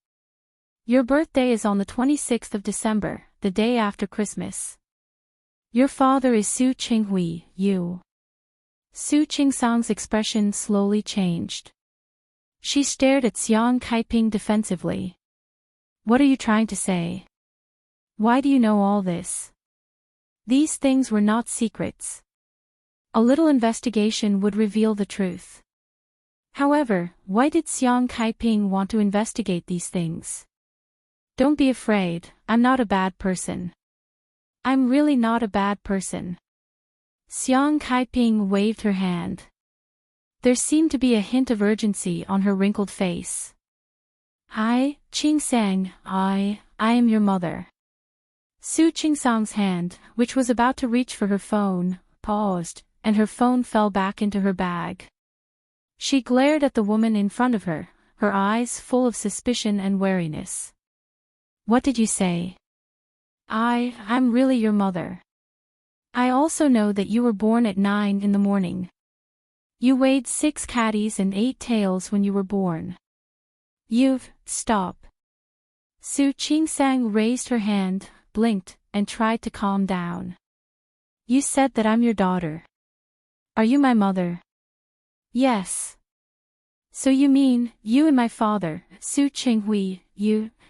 Your birthday is on the 26th of December, the day after Christmas. Your father is Su Qinghui, you." Su Qingsang's expression slowly changed. She stared at Xiang Kaiping defensively. "What are you trying to say? Why do you know all this?" These things were not secrets. A little investigation would reveal the truth. However, why did Xiang Kaiping want to investigate these things? "Don't be afraid, I'm not a bad person. I'm really not a bad person." Xiang Kaiping waved her hand. There seemed to be a hint of urgency on her wrinkled face. Qingsang, I am your mother." Su Qingsang's hand, which was about to reach for her phone, paused, and her phone fell back into her bag. She glared at the woman in front of her, her eyes full of suspicion and wariness. "What did you say?" I'm really your mother. I also know that you were born at 9 in the morning. You weighed 6 catties and 8 tails when you were born. Stop." Su Qingsang raised her hand, blinked, and tried to calm down. "You said that I'm your daughter. Are you my mother?" "Yes." "So you mean, you and my father, Su Qinghui,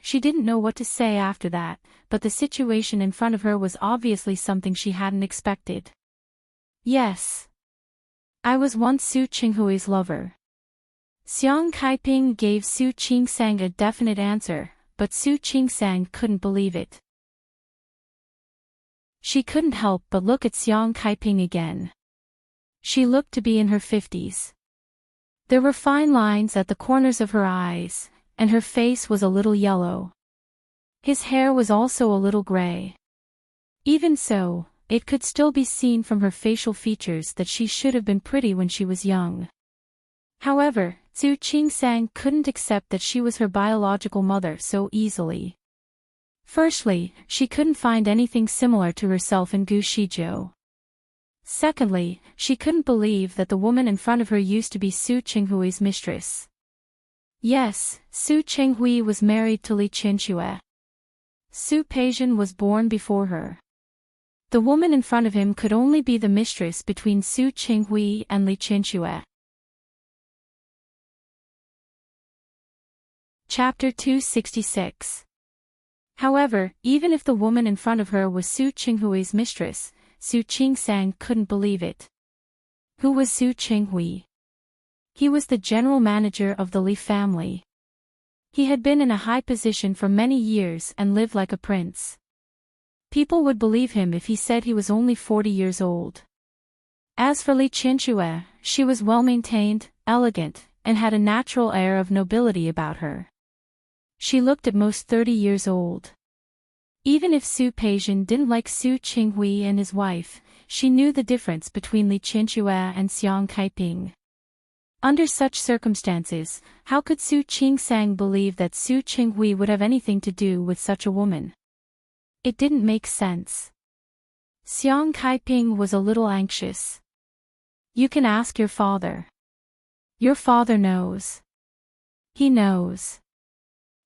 She didn't know what to say after that, but the situation in front of her was obviously something she hadn't expected. "Yes. I was once Su Qinghui's lover." Xiang Kaiping gave Su Qingsang a definite answer, but Su Qingsang couldn't believe it. She couldn't help but look at Xiang Kaiping again. She looked to be in her 50s. There were fine lines at the corners of her eyes, and her face was a little yellow. His hair was also a little gray. Even so, it could still be seen from her facial features that she should have been pretty when she was young. However, Su Qingsang couldn't accept that she was her biological mother so easily. Firstly, she couldn't find anything similar to herself in Gu Shizhou. Secondly, she couldn't believe that the woman in front of her used to be Su Qinghui's mistress. Yes, Su Qinghui was married to Li Qinxue. Su Peijian was born before her. The woman in front of him could only be the mistress between Su Qinghui and Li Qinxue. Chapter 266. However, even if the woman in front of her was Su Qinghui's mistress, Su Qingsang couldn't believe it. Who was Su Qinghui? He was the general manager of the Li family. He had been in a high position for many years and lived like a prince. People would believe him if he said he was only 40 years old. As for Li Qianxue, she was well-maintained, elegant, and had a natural air of nobility about her. She looked at most 30 years old. Even if Su Peixian didn't like Su Qinghui and his wife, she knew the difference between Li Qianxue and Xiang Kaiping. Under such circumstances, how could Su Qingsang believe that Su Qinghui would have anything to do with such a woman? It didn't make sense. Xiang Kaiping was a little anxious. You can ask your father. Your father knows. He knows.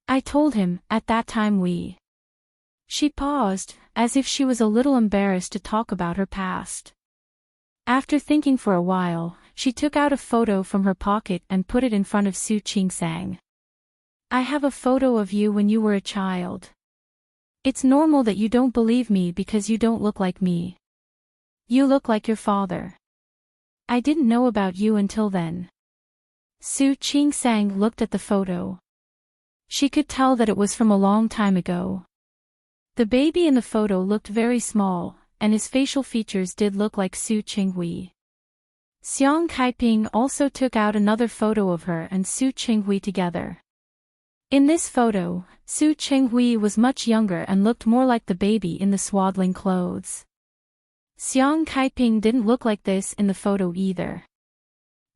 I told him, at that time we. She paused, as if she was a little embarrassed to talk about her past. After thinking for a while, she took out a photo from her pocket and put it in front of Su Qingsang. I have a photo of you when you were a child. It's normal that you don't believe me because you don't look like me. You look like your father. I didn't know about you until then. Su Qingsang looked at the photo. She could tell that it was from a long time ago. The baby in the photo looked very small, and his facial features did look like Su Qinghui. Xiang Kaiping also took out another photo of her and Su Qinghui together. In this photo, Su Qinghui was much younger and looked more like the baby in the swaddling clothes. Xiang Kaiping didn't look like this in the photo either.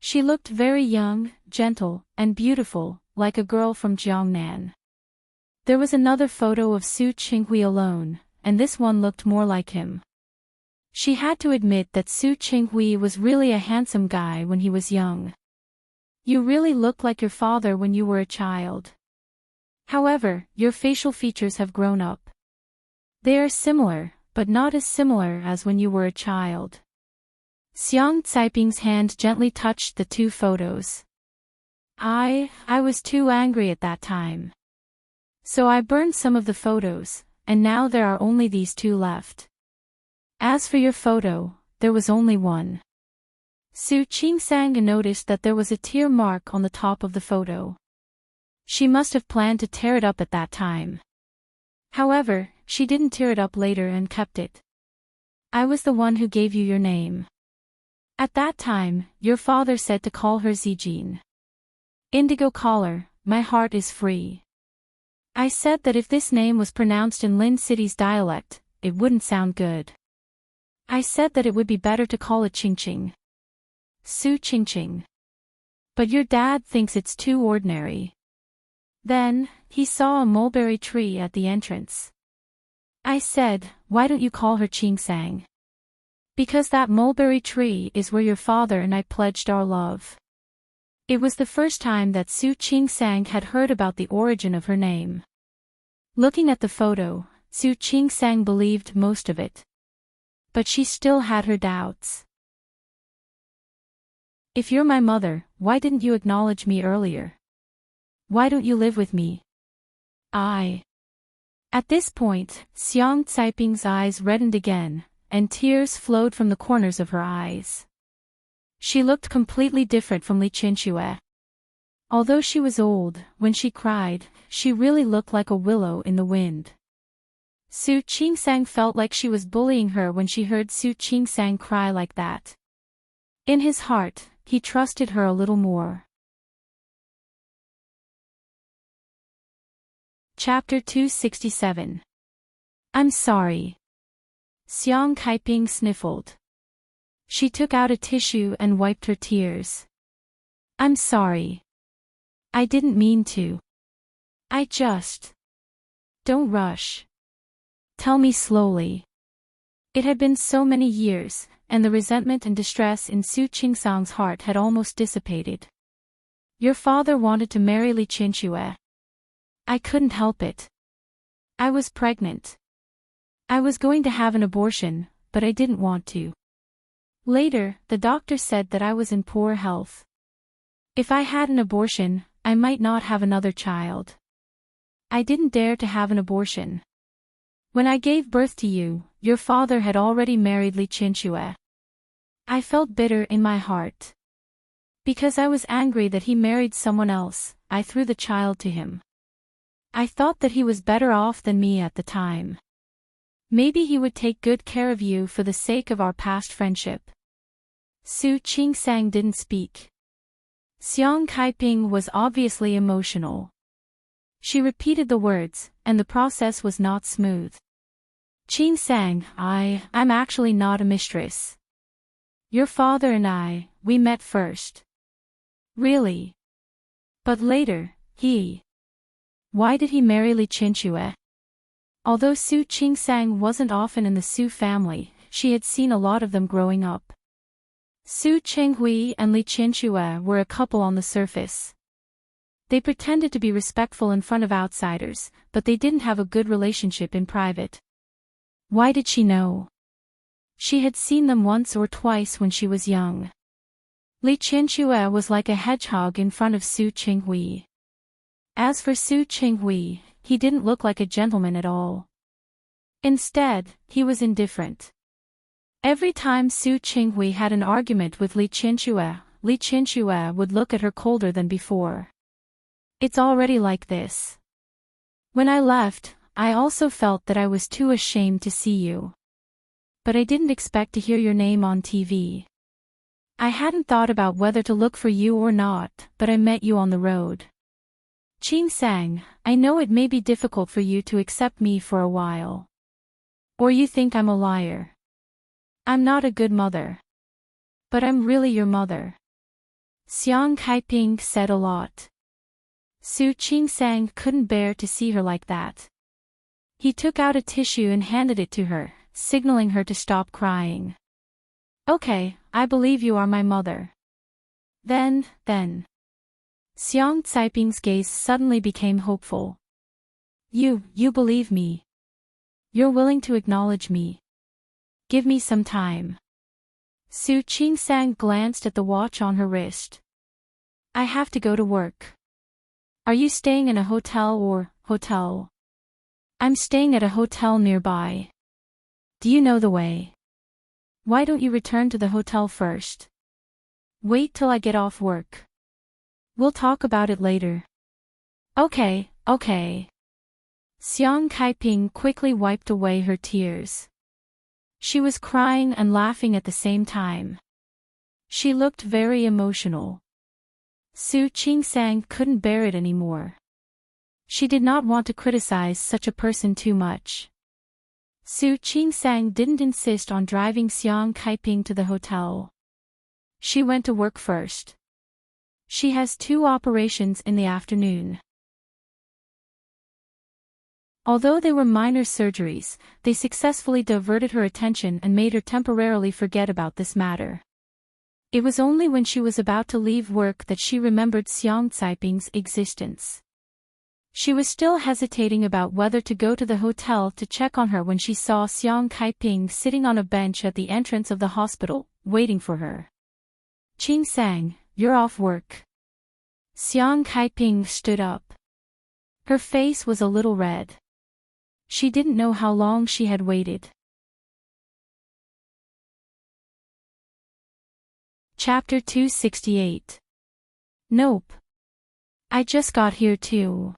She looked very young, gentle, and beautiful, like a girl from Jiangnan. There was another photo of Su Qinghui alone, and this one looked more like him. She had to admit that Su Qinghui was really a handsome guy when he was young. You really look like your father when you were a child. However, your facial features have grown up. They are similar, but not as similar as when you were a child. Xiang Caiping's hand gently touched the two photos. I was too angry at that time. So I burned some of the photos, and now there are only these two left. As for your photo, there was only one. Su Qingsang noticed that there was a tear mark on the top of the photo. She must have planned to tear it up at that time. However, she didn't tear it up later and kept it. I was the one who gave you your name. At that time, your father said to call her Zijin. Indigo collar, my heart is free. I said that if this name was pronounced in Lin City's dialect, it wouldn't sound good. I said that it would be better to call it Qingqing. Su Qingqing. But your dad thinks it's too ordinary. Then, he saw a mulberry tree at the entrance. I said, why don't you call her Qingsang? Because that mulberry tree is where your father and I pledged our love. It was the first time that Su Qingsang had heard about the origin of her name. Looking at the photo, Su Qingsang believed most of it. But she still had her doubts. If you're my mother, why didn't you acknowledge me earlier? Why don't you live with me? At this point, Xiang Caiping's eyes reddened again, and tears flowed from the corners of her eyes. She looked completely different from Li Qianxue. Although she was old, when she cried, she really looked like a willow in the wind. Su Qingsang felt like she was bullying her when she heard Su Qingsang cry like that. In his heart, he trusted her a little more. Chapter 267. I'm sorry. Xiang Kaiping sniffled. She took out a tissue and wiped her tears. I'm sorry. I didn't mean to. Don't rush. Tell me slowly. It had been so many years, and the resentment and distress in Su Qingsang's heart had almost dissipated. Your father wanted to marry Li Qianxue. I couldn't help it. I was pregnant. I was going to have an abortion, but I didn't want to. Later, the doctor said that I was in poor health. If I had an abortion, I might not have another child. I didn't dare to have an abortion. When I gave birth to you, your father had already married Li Qianxue. I felt bitter in my heart. Because I was angry that he married someone else, I threw the child to him. I thought that he was better off than me at the time. Maybe he would take good care of you for the sake of our past friendship. Su Qingsang didn't speak. Xiang Kaiping was obviously emotional. She repeated the words, and the process was not smooth. Qingsang, I'm actually not a mistress. Your father and I, we met first. Really? But later, Why did he marry Li Qinxue? Although Su Qingsang wasn't often in the Su family, she had seen a lot of them growing up. Su Qinghui and Li Qinxue were a couple on the surface. They pretended to be respectful in front of outsiders, but they didn't have a good relationship in private. Why did she know? She had seen them once or twice when she was young. Li Qinxue was like a hedgehog in front of Su Qinghui. As for Su Qinghui, he didn't look like a gentleman at all. Instead, he was indifferent. Every time Su Qinghui had an argument with Li Qinxue would look at her colder than before. It's already like this. When I left, I also felt that I was too ashamed to see you. But I didn't expect to hear your name on TV. I hadn't thought about whether to look for you or not, but I met you on the road. Qingsang, I know it may be difficult for you to accept me for a while. Or you think I'm a liar. I'm not a good mother. But I'm really your mother. Xiang Kaiping said a lot. Su Qingsang couldn't bear to see her like that. He took out a tissue and handed it to her, signaling her to stop crying. Okay, I believe you are my mother. Then. Xiang Caiping's gaze suddenly became hopeful. You believe me. You're willing to acknowledge me. Give me some time. Su Qingsang glanced at the watch on her wrist. I have to go to work. Are you staying in a hotel? I'm staying at a hotel nearby. Do you know the way? Why don't you return to the hotel first? Wait till I get off work. We'll talk about it later. Okay. Xiang Kaiping quickly wiped away her tears. She was crying and laughing at the same time. She looked very emotional. Su Qingsang couldn't bear it anymore. She did not want to criticize such a person too much. Su Qingsang didn't insist on driving Xiang Kaiping to the hotel. She went to work first. She has 2 operations in the afternoon. Although they were minor surgeries, they successfully diverted her attention and made her temporarily forget about this matter. It was only when she was about to leave work that she remembered Xiang Caiping's existence. She was still hesitating about whether to go to the hotel to check on her when she saw Xiang Kaiping sitting on a bench at the entrance of the hospital, waiting for her. Qingsang, you're off work. Xiang Kaiping stood up. Her face was a little red. She didn't know how long she had waited. Chapter 268. Nope. I just got here too.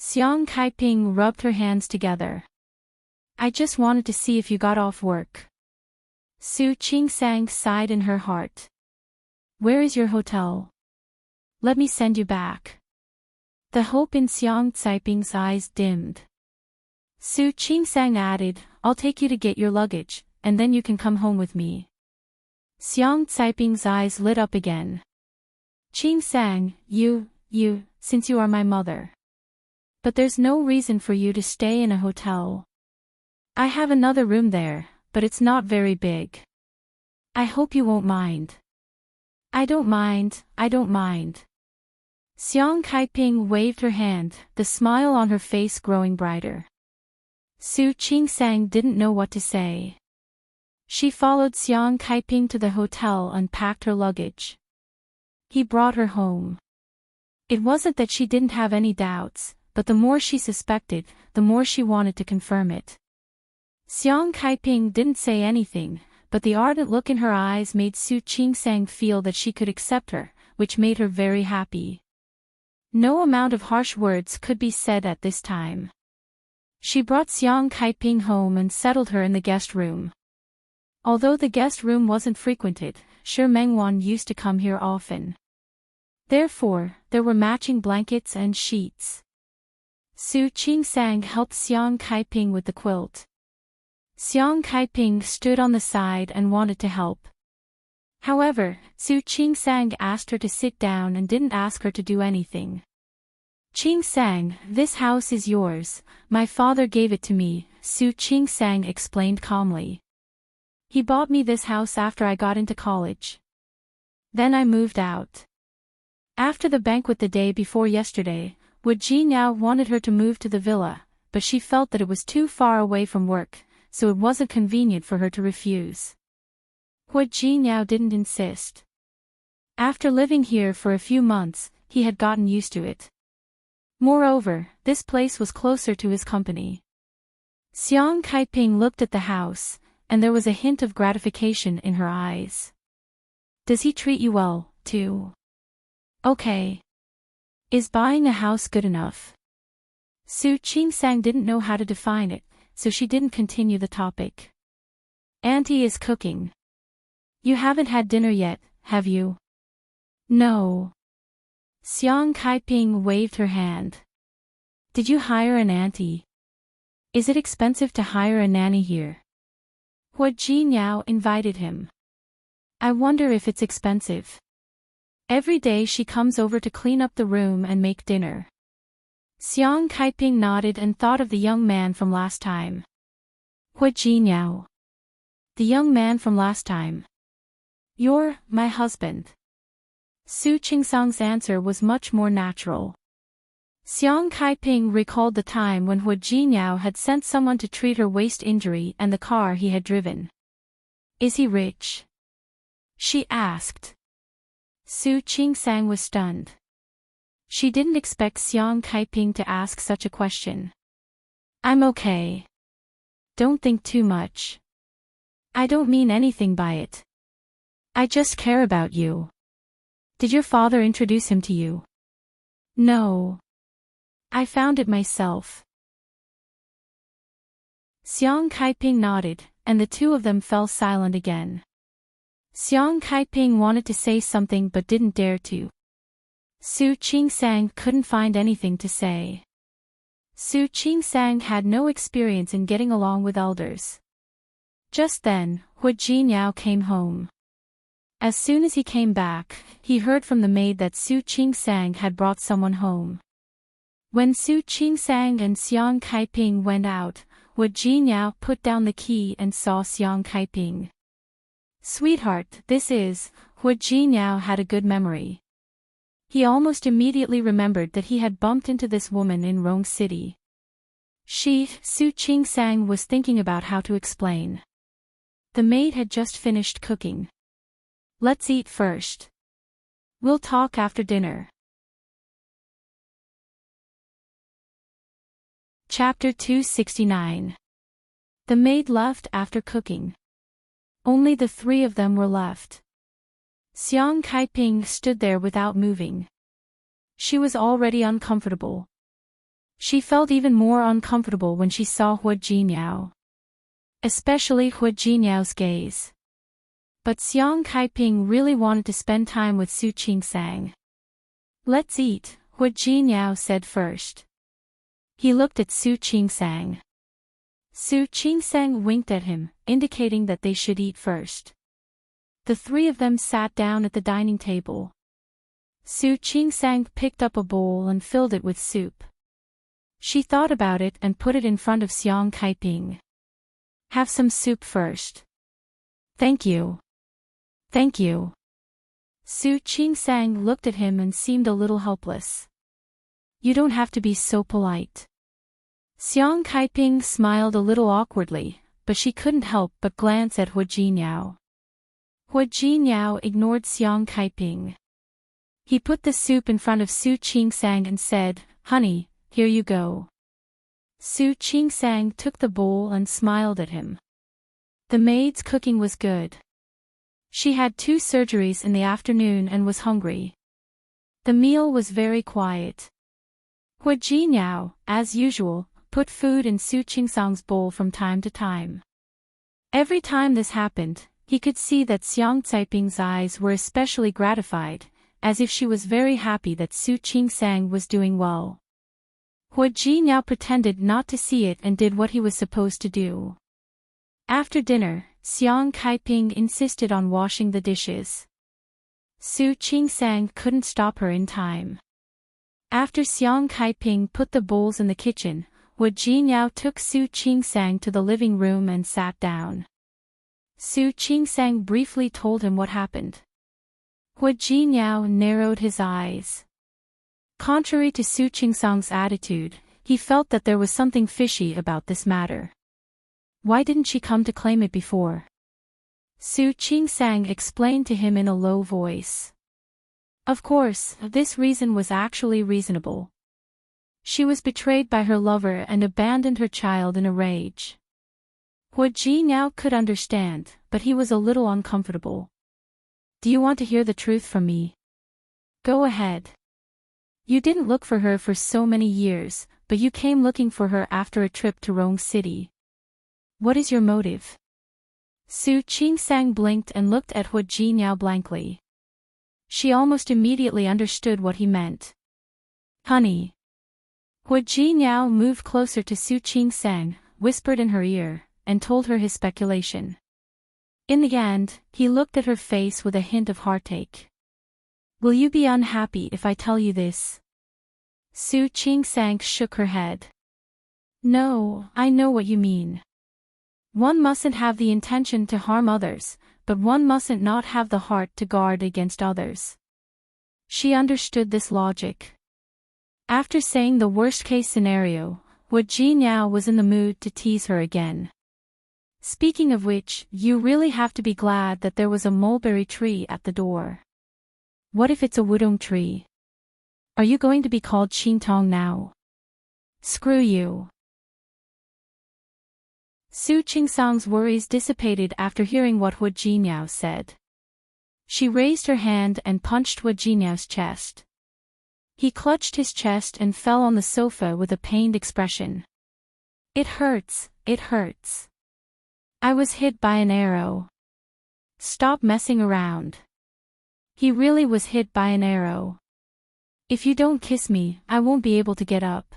Xiang Kaiping rubbed her hands together. I just wanted to see if you got off work. Su Qingsang sighed in her heart. Where is your hotel? Let me send you back. The hope in Xiang Caiping's eyes dimmed. Su Qingsang added, I'll take you to get your luggage, and then you can come home with me. Xiang Caiping's eyes lit up again. Qingsang, since you are my mother. But there's no reason for you to stay in a hotel. I have another room there, but it's not very big. I hope you won't mind. I don't mind. Xiang Kaiping waved her hand, the smile on her face growing brighter. Su Qingsang didn't know what to say. She followed Xiang Kaiping to the hotel and packed her luggage. He brought her home. It wasn't that she didn't have any doubts, but the more she suspected, the more she wanted to confirm it. Xiang Kaiping didn't say anything, but the ardent look in her eyes made Su Qingsang feel that she could accept her, which made her very happy. No amount of harsh words could be said at this time. She brought Xiang Kaiping home and settled her in the guest room. Although the guest room wasn't frequented, Shi Mengwan used to come here often. Therefore, there were matching blankets and sheets. Su Qingsang helped Xiang Kaiping with the quilt. Xiang Kaiping stood on the side and wanted to help. However, Su Qingsang asked her to sit down and didn't ask her to do anything. Qingsang, this house is yours, my father gave it to me, Su Qingsang explained calmly. He bought me this house after I got into college. Then I moved out. After the banquet the day before yesterday, Wu Jinyao wanted her to move to the villa, but she felt that it was too far away from work, so it wasn't convenient for her to refuse. Wu Jinyao didn't insist. After living here for a few months, he had gotten used to it. Moreover, this place was closer to his company. Xiang Kaiping looked at the house, and there was a hint of gratification in her eyes. Does he treat you well, too? Okay. Is buying a house good enough? Su Qingsang didn't know how to define it, so she didn't continue the topic. Auntie is cooking. You haven't had dinner yet, have you? No. Xiang Kaiping waved her hand. Did you hire an auntie? Is it expensive to hire a nanny here? Wu Jinyao invited him. I wonder if it's expensive. Every day she comes over to clean up the room and make dinner. Xiang Kaiping nodded and thought of the young man from last time. Wu Jinyao. The young man from last time. You're my husband. Su Qingsang's answer was much more natural. Xiang Kaiping recalled the time when Wu Jinyao had sent someone to treat her waist injury and the car he had driven. Is he rich? She asked. Su Qingsang was stunned. She didn't expect Xiang Kaiping to ask such a question. I'm okay. Don't think too much. I don't mean anything by it. I just care about you. Did your father introduce him to you? No. I found it myself. Xiang Kaiping nodded, and the two of them fell silent again. Xiang Kaiping wanted to say something but didn't dare to. Su Qingsang couldn't find anything to say. Su Qingsang had no experience in getting along with elders. Just then, Wu Jinyao came home. As soon as he came back, he heard from the maid that Su Qingsang had brought someone home. When Su Qingsang and Xiang Kaiping went out, Wu Jinyao put down the key and saw Xiang Kaiping. Sweetheart, this is, Wu Jinyao had a good memory. He almost immediately remembered that he had bumped into this woman in Rong City. Su Qingsang was thinking about how to explain. The maid had just finished cooking. Let's eat first. We'll talk after dinner. Chapter 269. The maid left after cooking. Only the three of them were left. Xiang Kaiping stood there without moving. She was already uncomfortable. She felt even more uncomfortable when she saw Wu Jinyao. Especially Wu Jinyao's gaze. But Xiang Kaiping really wanted to spend time with Su Qingsang. Let's eat, Wu Jinyao said first. He looked at Su Qingsang. Su Qingsang winked at him, indicating that they should eat first. The three of them sat down at the dining table. Su Qingsang picked up a bowl and filled it with soup. She thought about it and put it in front of Xiang Kaiping. Have some soup first. Thank you. Thank you. Su Qingsang looked at him and seemed a little helpless. You don't have to be so polite. Xiang Kaiping smiled a little awkwardly, but she couldn't help but glance at Wu Jinyao. Wu Jinyao ignored Xiang Kaiping. He put the soup in front of Su Qingsang and said, Honey, here you go. Su Qingsang took the bowl and smiled at him. The maid's cooking was good. She had 2 surgeries in the afternoon and was hungry. The meal was very quiet. Wu Jinyao, as usual, put food in Su Qingsang's bowl from time to time. Every time this happened, he could see that Xiang Caiping's eyes were especially gratified, as if she was very happy that Su Qingsang was doing well. Hua Ji now pretended not to see it and did what he was supposed to do. After dinner, Xiang Caiping insisted on washing the dishes. Su Qingsang couldn't stop her in time. After Xiang Caiping put the bowls in the kitchen, Hua Jinyao took Su Qingsang to the living room and sat down. Su Qingsang briefly told him what happened. Hua Jinyao narrowed his eyes. Contrary to Su Qingsang's attitude, he felt that there was something fishy about this matter. Why didn't she come to claim it before? Su Qingsang explained to him in a low voice. Of course, this reason was actually reasonable. She was betrayed by her lover and abandoned her child in a rage. Hua Ji now could understand, but he was a little uncomfortable. Do you want to hear the truth from me? Go ahead. You didn't look for her for so many years, but you came looking for her after a trip to Rong City. What is your motive? Su Qingsang blinked and looked at Hua Jinyao blankly. She almost immediately understood what he meant. Honey. Hua Jinyao moved closer to Su Qingsang, whispered in her ear, and told her his speculation. In the end, he looked at her face with a hint of heartache. Will you be unhappy if I tell you this? Su Qingsang shook her head. No, I know what you mean. One mustn't have the intention to harm others, but one mustn't not have the heart to guard against others. She understood this logic. After saying the worst-case scenario, Hua Jinyao was in the mood to tease her again. Speaking of which, you really have to be glad that there was a mulberry tree at the door. What if it's a wudong tree? Are you going to be called Qingtong now? Screw you. Su Qingsang's worries dissipated after hearing what Hua Jinyao said. She raised her hand and punched Hua Jinyao's chest. He clutched his chest and fell on the sofa with a pained expression. It hurts, it hurts. I was hit by an arrow. Stop messing around. He really was hit by an arrow. If you don't kiss me, I won't be able to get up.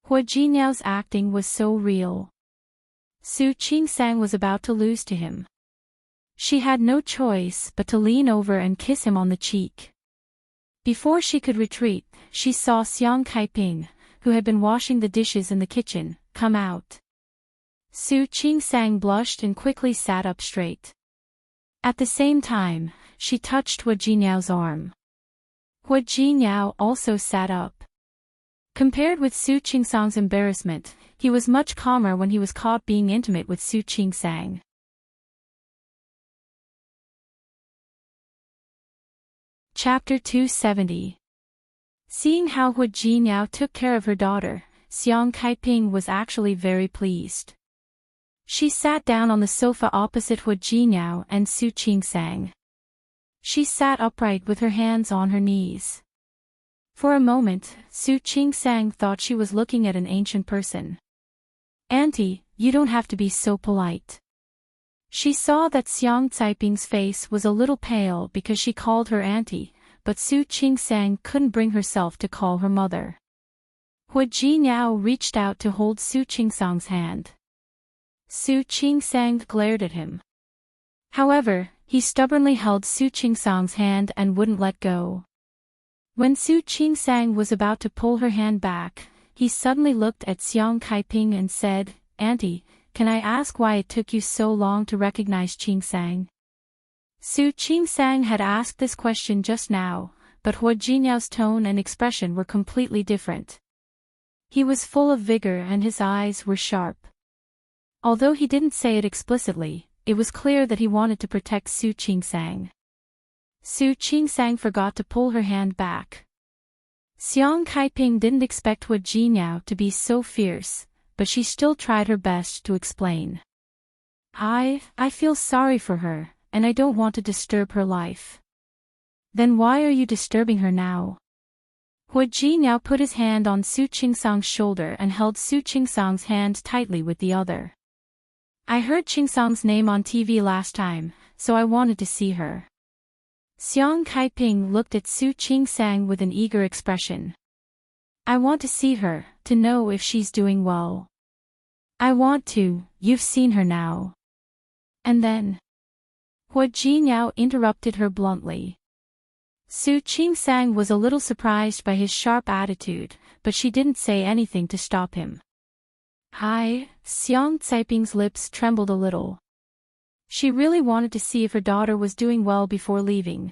Hua Jinyao's acting was so real. Su Qingsang was about to lose to him. She had no choice but to lean over and kiss him on the cheek. Before she could retreat, she saw Xiang Caiping, who had been washing the dishes in the kitchen, come out. Su Qingsang blushed and quickly sat up straight. At the same time, she touched Hua Jinyao's arm. Hua Jinyao also sat up. Compared with Su Qingsang's embarrassment, he was much calmer when he was caught being intimate with Su Qingsang. Chapter 270. Seeing how Hua Jinyao took care of her daughter, Xiang Caiping was actually very pleased. She sat down on the sofa opposite Hua Jinyao and Su Qingsang. She sat upright with her hands on her knees. For a moment, Su Qingsang thought she was looking at an ancient person. Auntie, you don't have to be so polite. She saw that Xiang Caiping's face was a little pale because she called her auntie, but Su Qingsang couldn't bring herself to call her mother. Hua Jinyao reached out to hold Su Qingsang's hand. Su Qingsang glared at him. However, he stubbornly held Su Qingsang's hand and wouldn't let go. When Su Qingsang was about to pull her hand back, he suddenly looked at Xiang Caiping and said, Auntie, can I ask why it took you so long to recognize Qingsang? Su Qingsang had asked this question just now, but Hua Jinyao's tone and expression were completely different. He was full of vigor and his eyes were sharp. Although he didn't say it explicitly, it was clear that he wanted to protect Su Qingsang. Su Qingsang forgot to pull her hand back. Xiang Caiping didn't expect Hua Jinyao to be so fierce, but she still tried her best to explain. I feel sorry for her, and I don't want to disturb her life. Then why are you disturbing her now? Hu Ji now put his hand on Su Qingsang's shoulder and held Su Qingsang's hand tightly with the other. I heard Qingsang's name on TV last time, so I wanted to see her. Xiang Kaiping looked at Su Qingsang with an eager expression. I want to see her, to know if she's doing well. I want to, you've seen her now. And then. Hu Jinyao interrupted her bluntly. Su Qingsang was a little surprised by his sharp attitude, but she didn't say anything to stop him. Hi, Xiang Caiping's lips trembled a little. She really wanted to see if her daughter was doing well before leaving.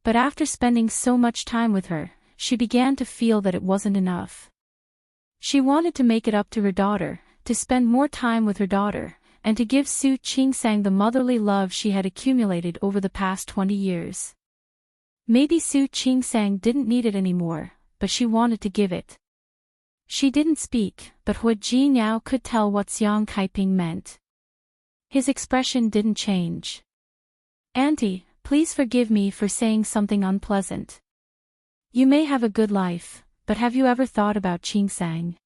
But after spending so much time with her, she began to feel that it wasn't enough. She wanted to make it up to her daughter, to spend more time with her daughter, and to give Su Qingsang the motherly love she had accumulated over the past 20 years. Maybe Su Qingsang didn't need it anymore, but she wanted to give it. She didn't speak, but Hu Jinyao could tell what Xiang Kaiping meant. His expression didn't change. Auntie, please forgive me for saying something unpleasant. You may have a good life, but have you ever thought about Qingsang?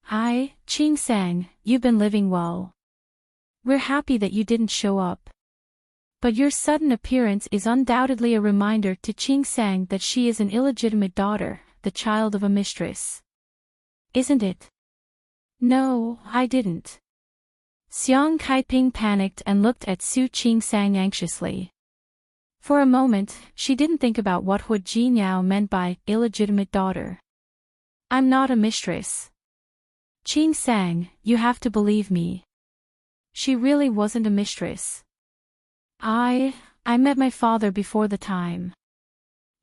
Hi, Qingsang, you've been living well. We're happy that you didn't show up. But your sudden appearance is undoubtedly a reminder to Qingsang that she is an illegitimate daughter, the child of a mistress. Isn't it? No, I didn't. Xiang Kaiping panicked and looked at Su Qingsang anxiously. For a moment, she didn't think about what Hu Jinyao meant by illegitimate daughter. I'm not a mistress. Qingsang, you have to believe me. She really wasn't a mistress. I met my father before the time.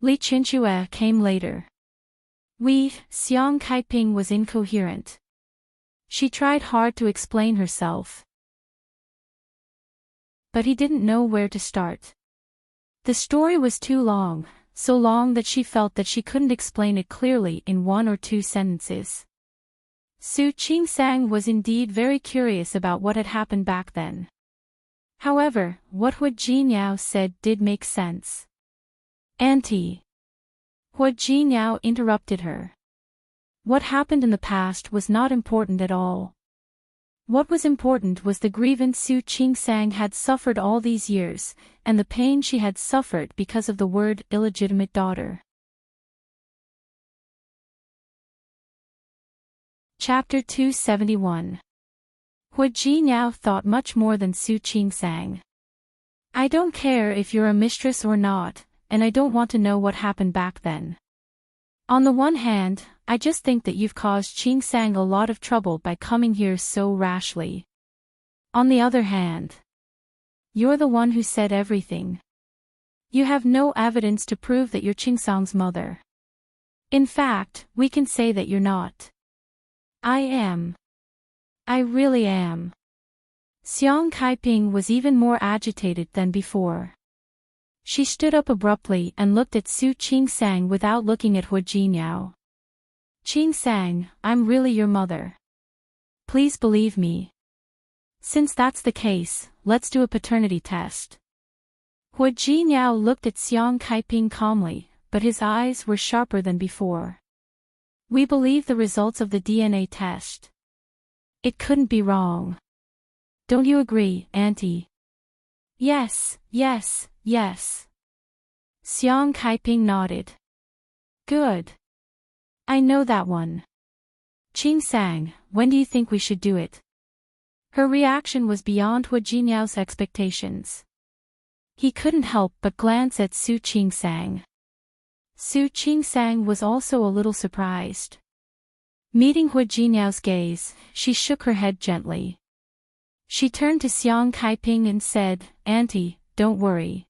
Li Qinchue came later. Xiang Kaiping was incoherent. She tried hard to explain herself. But he didn't know where to start. The story was too long, so long that she felt that she couldn't explain it clearly in 1 or 2 sentences. Su Qingsang was indeed very curious about what had happened back then. However, what Hu Jinyao said did make sense. Auntie. Hu Jinyao interrupted her. What happened in the past was not important at all. What was important was the grievance Su Qingsang had suffered all these years, and the pain she had suffered because of the word illegitimate daughter. Chapter 271. Hu Jinyao thought much more than Su Qingsang. I don't care if you're a mistress or not, and I don't want to know what happened back then. On the one hand, I just think that you've caused Qingsang a lot of trouble by coming here so rashly. On the other hand, you're the one who said everything. You have no evidence to prove that you're Qingsang's mother. In fact, we can say that you're not. I am. I really am. Xiang Kaiping was even more agitated than before. She stood up abruptly and looked at Su Qingsang without looking at Hu Jinyao. Qingsang, I'm really your mother. Please believe me. Since that's the case, let's do a paternity test. Hu Jinyao looked at Xiang Kaiping calmly, but his eyes were sharper than before. We believe the results of the DNA test. It couldn't be wrong. Don't you agree, Auntie? Yes, yes, yes. Xiang Kaiping nodded. Good. I know that one. Qingsang, when do you think we should do it? Her reaction was beyond Hu Jinyao's expectations. He couldn't help but glance at Su Qingsang. Su Qingsang was also a little surprised. Meeting Hu Jinyao's gaze, she shook her head gently. She turned to Xiang Kaiping and said, Auntie, don't worry.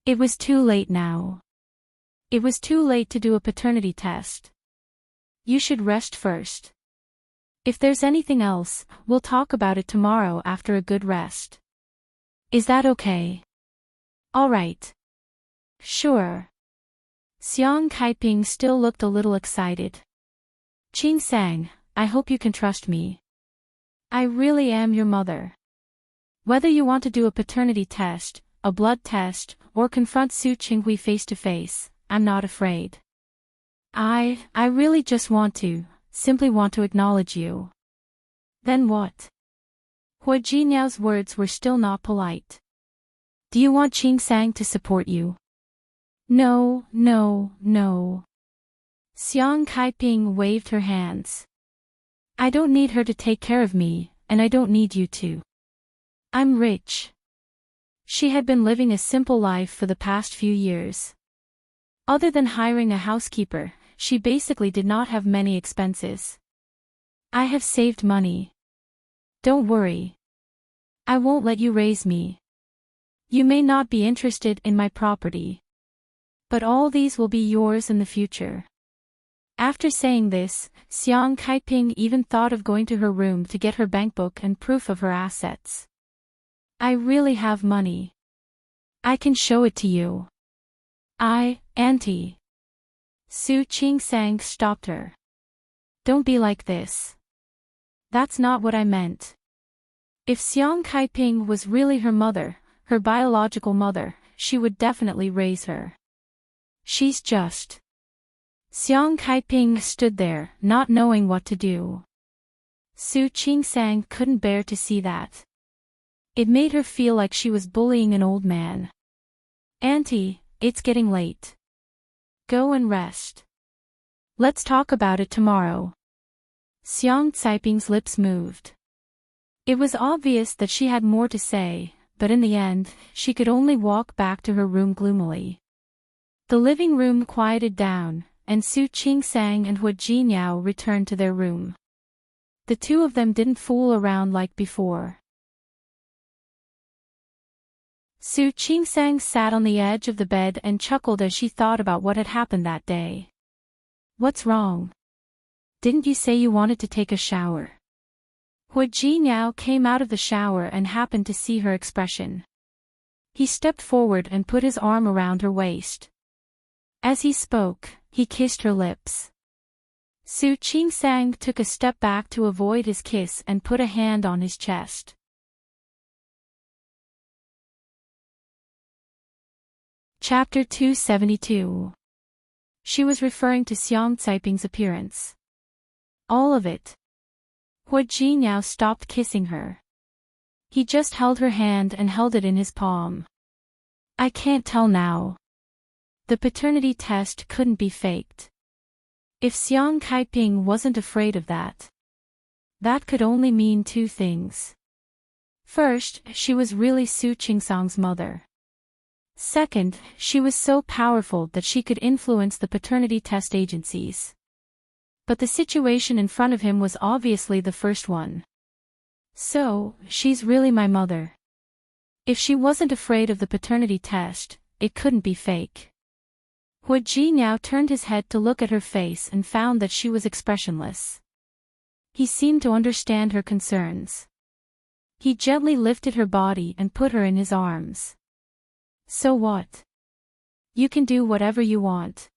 It was too late now. It was too late to do a paternity test. You should rest first. If there's anything else, we'll talk about it tomorrow after a good rest. Is that okay? All right. Sure. Xiang Kaiping still looked a little excited. Qingsang, I hope you can trust me. I really am your mother. Whether you want to do a paternity test, a blood test, or confront Su Qinghui face to face, I'm not afraid. I really just simply want to acknowledge you. Then what? Hua Jinyao's words were still not polite. Do you want Qing Sang to support you? No, no, no. Xiang Kaiping waved her hands. I don't need her to take care of me, and I don't need you to. I'm rich. She had been living a simple life for the past few years. Other than hiring a housekeeper, she basically did not have many expenses. I have saved money. Don't worry. I won't let you raise me. You may not be interested in my property. But all these will be yours in the future. After saying this, Xiang Kaiping even thought of going to her room to get her bankbook and proof of her assets. I really have money. I can show it to you. Auntie. Su Qingsang stopped her. Don't be like this. That's not what I meant. If Xiang Kaiping was really her mother, her biological mother, she would definitely raise her. She's just. Xiang Kaiping stood there, not knowing what to do. Su Qingsang couldn't bear to see that. It made her feel like she was bullying an old man. Auntie, it's getting late. Go and rest. Let's talk about it tomorrow. Xiang Caiping's lips moved. It was obvious that she had more to say, but in the end, she could only walk back to her room gloomily. The living room quieted down, and Su Qingsang and Hua Jinyao returned to their room. The two of them didn't fool around like before. Su Qingsang sat on the edge of the bed and chuckled as she thought about what had happened that day. What's wrong? Didn't you say you wanted to take a shower? Hua Jinyao came out of the shower and happened to see her expression. He stepped forward and put his arm around her waist. As he spoke, he kissed her lips. Su Qingsang took a step back to avoid his kiss and put a hand on his chest. Chapter 272. She was referring to Xiang Caiping's appearance. All of it. Hua Jinyao stopped kissing her. He just held her hand and held it in his palm. I can't tell now. The paternity test couldn't be faked. If Xiang Kaiping wasn't afraid of that, that could only mean two things. First, she was really Su Qingsang's mother. Second, she was so powerful that she could influence the paternity test agencies. But the situation in front of him was obviously the first one. So, she's really my mother. If she wasn't afraid of the paternity test, it couldn't be fake. Hua Jinyao turned his head to look at her face and found that she was expressionless. He seemed to understand her concerns. He gently lifted her body and put her in his arms. So what? You can do whatever you want.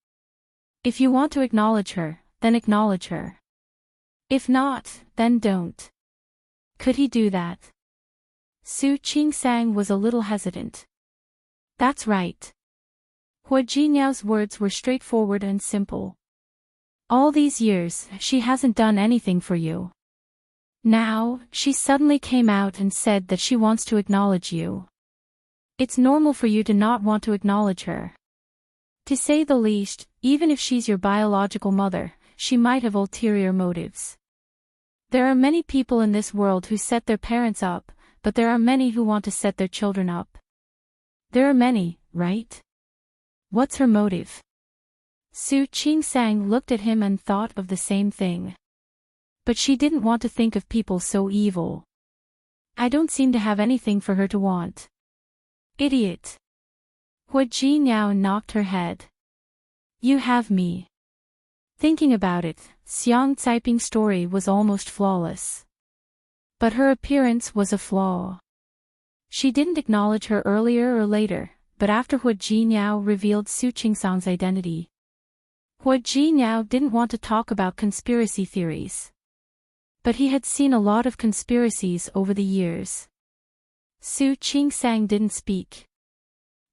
If you want to acknowledge her, then acknowledge her. If not, then don't. Could he do that? Su Qingsang was a little hesitant. That's right. Hua Jinyao's words were straightforward and simple. All these years, she hasn't done anything for you. Now, she suddenly came out and said that she wants to acknowledge you. It's normal for you to not want to acknowledge her. To say the least, even if she's your biological mother, she might have ulterior motives. There are many people in this world who set their parents up, but there are many who want to set their children up. There are many, right? What's her motive? Su Qingsang looked at him and thought of the same thing. But she didn't want to think of people so evil. I don't seem to have anything for her to want. Idiot. Hua Jinyao knocked her head. You have me. Thinking about it, Xiang Caiping's story was almost flawless. But her appearance was a flaw. She didn't acknowledge her earlier or later, but after Hua Jinyao revealed Su Qingsang's identity. Hua Jinyao didn't want to talk about conspiracy theories. But he had seen a lot of conspiracies over the years. Su Qingsang didn't speak.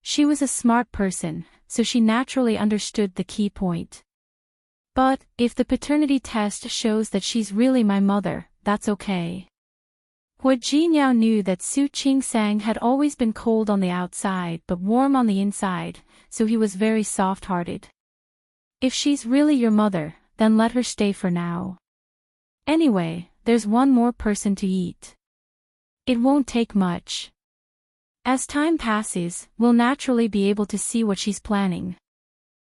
She was a smart person, so she naturally understood the key point. But, if the paternity test shows that she's really my mother, that's okay. Hua Jinyao knew that Su Qingsang had always been cold on the outside but warm on the inside, so he was very soft-hearted. If she's really your mother, then let her stay for now. Anyway, there's one more person to eat. It won't take much. As time passes, we'll naturally be able to see what she's planning.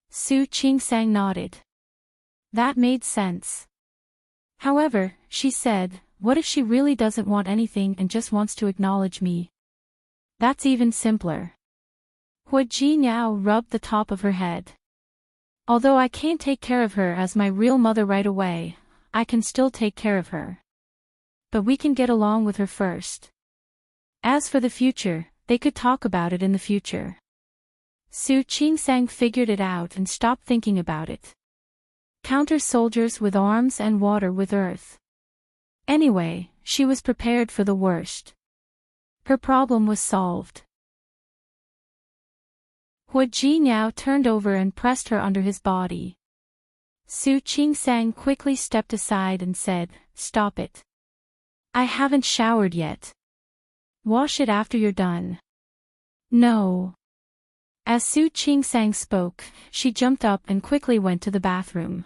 Su Qingsang nodded. That made sense. However, she said, what if she really doesn't want anything and just wants to acknowledge me? That's even simpler. Hua Jinyao rubbed the top of her head. Although I can't take care of her as my real mother right away, I can still take care of her. But we can get along with her first. As for the future, they could talk about it in the future. Su Qingsang figured it out and stopped thinking about it. Counter soldiers with arms and water with earth. Anyway, she was prepared for the worst. Her problem was solved. Hua Jinyao turned over and pressed her under his body. Su Qingsang quickly stepped aside and said, "Stop it. I haven't showered yet. Wash it after you're done." No. As Su Qingsang spoke, she jumped up and quickly went to the bathroom.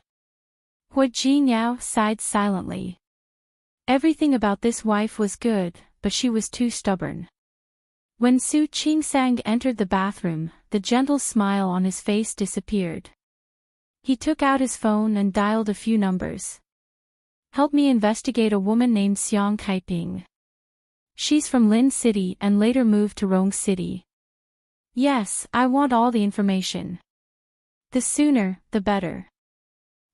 Hua Jinyao sighed silently. Everything about this wife was good, but she was too stubborn. When Su Qingsang entered the bathroom, the gentle smile on his face disappeared. He took out his phone and dialed a few numbers. "Help me investigate a woman named Xiang Kaiping. She's from Lin City and later moved to Rong City." "Yes, I want all the information. The sooner, the better."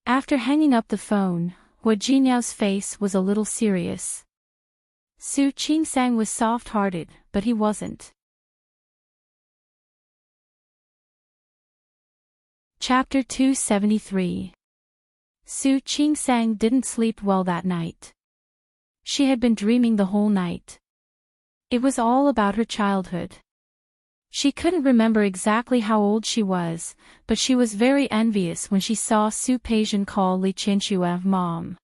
After hanging up the phone, Hua Jinyao's face was a little serious. Su Qingsang was soft-hearted, but he wasn't. Chapter 273. Su Qingsang didn't sleep well that night. She had been dreaming the whole night. It was all about her childhood. She couldn't remember exactly how old she was, but she was very envious when she saw Su Peijian call Li Qianxue mom.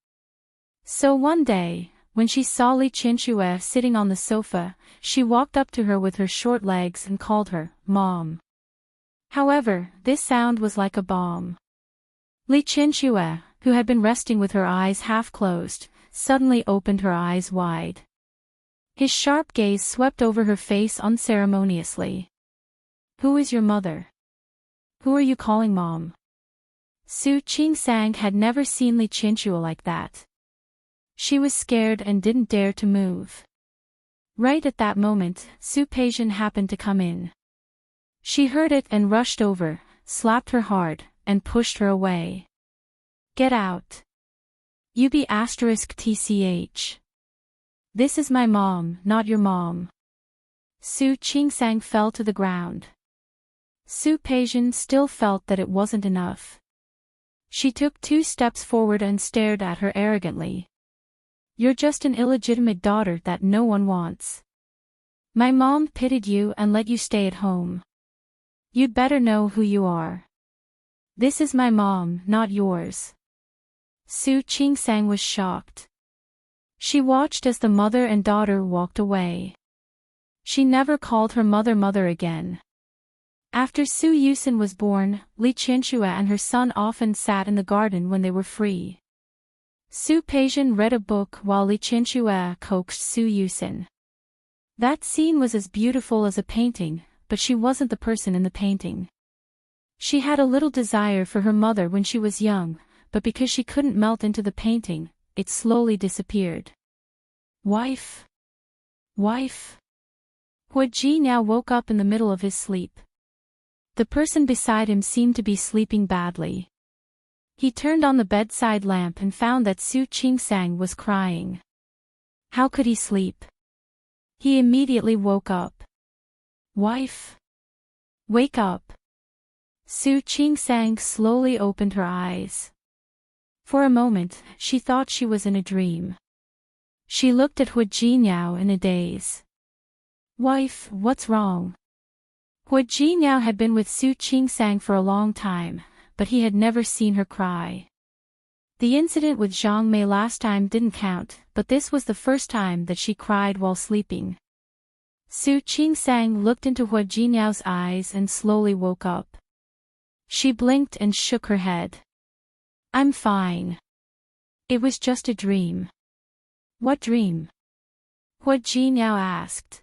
So one day, when she saw Li Qianxue sitting on the sofa, she walked up to her with her short legs and called her, "Mom." However, this sound was like a bomb. Li Qianxue, who had been resting with her eyes half closed, suddenly opened her eyes wide. His sharp gaze swept over her face unceremoniously. "Who is your mother? Who are you calling mom?" Su Qingsang had never seen Li Qianxue like that. She was scared and didn't dare to move. Right at that moment, Su Peijian happened to come in. She heard it and rushed over, slapped her hard, and pushed her away. "Get out. You be *tch. This is my mom, not your mom." Su Qingsang fell to the ground. Su Peijian still felt that it wasn't enough. She took 2 steps forward and stared at her arrogantly. "You're just an illegitimate daughter that no one wants. My mom pitied you and let you stay at home. You'd better know who you are. This is my mom, not yours." Su Qingsang was shocked. She watched as the mother and daughter walked away. She never called her mother mother again. After Su Yusin was born, Li Qianxue and her son often sat in the garden when they were free. Su Peijian read a book while Li Qianxue coaxed Su Yusin. That scene was as beautiful as a painting, but she wasn't the person in the painting. She had a little desire for her mother when she was young, but because she couldn't melt into the painting, it slowly disappeared. Wife? Wife? Hua Ji now woke up in the middle of his sleep. The person beside him seemed to be sleeping badly. He turned on the bedside lamp and found that Su Qingsang was crying. How could he sleep? He immediately woke up. Wife? Wake up. Su Qingsang slowly opened her eyes. For a moment, she thought she was in a dream. She looked at Hua Jinyao in a daze. Wife, what's wrong? Hua Jinyao had been with Su Qingsang for a long time, but he had never seen her cry. The incident with Zhang Mei last time didn't count, but this was the first time that she cried while sleeping. Su Qingsang looked into Hua Jinyao's eyes and slowly woke up. She blinked and shook her head. I'm fine. It was just a dream. What dream? Hua Jinyao asked.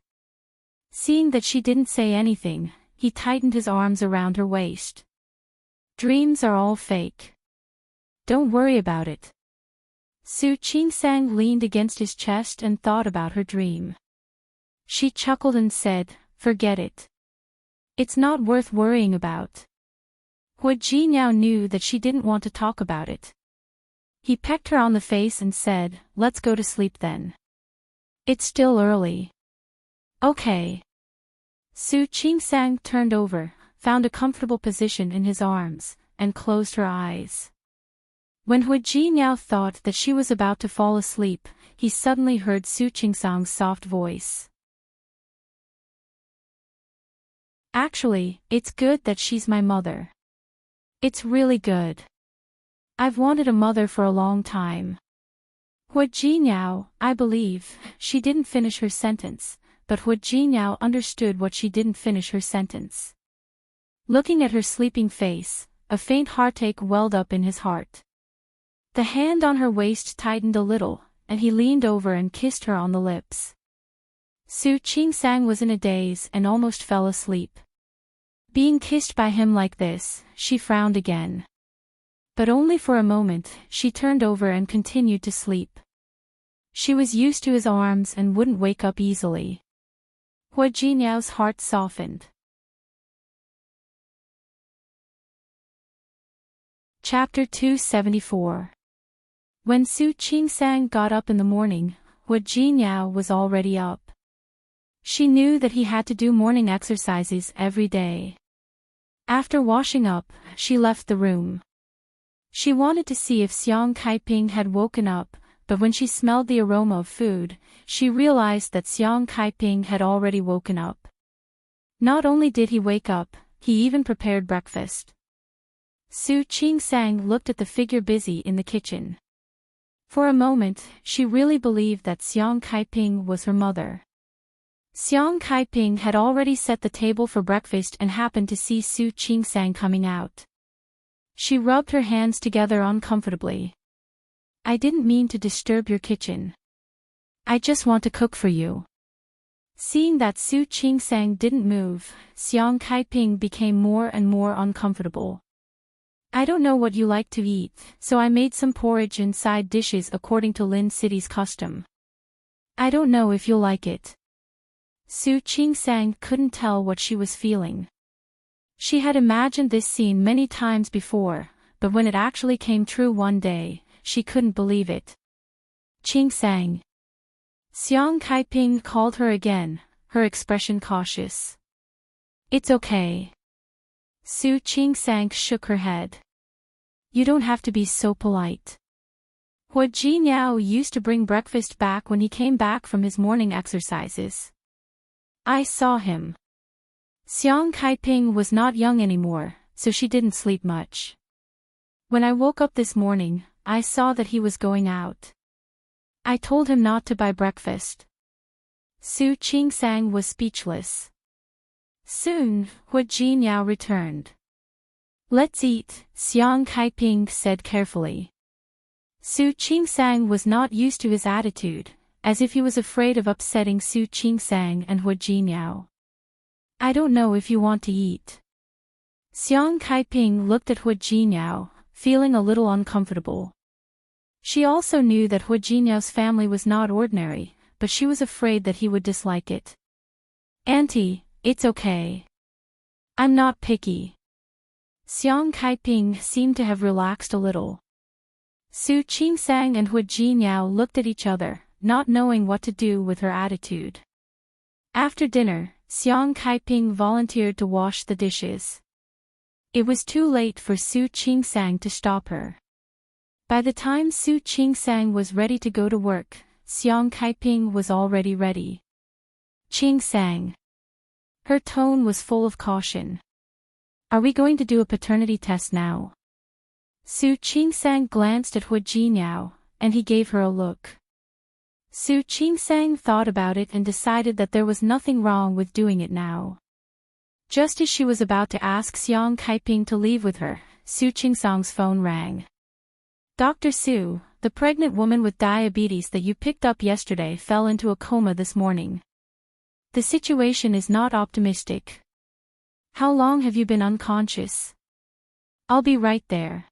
Seeing that she didn't say anything, he tightened his arms around her waist. Dreams are all fake. Don't worry about it. Su Qingsang leaned against his chest and thought about her dream. She chuckled and said, forget it. It's not worth worrying about. Hua Jinyao knew that she didn't want to talk about it. He pecked her on the face and said, let's go to sleep then. It's still early. Okay. Su Qingsang turned over, found a comfortable position in his arms, and closed her eyes. When Hua Jinyao thought that she was about to fall asleep, he suddenly heard Su Qingsang's soft voice. Actually, it's good that she's my mother. It's really good. I've wanted a mother for a long time. Hua Jinyao, I believe, she didn't finish her sentence, but Hua Jinyao understood what she didn't finish her sentence. Looking at her sleeping face, a faint heartache welled up in his heart. The hand on her waist tightened a little, and he leaned over and kissed her on the lips. Su Qingsang was in a daze and almost fell asleep. Being kissed by him like this, she frowned again. But only for a moment, she turned over and continued to sleep. She was used to his arms and wouldn't wake up easily. Hua Jinyao's heart softened. Chapter 274. When Su Qingsang got up in the morning, Hua Jinyao was already up. She knew that he had to do morning exercises every day. After washing up, she left the room. She wanted to see if Xiang Kaiping had woken up, but when she smelled the aroma of food, she realized that Xiang Kaiping had already woken up. Not only did he wake up, he even prepared breakfast. Su Qingsang looked at the figure busy in the kitchen. For a moment, she really believed that Xiang Kaiping was her mother. Xiang Kaiping had already set the table for breakfast and happened to see Su Qingsang coming out. She rubbed her hands together uncomfortably. I didn't mean to disturb your kitchen. I just want to cook for you. Seeing that Su Qingsang didn't move, Xiang Kaiping became more and more uncomfortable. I don't know what you like to eat, so I made some porridge and side dishes according to Lin City's custom. I don't know if you'll like it. Su Qingsang couldn't tell what she was feeling. She had imagined this scene many times before, but when it actually came true one day, she couldn't believe it. Qingsang. Xiang Kaiping called her again, her expression cautious. It's okay. Su Qingsang shook her head. You don't have to be so polite. Hua Jinyao used to bring breakfast back when he came back from his morning exercises. I saw him. Xiang Kaiping was not young anymore, so she didn't sleep much. When I woke up this morning, I saw that he was going out. I told him not to buy breakfast. Su Qingsang was speechless. Soon, Hua Jinyao returned. Let's eat, Xiang Kaiping said carefully. Su Qingsang was not used to his attitude, as if he was afraid of upsetting Su Qingsang and Hua Jinyao. I don't know if you want to eat. Xiang Kaiping looked at Hua Jinyao, feeling a little uncomfortable. She also knew that Hua Jinyao's family was not ordinary, but she was afraid that he would dislike it. Auntie, it's okay. I'm not picky. Xiang Kaiping seemed to have relaxed a little. Su Qingsang and Hua Jinyao looked at each other, not knowing what to do with her attitude. After dinner, Xiang Kaiping volunteered to wash the dishes. It was too late for Su Qingsang to stop her. By the time Su Qingsang was ready to go to work, Xiang Kaiping was already ready. Qingsang. Her tone was full of caution. Are we going to do a paternity test now? Su Qingsang glanced at Hu Jinyao, and he gave her a look. Su Qingsang thought about it and decided that there was nothing wrong with doing it now. Just as she was about to ask Xiang Kaiping to leave with her, Su Qingsang's phone rang. Dr. Su, the pregnant woman with diabetes that you picked up yesterday fell into a coma this morning. The situation is not optimistic. How long have you been unconscious? I'll be right there.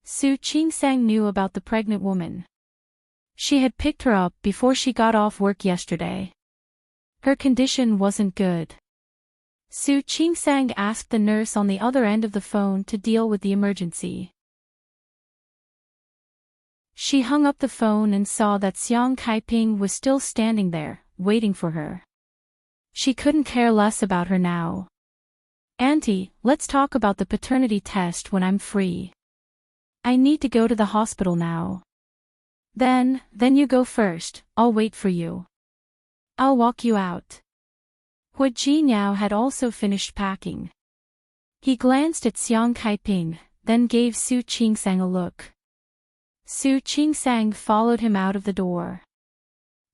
Su Qingsang knew about the pregnant woman. She had picked her up before she got off work yesterday. Her condition wasn't good. Su Qingsang asked the nurse on the other end of the phone to deal with the emergency. She hung up the phone and saw that Xiang Kaiping was still standing there, waiting for her. She couldn't care less about her now. Auntie, let's talk about the paternity test when I'm free. I need to go to the hospital now. Then you go first, I'll wait for you. I'll walk you out. Hu Jinyao had also finished packing. He glanced at Xiang Kaiping, then gave Su Qingsang a look. Su Qingsang followed him out of the door.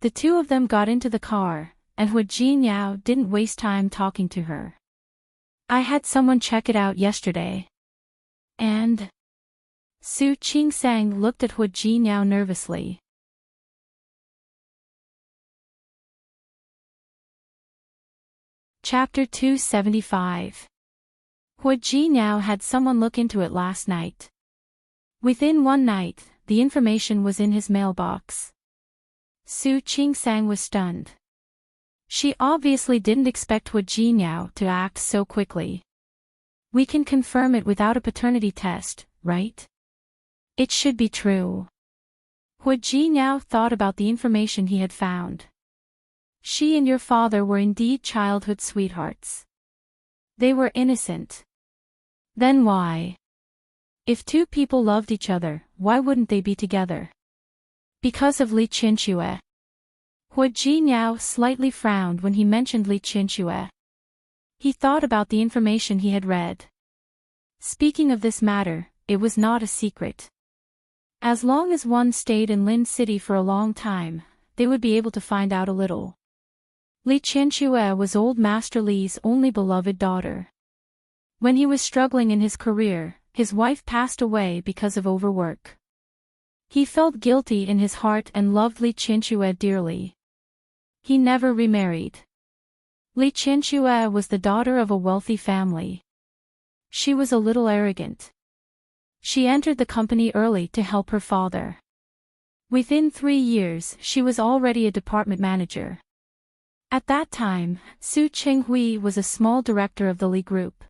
The two of them got into the car, and Hu Jinyao didn't waste time talking to her. I had someone check it out yesterday. And? Su Qingsang looked at Hu Jinyao nervously. Chapter 275. Hu Jinyao had someone look into it last night. Within one night, the information was in his mailbox. Su Qingsang was stunned. She obviously didn't expect Hu Jinyao to act so quickly. We can confirm it without a paternity test, right? It should be true. Hu Jinyao thought about the information he had found. She and your father were indeed childhood sweethearts. They were innocent. Then why? If two people loved each other, why wouldn't they be together? Because of Li Qinxue. Hu Jinyao slightly frowned when he mentioned Li Qinxue. He thought about the information he had read. Speaking of this matter, it was not a secret. As long as one stayed in Lin City for a long time, they would be able to find out a little. Li Qinxue was old Master Li's only beloved daughter. When he was struggling in his career, his wife passed away because of overwork. He felt guilty in his heart and loved Li Qinxue dearly. He never remarried. Li Qinxue was the daughter of a wealthy family. She was a little arrogant. She entered the company early to help her father. Within 3 years, she was already a department manager. At that time, Su Qinghui was a small director of the Li Group.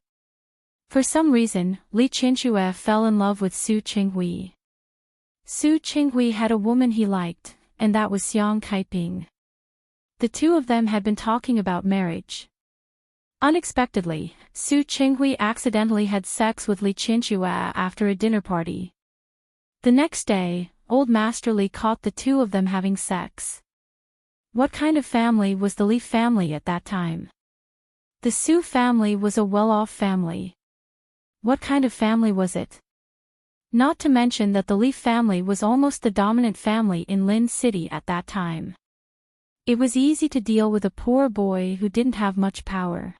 For some reason, Li Qinxue fell in love with Su Qinghui. Su Qinghui had a woman he liked, and that was Xiang Kaiping. The two of them had been talking about marriage. Unexpectedly, Su Qinghui accidentally had sex with Li Qinxue after a dinner party. The next day, old Master Li caught the two of them having sex. What kind of family was the Li family at that time? The Su family was a well-off family. What kind of family was it? Not to mention that the Li family was almost the dominant family in Lin City at that time. It was easy to deal with a poor boy who didn't have much power.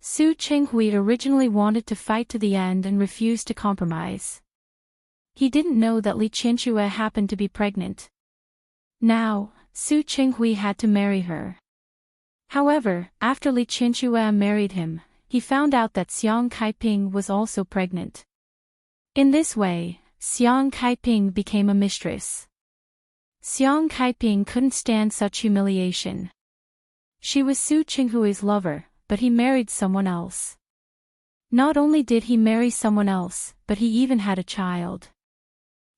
Su Qinghui originally wanted to fight to the end and refused to compromise. He didn't know that Li Qinxue happened to be pregnant. Now, Su Qinghui had to marry her. However, after Li Qinxue married him, he found out that Xiang Kaiping was also pregnant. In this way, Xiang Kaiping became a mistress. Xiang Kaiping couldn't stand such humiliation. She was Su Qinghui's lover, but he married someone else. Not only did he marry someone else, but he even had a child.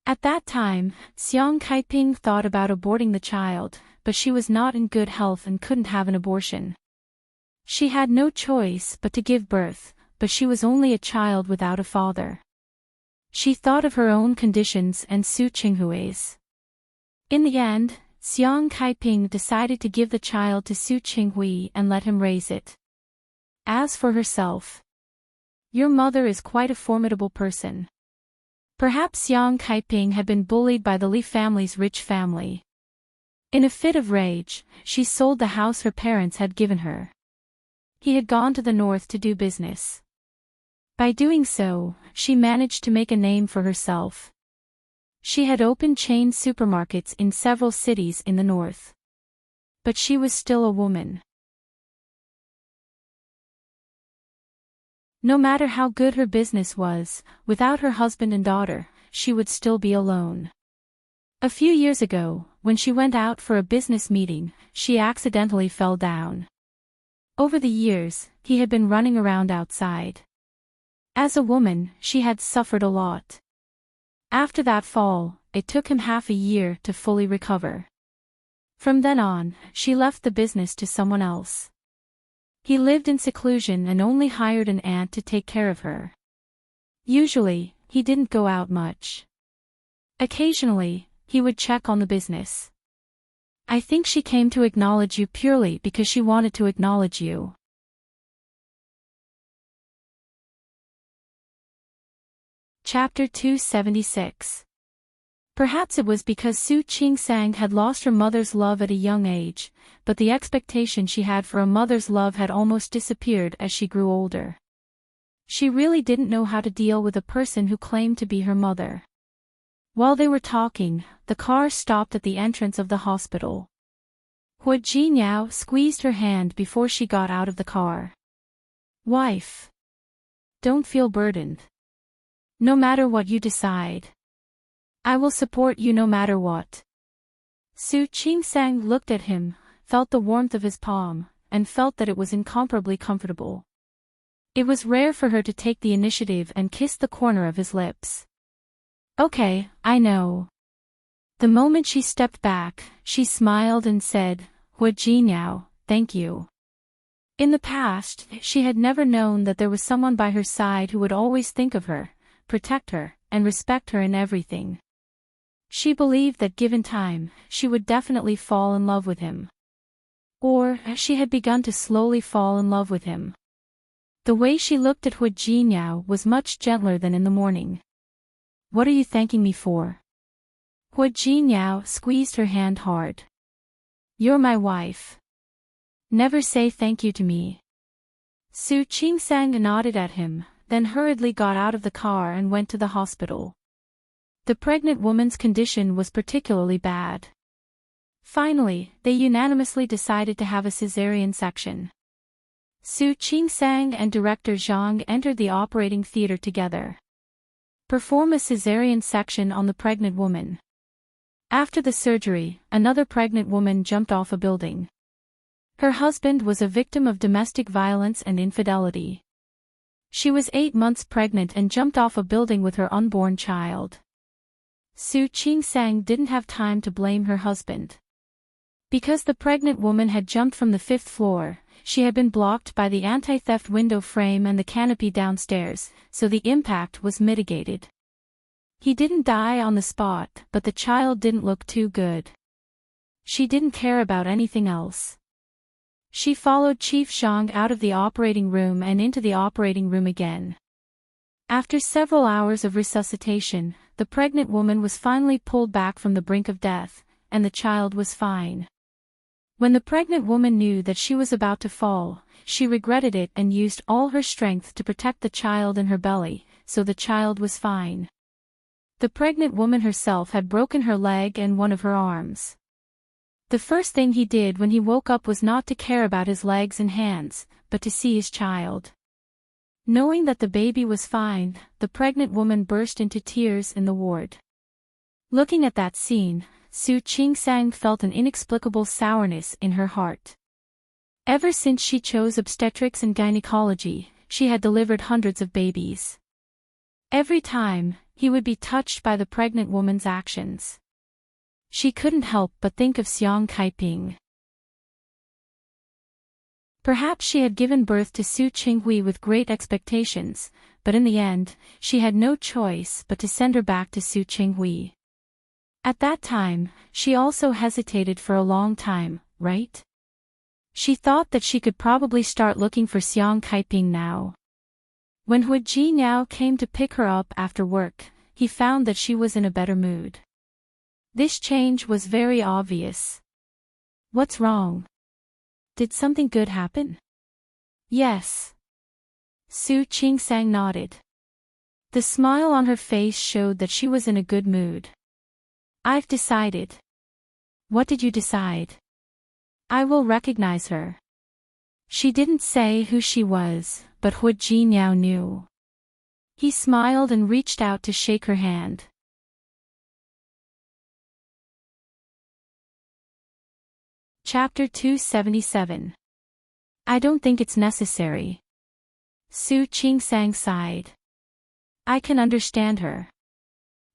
At that time, Xiang Kaiping thought about aborting the child, but she was not in good health and couldn't have an abortion. She had no choice but to give birth, but she was only a child without a father. She thought of her own conditions and Su Qinghui's. In the end, Xiang Kaiping decided to give the child to Su Qinghui and let him raise it. As for herself, your mother is quite a formidable person. Perhaps Yang Kaiping had been bullied by the Li family's rich family. In a fit of rage, she sold the house her parents had given her. He had gone to the north to do business. By doing so, she managed to make a name for herself. She had opened chain supermarkets in several cities in the north. But she was still a woman. No matter how good her business was, without her husband and daughter, she would still be alone. A few years ago, when she went out for a business meeting, she accidentally fell down. Over the years, he had been running around outside. As a woman, she had suffered a lot. After that fall, it took him half a year to fully recover. From then on, she left the business to someone else. He lived in seclusion and only hired an aunt to take care of her. Usually, he didn't go out much. Occasionally, he would check on the business. I think she came to acknowledge you purely because she wanted to acknowledge you. Chapter 276. Perhaps it was because Su Qingsang had lost her mother's love at a young age, but the expectation she had for a mother's love had almost disappeared as she grew older. She really didn't know how to deal with a person who claimed to be her mother. While they were talking, the car stopped at the entrance of the hospital. Hu Jinyao squeezed her hand before she got out of the car. Wife. Don't feel burdened. No matter what you decide. I will support you no matter what. Su Qingsang looked at him, felt the warmth of his palm, and felt that it was incomparably comfortable. It was rare for her to take the initiative and kiss the corner of his lips. Okay, I know. The moment she stepped back, she smiled and said, Hu Jinyao, thank you. In the past, she had never known that there was someone by her side who would always think of her, protect her, and respect her in everything. She believed that given time, she would definitely fall in love with him. Or, she had begun to slowly fall in love with him. The way she looked at Hu Jinyao was much gentler than in the morning. What are you thanking me for? Hu Jinyao squeezed her hand hard. You're my wife. Never say thank you to me. Su Qingsang nodded at him, then hurriedly got out of the car and went to the hospital. The pregnant woman's condition was particularly bad. Finally, they unanimously decided to have a cesarean section. Su Qingsang and director Zhang entered the operating theater together. Perform a cesarean section on the pregnant woman. After the surgery, another pregnant woman jumped off a building. Her husband was a victim of domestic violence and infidelity. She was 8 months pregnant and jumped off a building with her unborn child. Su Qingsang didn't have time to blame her husband. Because the pregnant woman had jumped from the 5th floor, she had been blocked by the anti-theft window frame and the canopy downstairs, so the impact was mitigated. He didn't die on the spot, but the child didn't look too good. She didn't care about anything else. She followed Chief Zhang out of the operating room and into the operating room again. After several hours of resuscitation, the pregnant woman was finally pulled back from the brink of death, and the child was fine. When the pregnant woman knew that she was about to fall, she regretted it and used all her strength to protect the child in her belly, so the child was fine. The pregnant woman herself had broken her leg and one of her arms. The first thing he did when he woke up was not to care about his legs and hands, but to see his child. Knowing that the baby was fine, the pregnant woman burst into tears in the ward. Looking at that scene, Su Qingsang felt an inexplicable sourness in her heart. Ever since she chose obstetrics and gynecology, she had delivered hundreds of babies. Every time, he would be touched by the pregnant woman's actions. She couldn't help but think of Xiang Kaiping. Perhaps she had given birth to Su Qinghui with great expectations, but in the end, she had no choice but to send her back to Su Qinghui. At that time, she also hesitated for a long time, right? She thought that she could probably start looking for Xiang Kaiping now. When Hu Jinyao came to pick her up after work, he found that she was in a better mood. This change was very obvious. What's wrong? Did something good happen? Yes. Su Qingsang nodded. The smile on her face showed that she was in a good mood. I've decided. What did you decide? I will recognize her. She didn't say who she was, but Hu Jinniao knew. He smiled and reached out to shake her hand. Chapter 277. I don't think it's necessary. Su Qingsang sighed. I can understand her.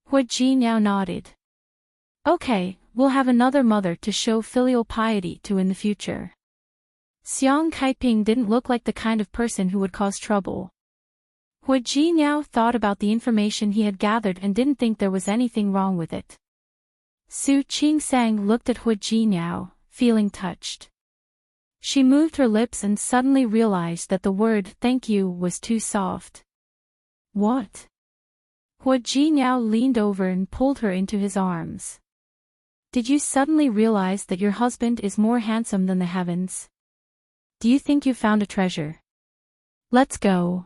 Hu Jinniao nodded. Okay, we'll have another mother to show filial piety to in the future. Xiang Kaiping didn't look like the kind of person who would cause trouble. Hu Jinniao thought about the information he had gathered and didn't think there was anything wrong with it. Su Qingsang looked at Hu Jinniao, feeling touched. She moved her lips and suddenly realized that the word thank you was too soft. What? Hu Jinniao leaned over and pulled her into his arms. Did you suddenly realize that your husband is more handsome than the heavens? Do you think you found a treasure? Let's go.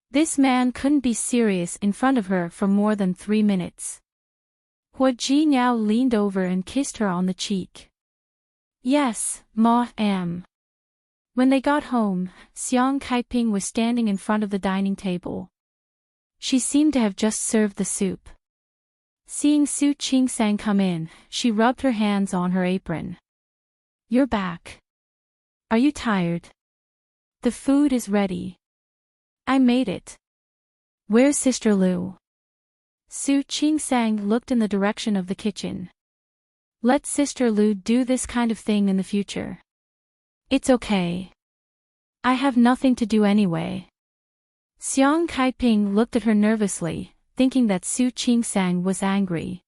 This man couldn't be serious in front of her for more than 3 minutes. Hu Jinniao leaned over and kissed her on the cheek. Yes, ma am. When they got home, Xiang Kaiping was standing in front of the dining table. She seemed to have just served the soup. Seeing Su Qingsang come in, she rubbed her hands on her apron. You're back. Are you tired? The food is ready. I made it. Where's Sister Lu? Su Qingsang looked in the direction of the kitchen. Let Sister Lu do this kind of thing in the future. It's okay. I have nothing to do anyway. Xiang Kaiping looked at her nervously, thinking that Su Qingsang was angry.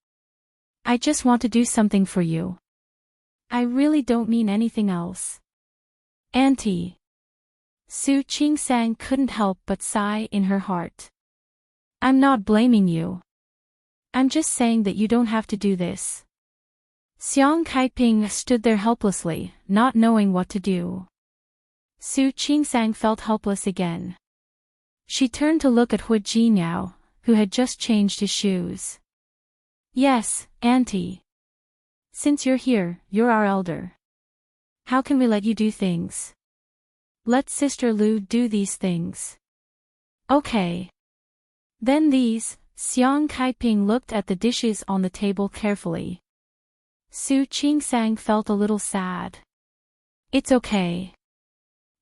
I just want to do something for you. I really don't mean anything else. Auntie. Su Qingsang couldn't help but sigh in her heart. I'm not blaming you. I'm just saying that you don't have to do this. Xiang Kaiping stood there helplessly, not knowing what to do. Su Qingsang felt helpless again. She turned to look at Hu Jinniao, who had just changed his shoes. Yes, Auntie. Since you're here, you're our elder. How can we let you do things? Let Sister Lu do these things. Okay. Then these, Xiang Kaiping looked at the dishes on the table carefully. Su Qingsang felt a little sad. It's okay.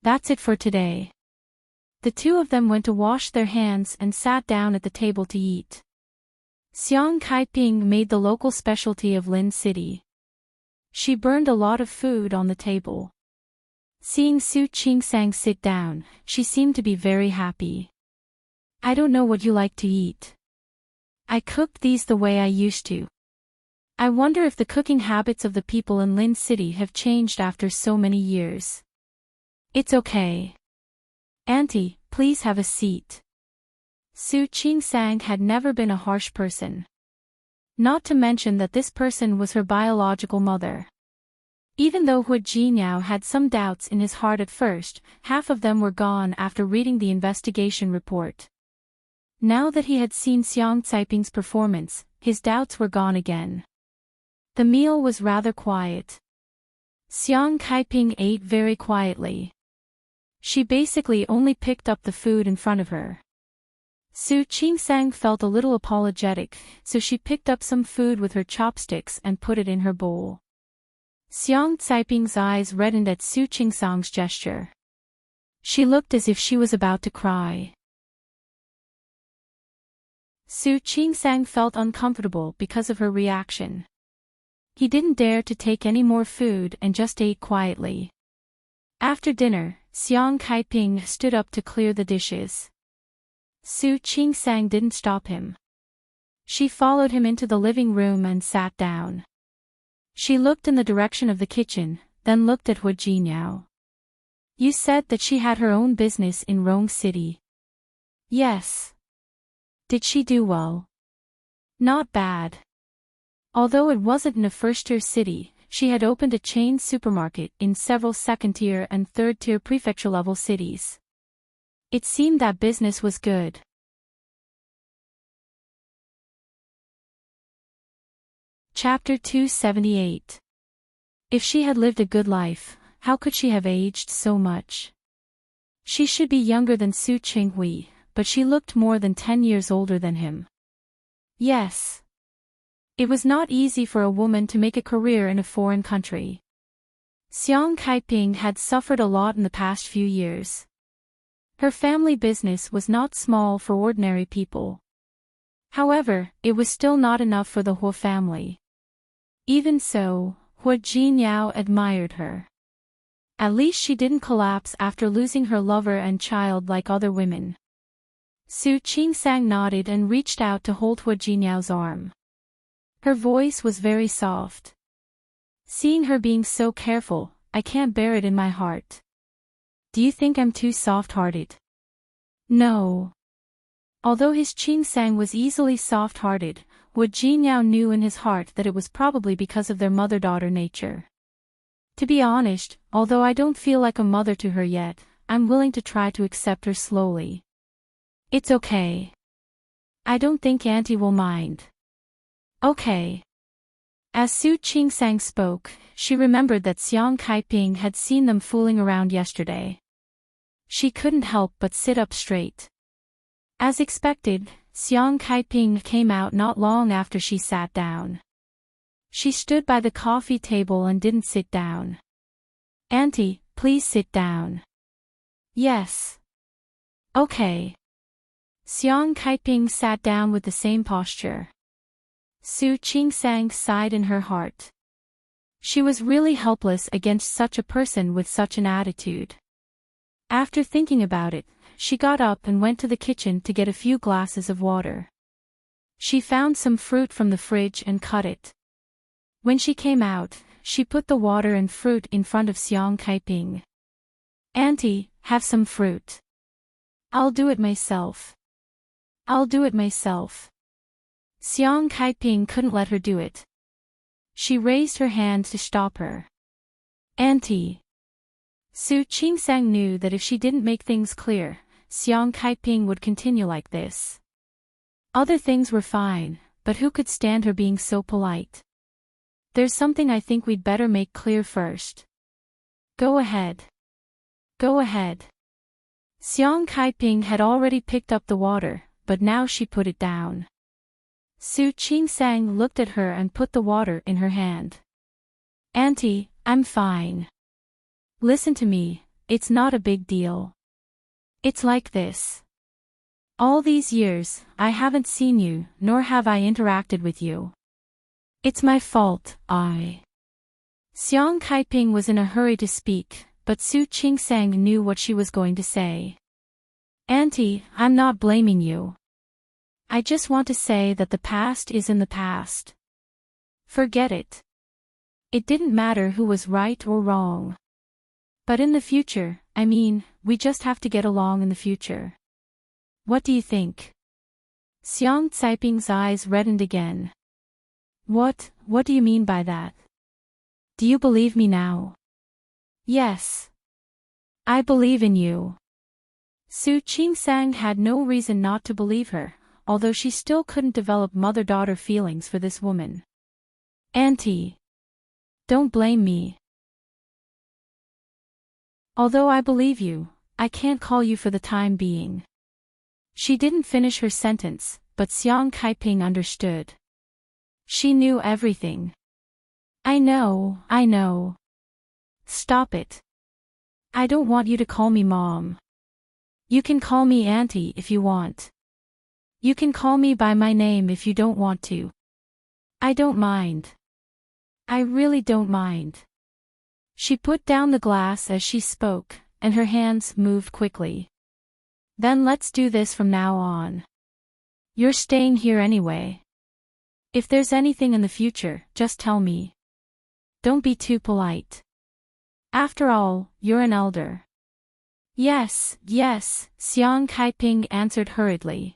That's it for today. The two of them went to wash their hands and sat down at the table to eat. Xiang Kaiping made the local specialty of Lin City. She burned a lot of food on the table. Seeing Su Qingsang sit down, she seemed to be very happy. I don't know what you like to eat. I cooked these the way I used to. I wonder if the cooking habits of the people in Lin City have changed after so many years. It's okay. Auntie, please have a seat. Su Qingsang had never been a harsh person. Not to mention that this person was her biological mother. Even though Hu Jinniao had some doubts in his heart at first, half of them were gone after reading the investigation report. Now that he had seen Xiang Caiping's performance, his doubts were gone again. The meal was rather quiet. Xiang Kaiping ate very quietly. She basically only picked up the food in front of her. Su Qingsang felt a little apologetic, so she picked up some food with her chopsticks and put it in her bowl. Xiang Caiping's eyes reddened at Su Qingsang's gesture. She looked as if she was about to cry. Su Qingsang felt uncomfortable because of her reaction. He didn't dare to take any more food and just ate quietly. After dinner, Xiang Kaiping stood up to clear the dishes. Su Qingsang didn't stop him. She followed him into the living room and sat down. She looked in the direction of the kitchen, then looked at Hu Jinniao. You said that she had her own business in Rong City. Yes. Did she do well? Not bad. Although it wasn't in a first-tier city, she had opened a chain supermarket in several second-tier and third-tier prefecture-level cities. It seemed that business was good. Chapter 278. If she had lived a good life, how could she have aged so much? She should be younger than Su Qinghui, but she looked more than 10 years older than him. Yes. It was not easy for a woman to make a career in a foreign country. Xiang Kaiping had suffered a lot in the past few years. Her family business was not small for ordinary people. However, it was still not enough for the Huo family. Even so, Hua Jinyao admired her. At least she didn't collapse after losing her lover and child like other women. Su Qingsang nodded and reached out to hold Hua Jinyao's arm. Her voice was very soft. Seeing her being so careful, I can't bear it in my heart. Do you think I'm too soft-hearted? No. Although his Qingsang was easily soft-hearted, Hua Jinyao knew in his heart that it was probably because of their mother-daughter nature. To be honest, although I don't feel like a mother to her yet, I'm willing to try to accept her slowly. It's okay. I don't think Auntie will mind. Okay. As Su Qingsang spoke, she remembered that Xiang Kaiping had seen them fooling around yesterday. She couldn't help but sit up straight. As expected, Xiang Kaiping came out not long after she sat down. She stood by the coffee table and didn't sit down. Auntie, please sit down. Yes. Okay. Xiang Kaiping sat down with the same posture. Su Qingsang sighed in her heart. She was really helpless against such a person with such an attitude. After thinking about it, she got up and went to the kitchen to get a few glasses of water. She found some fruit from the fridge and cut it. When she came out, she put the water and fruit in front of Xiang Kaiping. Auntie, have some fruit. I'll do it myself. I'll do it myself. Xiang Kaiping couldn't let her do it. She raised her hand to stop her. Auntie. Su Qingsang knew that if she didn't make things clear, Xiang Kaiping would continue like this. Other things were fine, but who could stand her being so polite? There's something I think we'd better make clear first. Go ahead. Go ahead. Xiang Kaiping had already picked up the water, but now she put it down. Su Qingsang looked at her and put the water in her hand. Auntie, I'm fine. Listen to me, it's not a big deal. It's like this. All these years, I haven't seen you, nor have I interacted with you. It's my fault, Xiang Kaiping was in a hurry to speak, but Su Qingsang knew what she was going to say. Auntie, I'm not blaming you. I just want to say that the past is in the past. Forget it. It didn't matter who was right or wrong. But in the future, we just have to get along in the future. What do you think? Xiang Caiping's eyes reddened again. What do you mean by that? Do you believe me now? Yes. I believe in you. Su Qingsang had no reason not to believe her, although she still couldn't develop mother-daughter feelings for this woman. Auntie. Don't blame me. Although I believe you, I can't call you for the time being. She didn't finish her sentence, but Xiang Kaiping understood. She knew everything. I know. Stop it. I don't want you to call me Mom. You can call me Auntie if you want. You can call me by my name if you don't want to. I don't mind. I really don't mind. She put down the glass as she spoke, and her hands moved quickly. Then let's do this from now on. You're staying here anyway. If there's anything in the future, just tell me. Don't be too polite. After all, you're an elder. Yes, Xiang Kaiping answered hurriedly.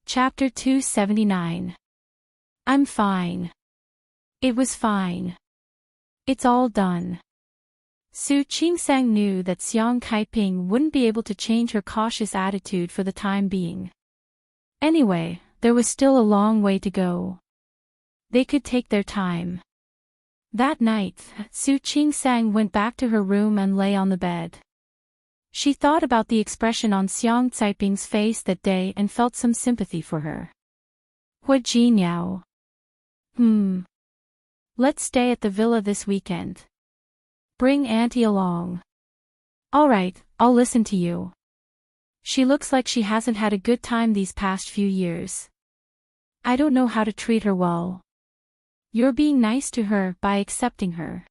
Chapter 279. I'm fine. It was fine. It's all done. Su Qingsang knew that Xiang Kaiping wouldn't be able to change her cautious attitude for the time being. Anyway, there was still a long way to go. They could take their time. That night, Su Qingsang went back to her room and lay on the bed. She thought about the expression on Xiang Caiping's face that day and felt some sympathy for her. Hua Jinyao. Let's stay at the villa this weekend. Bring Auntie along. Alright, I'll listen to you. She looks like she hasn't had a good time these past few years. I don't know how to treat her well. You're being nice to her by accepting her.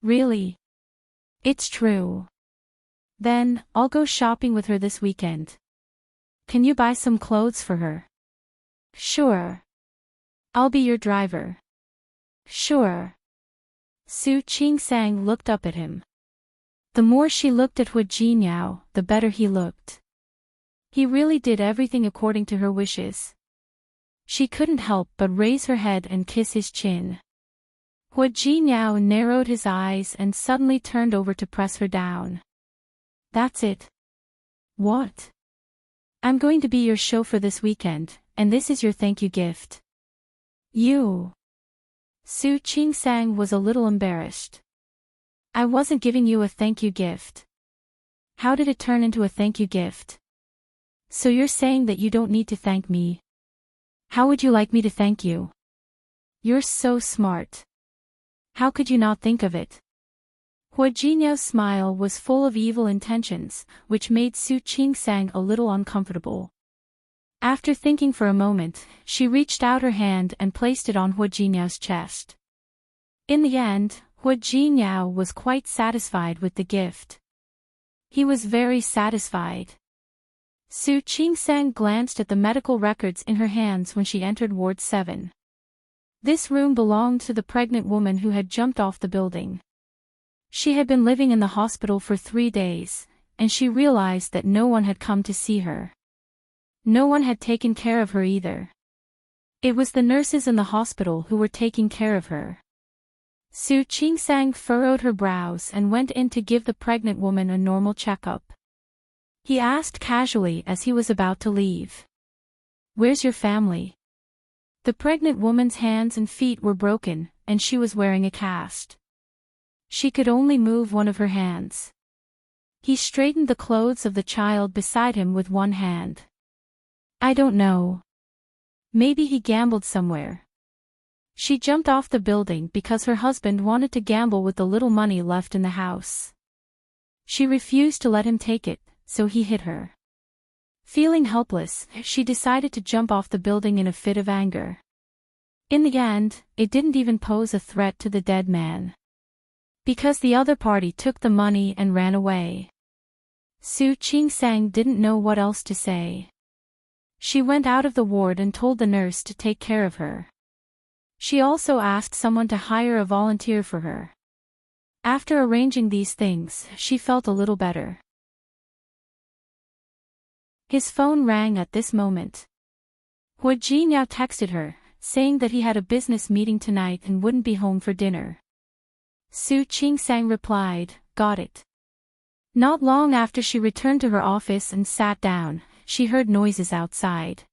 Really? It's true. Then, I'll go shopping with her this weekend. Can you buy some clothes for her? Sure. I'll be your driver. Sure. Su Qingsang looked up at him. The more she looked at Hua Jinyao, the better he looked. He really did everything according to her wishes. She couldn't help but raise her head and kiss his chin. Hua Jinyao narrowed his eyes and suddenly turned over to press her down. That's it. What? I'm going to be your chauffeur this weekend, and this is your thank you gift. You. Su Qingsang was a little embarrassed. I wasn't giving you a thank you gift. How did it turn into a thank you gift? So you're saying that you don't need to thank me? How would you like me to thank you? You're so smart. How could you not think of it? Hua Jinyao's smile was full of evil intentions, which made Su Qingsang a little uncomfortable. After thinking for a moment, she reached out her hand and placed it on Hua Jinyao's chest. In the end, Hua Jinyao was quite satisfied with the gift. He was very satisfied. Su Qingsang glanced at the medical records in her hands when she entered Ward 7. This room belonged to the pregnant woman who had jumped off the building. She had been living in the hospital for 3 days, and she realized that no one had come to see her. No one had taken care of her either. It was the nurses in the hospital who were taking care of her. Su Qingsang furrowed her brows and went in to give the pregnant woman a normal checkup. He asked casually as he was about to leave. Where's your family? The pregnant woman's hands and feet were broken, and she was wearing a cast. She could only move one of her hands. He straightened the clothes of the child beside him with one hand. I don't know. Maybe he gambled somewhere. She jumped off the building because her husband wanted to gamble with the little money left in the house. She refused to let him take it, so he hit her. Feeling helpless, she decided to jump off the building in a fit of anger. In the end, it didn't even pose a threat to the dead man. Because the other party took the money and ran away. Su Qingsang didn't know what else to say. She went out of the ward and told the nurse to take care of her. She also asked someone to hire a volunteer for her. After arranging these things, she felt a little better. His phone rang at this moment. Hua Jinyao texted her, saying that he had a business meeting tonight and wouldn't be home for dinner. Su Qingsang replied, got it. Not long after she returned to her office and sat down, she heard noises outside.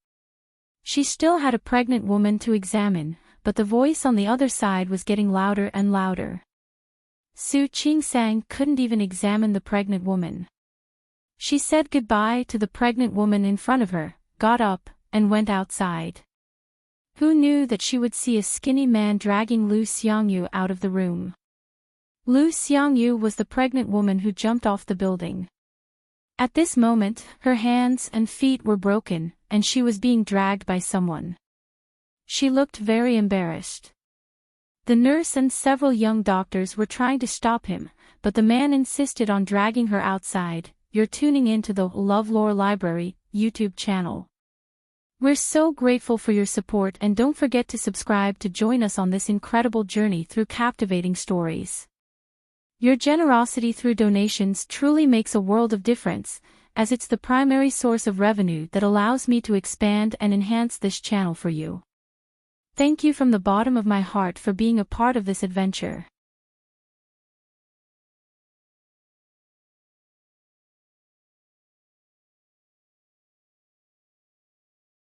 She still had a pregnant woman to examine, but the voice on the other side was getting louder and louder. Su Qingsang couldn't even examine the pregnant woman. She said goodbye to the pregnant woman in front of her, got up, and went outside. Who knew that she would see a skinny man dragging Lu Xiangyu out of the room? Lu Xiangyu was the pregnant woman who jumped off the building. At this moment, her hands and feet were broken, and she was being dragged by someone. She looked very embarrassed. The nurse and several young doctors were trying to stop him, but the man insisted on dragging her outside. You're tuning into the LoveLore Library YouTube channel. We're so grateful for your support, and don't forget to subscribe to join us on this incredible journey through captivating stories. Your generosity through donations truly makes a world of difference, as it's the primary source of revenue that allows me to expand and enhance this channel for you. Thank you from the bottom of my heart for being a part of this adventure.